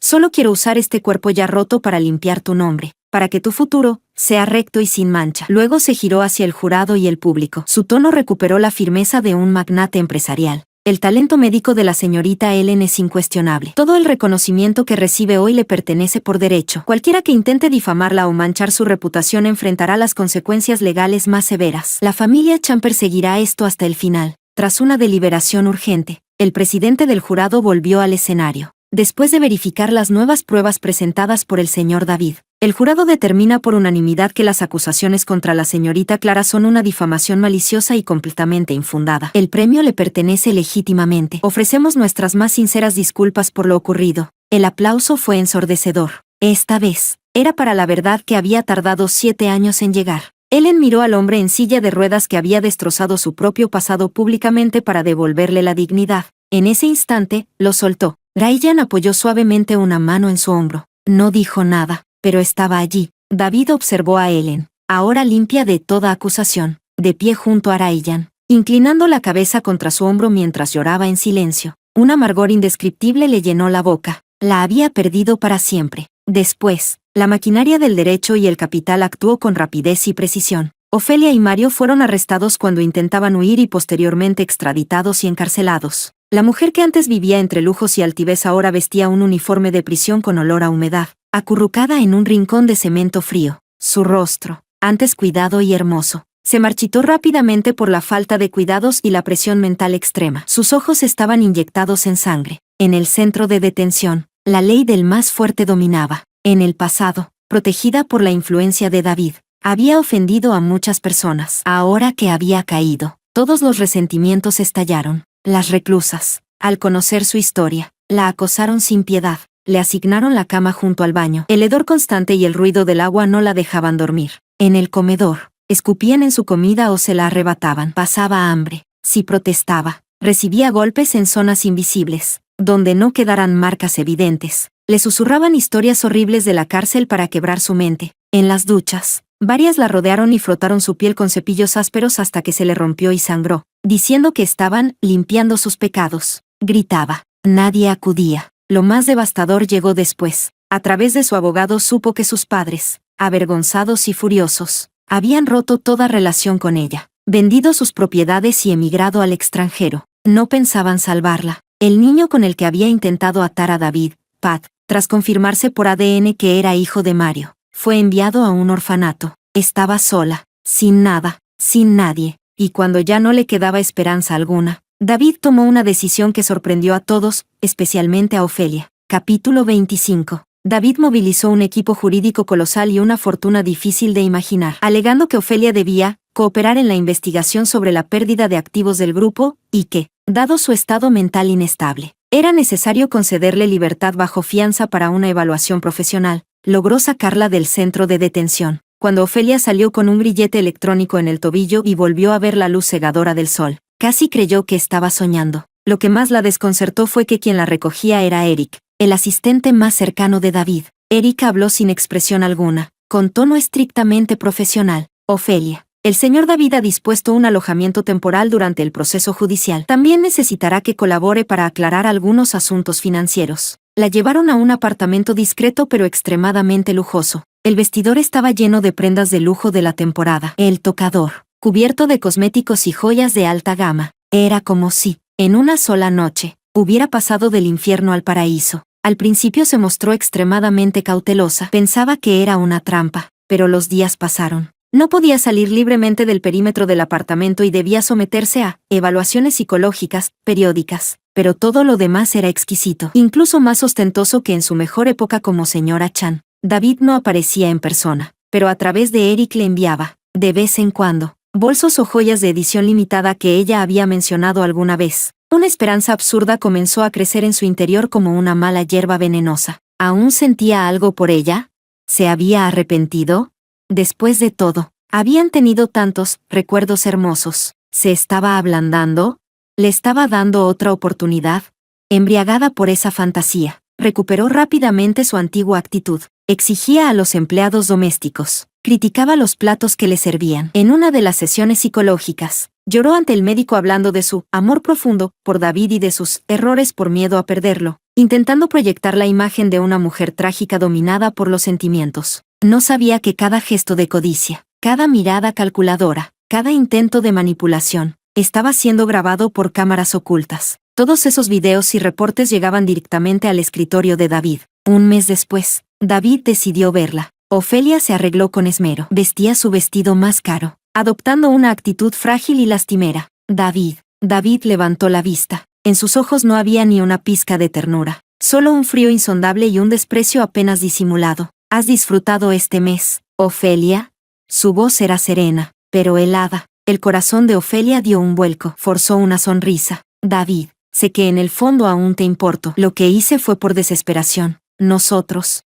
Solo quiero usar este cuerpo ya roto para limpiar tu nombre, para que tu futuro sea recto y sin mancha. Luego se giró hacia el jurado y el público. Su tono recuperó la firmeza de un magnate empresarial. El talento médico de la señorita Ellen es incuestionable. Todo el reconocimiento que recibe hoy le pertenece por derecho. Cualquiera que intente difamarla o manchar su reputación enfrentará las consecuencias legales más severas. La familia Chan perseguirá esto hasta el final. Tras una deliberación urgente, el presidente del jurado volvió al escenario. Después de verificar las nuevas pruebas presentadas por el señor David, el jurado determina por unanimidad que las acusaciones contra la señorita Clara son una difamación maliciosa y completamente infundada. El premio le pertenece legítimamente. Ofrecemos nuestras más sinceras disculpas por lo ocurrido. El aplauso fue ensordecedor. Esta vez, era para la verdad que había tardado 7 años en llegar. Ellen miró al hombre en silla de ruedas que había destrozado su propio pasado públicamente para devolverle la dignidad. En ese instante, lo soltó. Ryan apoyó suavemente una mano en su hombro. No dijo nada, pero estaba allí. David observó a Ellen, ahora limpia de toda acusación, de pie junto a Ryan, inclinando la cabeza contra su hombro mientras lloraba en silencio. Un amargor indescriptible le llenó la boca. La había perdido para siempre. Después, la maquinaria del derecho y el capital actuó con rapidez y precisión. Ofelia y Mario fueron arrestados cuando intentaban huir y posteriormente extraditados y encarcelados. La mujer que antes vivía entre lujos y altivez ahora vestía un uniforme de prisión con olor a humedad, acurrucada en un rincón de cemento frío. Su rostro, antes cuidado y hermoso, se marchitó rápidamente por la falta de cuidados y la presión mental extrema. Sus ojos estaban inyectados en sangre. En el centro de detención, la ley del más fuerte dominaba. En el pasado, protegida por la influencia de David, había ofendido a muchas personas. Ahora que había caído, todos los resentimientos estallaron. Las reclusas, al conocer su historia, la acosaron sin piedad. Le asignaron la cama junto al baño. El hedor constante y el ruido del agua no la dejaban dormir. En el comedor, escupían en su comida o se la arrebataban. Pasaba hambre. Si protestaba, recibía golpes en zonas invisibles, donde no quedaran marcas evidentes. Le susurraban historias horribles de la cárcel para quebrar su mente. En las duchas, varias la rodearon y frotaron su piel con cepillos ásperos hasta que se le rompió y sangró, diciendo que estaban limpiando sus pecados. Gritaba. Nadie acudía. Lo más devastador llegó después. A través de su abogado supo que sus padres, avergonzados y furiosos, habían roto toda relación con ella, vendido sus propiedades y emigrado al extranjero. No pensaban salvarla. El niño con el que había intentado atar a David, Pat, tras confirmarse por ADN que era hijo de Mario, fue enviado a un orfanato. Estaba sola, sin nada, sin nadie, y cuando ya no le quedaba esperanza alguna, David tomó una decisión que sorprendió a todos, especialmente a Ofelia. Capítulo 25. David movilizó un equipo jurídico colosal y una fortuna difícil de imaginar, alegando que Ofelia debía cooperar en la investigación sobre la pérdida de activos del grupo, y que, dado su estado mental inestable, era necesario concederle libertad bajo fianza para una evaluación profesional. Logró sacarla del centro de detención, cuando Ofelia salió con un grillete electrónico en el tobillo y volvió a ver la luz cegadora del sol. Casi creyó que estaba soñando. Lo que más la desconcertó fue que quien la recogía era Eric, el asistente más cercano de David. Eric habló sin expresión alguna, con tono estrictamente profesional. Ofelia, el señor David ha dispuesto un alojamiento temporal durante el proceso judicial. También necesitará que colabore para aclarar algunos asuntos financieros. La llevaron a un apartamento discreto pero extremadamente lujoso. El vestidor estaba lleno de prendas de lujo de la temporada. El tocador, cubierto de cosméticos y joyas de alta gama. Era como si, en una sola noche, hubiera pasado del infierno al paraíso. Al principio se mostró extremadamente cautelosa. Pensaba que era una trampa, pero los días pasaron. No podía salir libremente del perímetro del apartamento y debía someterse a evaluaciones psicológicas, periódicas. Pero todo lo demás era exquisito, incluso más ostentoso que en su mejor época como señora Chan. David no aparecía en persona, pero a través de Eric le enviaba, de vez en cuando, bolsos o joyas de edición limitada que ella había mencionado alguna vez. Una esperanza absurda comenzó a crecer en su interior como una mala hierba venenosa. ¿Aún sentía algo por ella? ¿Se había arrepentido? Después de todo, habían tenido tantos recuerdos hermosos. ¿Se estaba ablandando? ¿Le estaba dando otra oportunidad? Embriagada por esa fantasía, recuperó rápidamente su antigua actitud. Exigía a los empleados domésticos. Criticaba los platos que le servían. En una de las sesiones psicológicas, lloró ante el médico hablando de su amor profundo por David y de sus errores por miedo a perderlo, intentando proyectar la imagen de una mujer trágica dominada por los sentimientos. No sabía que cada gesto de codicia, cada mirada calculadora, cada intento de manipulación, estaba siendo grabado por cámaras ocultas. Todos esos videos y reportes llegaban directamente al escritorio de David. Un mes después, David decidió verla. Ofelia se arregló con esmero. Vestía su vestido más caro, adoptando una actitud frágil y lastimera. David levantó la vista. En sus ojos no había ni una pizca de ternura, solo un frío insondable y un desprecio apenas disimulado. ¿Has disfrutado este mes, Ofelia? Su voz era serena, pero helada. El corazón de Ofelia dio un vuelco. Forzó una sonrisa. David, sé que en el fondo aún te importo. Lo que hice fue por desesperación. ¿Nosotros?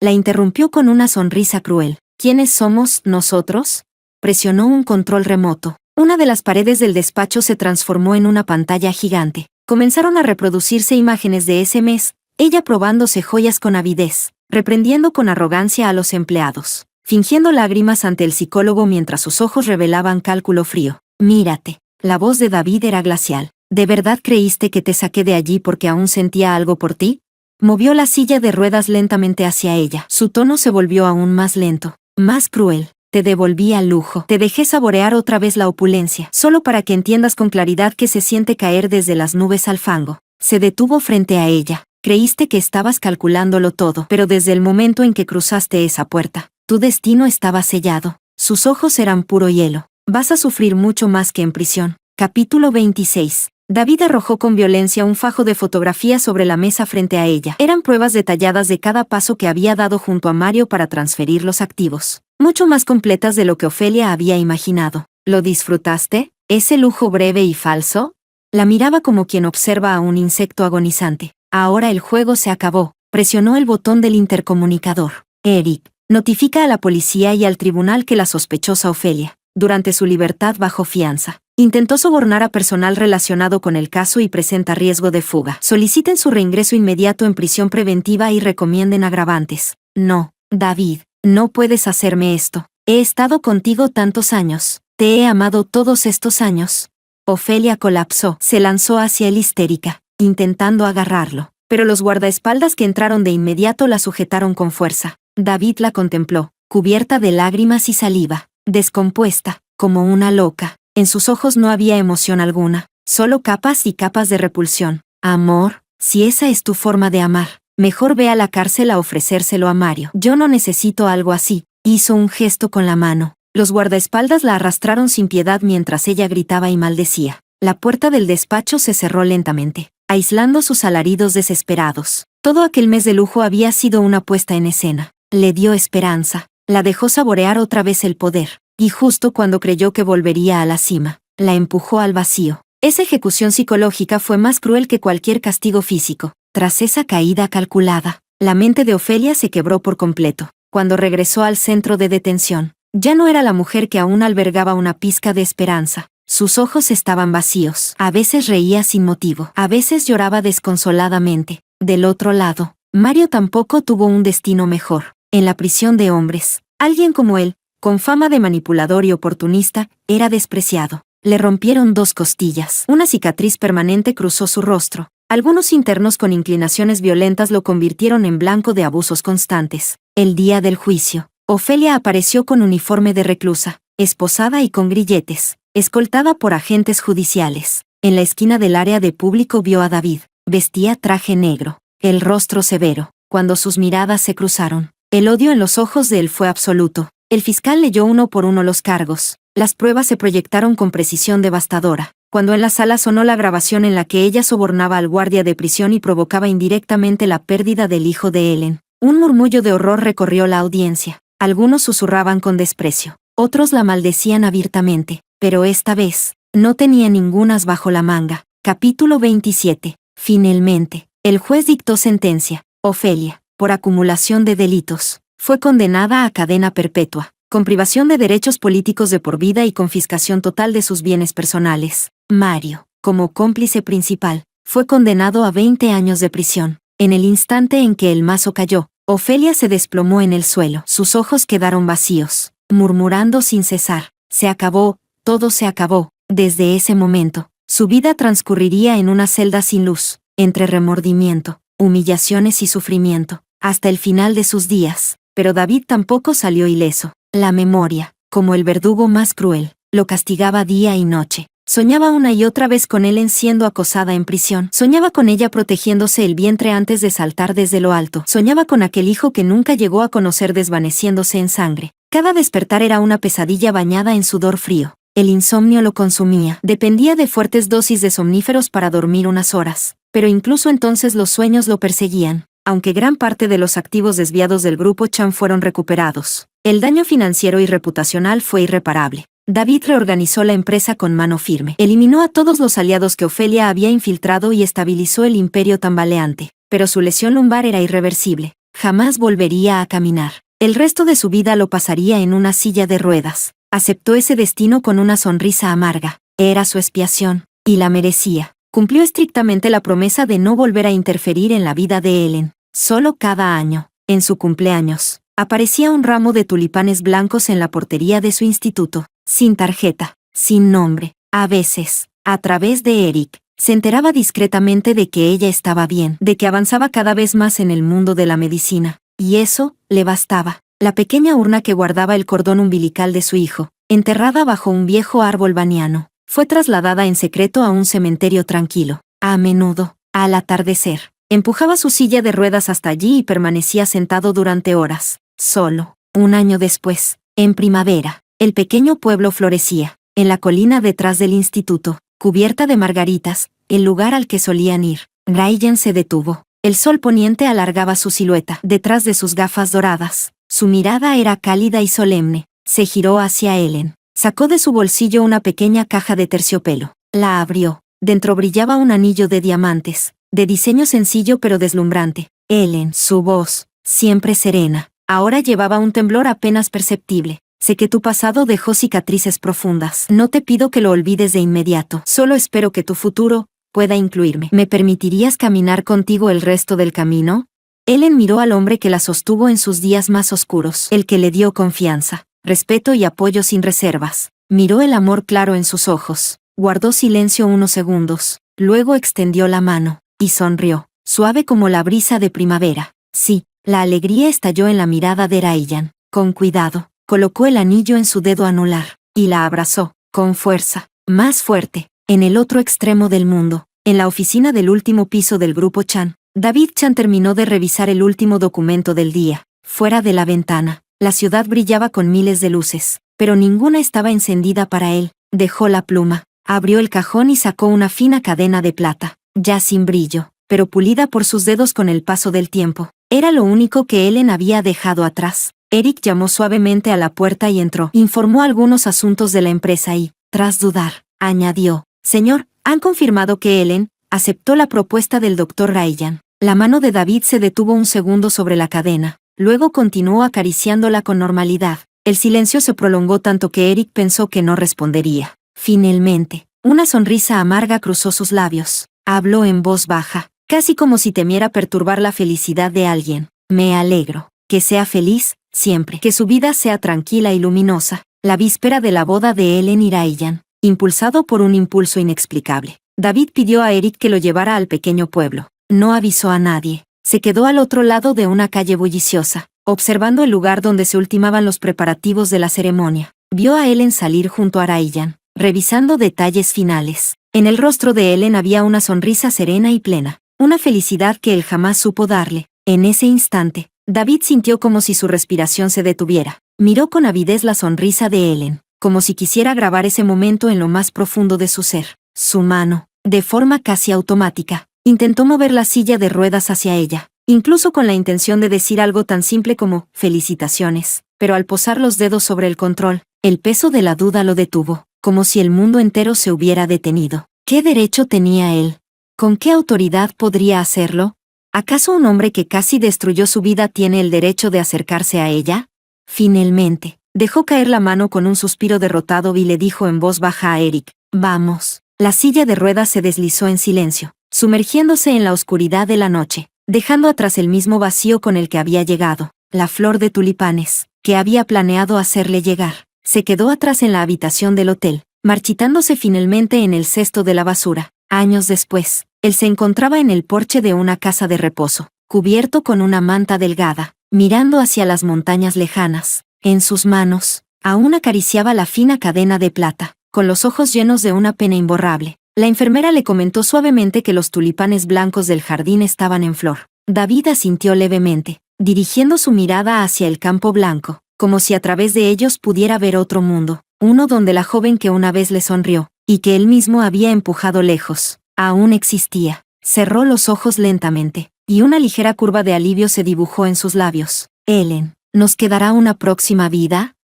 La interrumpió con una sonrisa cruel. ¿Quiénes somos nosotros? Presionó un control remoto. Una de las paredes del despacho se transformó en una pantalla gigante. Comenzaron a reproducirse imágenes de ese mes, ella probándose joyas con avidez, reprendiendo con arrogancia a los empleados, fingiendo lágrimas ante el psicólogo mientras sus ojos revelaban cálculo frío. Mírate. La voz de David era glacial. ¿De verdad creíste que te saqué de allí porque aún sentía algo por ti? Movió la silla de ruedas lentamente hacia ella. Su tono se volvió aún más lento, más cruel. Te devolví al lujo. Te dejé saborear otra vez la opulencia, solo para que entiendas con claridad que se siente caer desde las nubes al fango. Se detuvo frente a ella. Creíste que estabas calculándolo todo, pero desde el momento en que cruzaste esa puerta, tu destino estaba sellado. Sus ojos eran puro hielo. Vas a sufrir mucho más que en prisión. Capítulo 26. David arrojó con violencia un fajo de fotografías sobre la mesa frente a ella. Eran pruebas detalladas de cada paso que había dado junto a Mario para transferir los activos, mucho más completas de lo que Ofelia había imaginado. ¿Lo disfrutaste? ¿Ese lujo breve y falso? La miraba como quien observa a un insecto agonizante. Ahora el juego se acabó. Presionó el botón del intercomunicador. Eric, notifica a la policía y al tribunal que la sospechosa Ofelia, durante su libertad bajo fianza, intentó sobornar a personal relacionado con el caso y presenta riesgo de fuga. Soliciten su reingreso inmediato en prisión preventiva y recomienden agravantes. No, David, no puedes hacerme esto. He estado contigo tantos años. Te he amado todos estos años. Ofelia colapsó. Se lanzó hacia él histérica, intentando agarrarlo. pero los guardaespaldas que entraron de inmediato la sujetaron con fuerza. David la contempló, cubierta de lágrimas y saliva, descompuesta, como una loca. En sus ojos no había emoción alguna, solo capas y capas de repulsión. Amor, si esa es tu forma de amar, mejor ve a la cárcel a ofrecérselo a Mario. Yo no necesito algo así. Hizo un gesto con la mano. Los guardaespaldas la arrastraron sin piedad mientras ella gritaba y maldecía. La puerta del despacho se cerró lentamente, aislando sus alaridos desesperados. Todo aquel mes de lujo había sido una puesta en escena. Le dio esperanza, la dejó saborear otra vez el poder, y justo cuando creyó que volvería a la cima, la empujó al vacío. Esa ejecución psicológica fue más cruel que cualquier castigo físico. Tras esa caída calculada, la mente de Ofelia se quebró por completo. Cuando regresó al centro de detención, ya no era la mujer que aún albergaba una pizca de esperanza. Sus ojos estaban vacíos. A veces reía sin motivo, a veces lloraba desconsoladamente. Del otro lado, Mario tampoco tuvo un destino mejor. En la prisión de hombres, alguien como él, con fama de manipulador y oportunista, era despreciado. Le rompieron 2 costillas. Una cicatriz permanente cruzó su rostro. Algunos internos con inclinaciones violentas lo convirtieron en blanco de abusos constantes. El día del juicio, Ofelia apareció con uniforme de reclusa, esposada y con grilletes, escoltada por agentes judiciales. En la esquina del área de público vio a David. Vestía traje negro, el rostro severo. Cuando sus miradas se cruzaron, el odio en los ojos de él fue absoluto. El fiscal leyó uno por uno los cargos. Las pruebas se proyectaron con precisión devastadora. Cuando en la sala sonó la grabación en la que ella sobornaba al guardia de prisión y provocaba indirectamente la pérdida del hijo de Ellen, un murmullo de horror recorrió la audiencia. Algunos susurraban con desprecio, otros la maldecían abiertamente, pero esta vez, no tenía ningunas bajo la manga. Capítulo 27. Finalmente, el juez dictó sentencia. Ofelia, por acumulación de delitos, fue condenada a cadena perpetua, con privación de derechos políticos de por vida y confiscación total de sus bienes personales. Mario, como cómplice principal, fue condenado a 20 años de prisión. En el instante en que el mazo cayó, Ofelia se desplomó en el suelo. Sus ojos quedaron vacíos, murmurando sin cesar. Se acabó, todo se acabó. Desde ese momento, su vida transcurriría en una celda sin luz, entre remordimiento, humillaciones y sufrimiento, hasta el final de sus días. Pero David tampoco salió ileso. La memoria, como el verdugo más cruel, lo castigaba día y noche. Soñaba una y otra vez con Ellen siendo acosada en prisión. Soñaba con ella protegiéndose el vientre antes de saltar desde lo alto. Soñaba con aquel hijo que nunca llegó a conocer desvaneciéndose en sangre. Cada despertar era una pesadilla bañada en sudor frío. El insomnio lo consumía. Dependía de fuertes dosis de somníferos para dormir unas horas. Pero incluso entonces los sueños lo perseguían. Aunque gran parte de los activos desviados del grupo Chan fueron recuperados, el daño financiero y reputacional fue irreparable. David reorganizó la empresa con mano firme. Eliminó a todos los aliados que Ofelia había infiltrado y estabilizó el imperio tambaleante. Pero su lesión lumbar era irreversible. Jamás volvería a caminar. El resto de su vida lo pasaría en una silla de ruedas. Aceptó ese destino con una sonrisa amarga. Era su expiación, y la merecía. Cumplió estrictamente la promesa de no volver a interferir en la vida de Ellen. Solo cada año, en su cumpleaños, aparecía un ramo de tulipanes blancos en la portería de su instituto, sin tarjeta, sin nombre. A veces, a través de Eric, se enteraba discretamente de que ella estaba bien, de que avanzaba cada vez más en el mundo de la medicina. Y eso le bastaba. La pequeña urna que guardaba el cordón umbilical de su hijo, enterrada bajo un viejo árbol baniano, fue trasladada en secreto a un cementerio tranquilo. A menudo, al atardecer, empujaba su silla de ruedas hasta allí y permanecía sentado durante horas, solo. Un año después, en primavera, el pequeño pueblo florecía. En la colina detrás del instituto, cubierta de margaritas, el lugar al que solían ir, Ryan se detuvo. El sol poniente alargaba su silueta detrás de sus gafas doradas. Su mirada era cálida y solemne. Se giró hacia Ellen. Sacó de su bolsillo una pequeña caja de terciopelo. La abrió. Dentro brillaba un anillo de diamantes, de diseño sencillo pero deslumbrante. Ellen, su voz, siempre serena, ahora llevaba un temblor apenas perceptible. Sé que tu pasado dejó cicatrices profundas. No te pido que lo olvides de inmediato. Solo espero que tu futuro pueda incluirme. ¿Me permitirías caminar contigo el resto del camino? Ellen miró al hombre que la sostuvo en sus días más oscuros, el que le dio confianza, respeto y apoyo sin reservas. Miró el amor claro en sus ojos, guardó silencio unos segundos, luego extendió la mano, y sonrió. suave como la brisa de primavera. Sí, la alegría estalló en la mirada de Raiyan. Con cuidado, colocó el anillo en su dedo anular, y la abrazó, con fuerza, más fuerte, en el otro extremo del mundo, en la oficina del último piso del grupo Chan. David Chan terminó de revisar el último documento del día. Fuera de la ventana, la ciudad brillaba con miles de luces, pero ninguna estaba encendida para él. Dejó la pluma, abrió el cajón y sacó una fina cadena de plata, ya sin brillo, pero pulida por sus dedos con el paso del tiempo. Era lo único que Ellen había dejado atrás. Eric llamó suavemente a la puerta y entró. Informó algunos asuntos de la empresa y, tras dudar, añadió: «Señor, han confirmado que Ellen aceptó la propuesta del Dr. Raiyan». La mano de David se detuvo un segundo sobre la cadena, luego continuó acariciándola con normalidad. El silencio se prolongó tanto que Eric pensó que no respondería. Finalmente, una sonrisa amarga cruzó sus labios. Habló en voz baja, casi como si temiera perturbar la felicidad de alguien. «Me alegro. Que sea feliz, siempre. Que su vida sea tranquila y luminosa». La víspera de la boda de Ellen y Raiyan, impulsado por un impulso inexplicable, David pidió a Eric que lo llevara al pequeño pueblo. No avisó a nadie. Se quedó al otro lado de una calle bulliciosa, observando el lugar donde se ultimaban los preparativos de la ceremonia. Vio a Ellen salir junto a Raiyan, revisando detalles finales. En el rostro de Ellen había una sonrisa serena y plena, una felicidad que él jamás supo darle. En ese instante, David sintió como si su respiración se detuviera. Miró con avidez la sonrisa de Ellen, como si quisiera grabar ese momento en lo más profundo de su ser. Su mano, de forma casi automática, intentó mover la silla de ruedas hacia ella, incluso con la intención de decir algo tan simple como «felicitaciones», pero al posar los dedos sobre el control, el peso de la duda lo detuvo, como si el mundo entero se hubiera detenido. ¿Qué derecho tenía él? ¿Con qué autoridad podría hacerlo? ¿Acaso un hombre que casi destruyó su vida tiene el derecho de acercarse a ella? Finalmente, dejó caer la mano con un suspiro derrotado y le dijo en voz baja a Eric: «Vamos». La silla de ruedas se deslizó en silencio, sumergiéndose en la oscuridad de la noche, dejando atrás el mismo vacío con el que había llegado. La flor de tulipanes, que había planeado hacerle llegar, se quedó atrás en la habitación del hotel, marchitándose finalmente en el cesto de la basura. Años después, él se encontraba en el porche de una casa de reposo, cubierto con una manta delgada, mirando hacia las montañas lejanas. En sus manos, aún acariciaba la fina cadena de plata, con los ojos llenos de una pena imborrable. La enfermera le comentó suavemente que los tulipanes blancos del jardín estaban en flor. David asintió levemente, dirigiendo su mirada hacia el campo blanco, como si a través de ellos pudiera ver otro mundo, uno donde la joven que una vez le sonrió, y que él mismo había empujado lejos, aún existía. Cerró los ojos lentamente, y una ligera curva de alivio se dibujó en sus labios. «Ellen, ¿nos quedará una próxima vida?».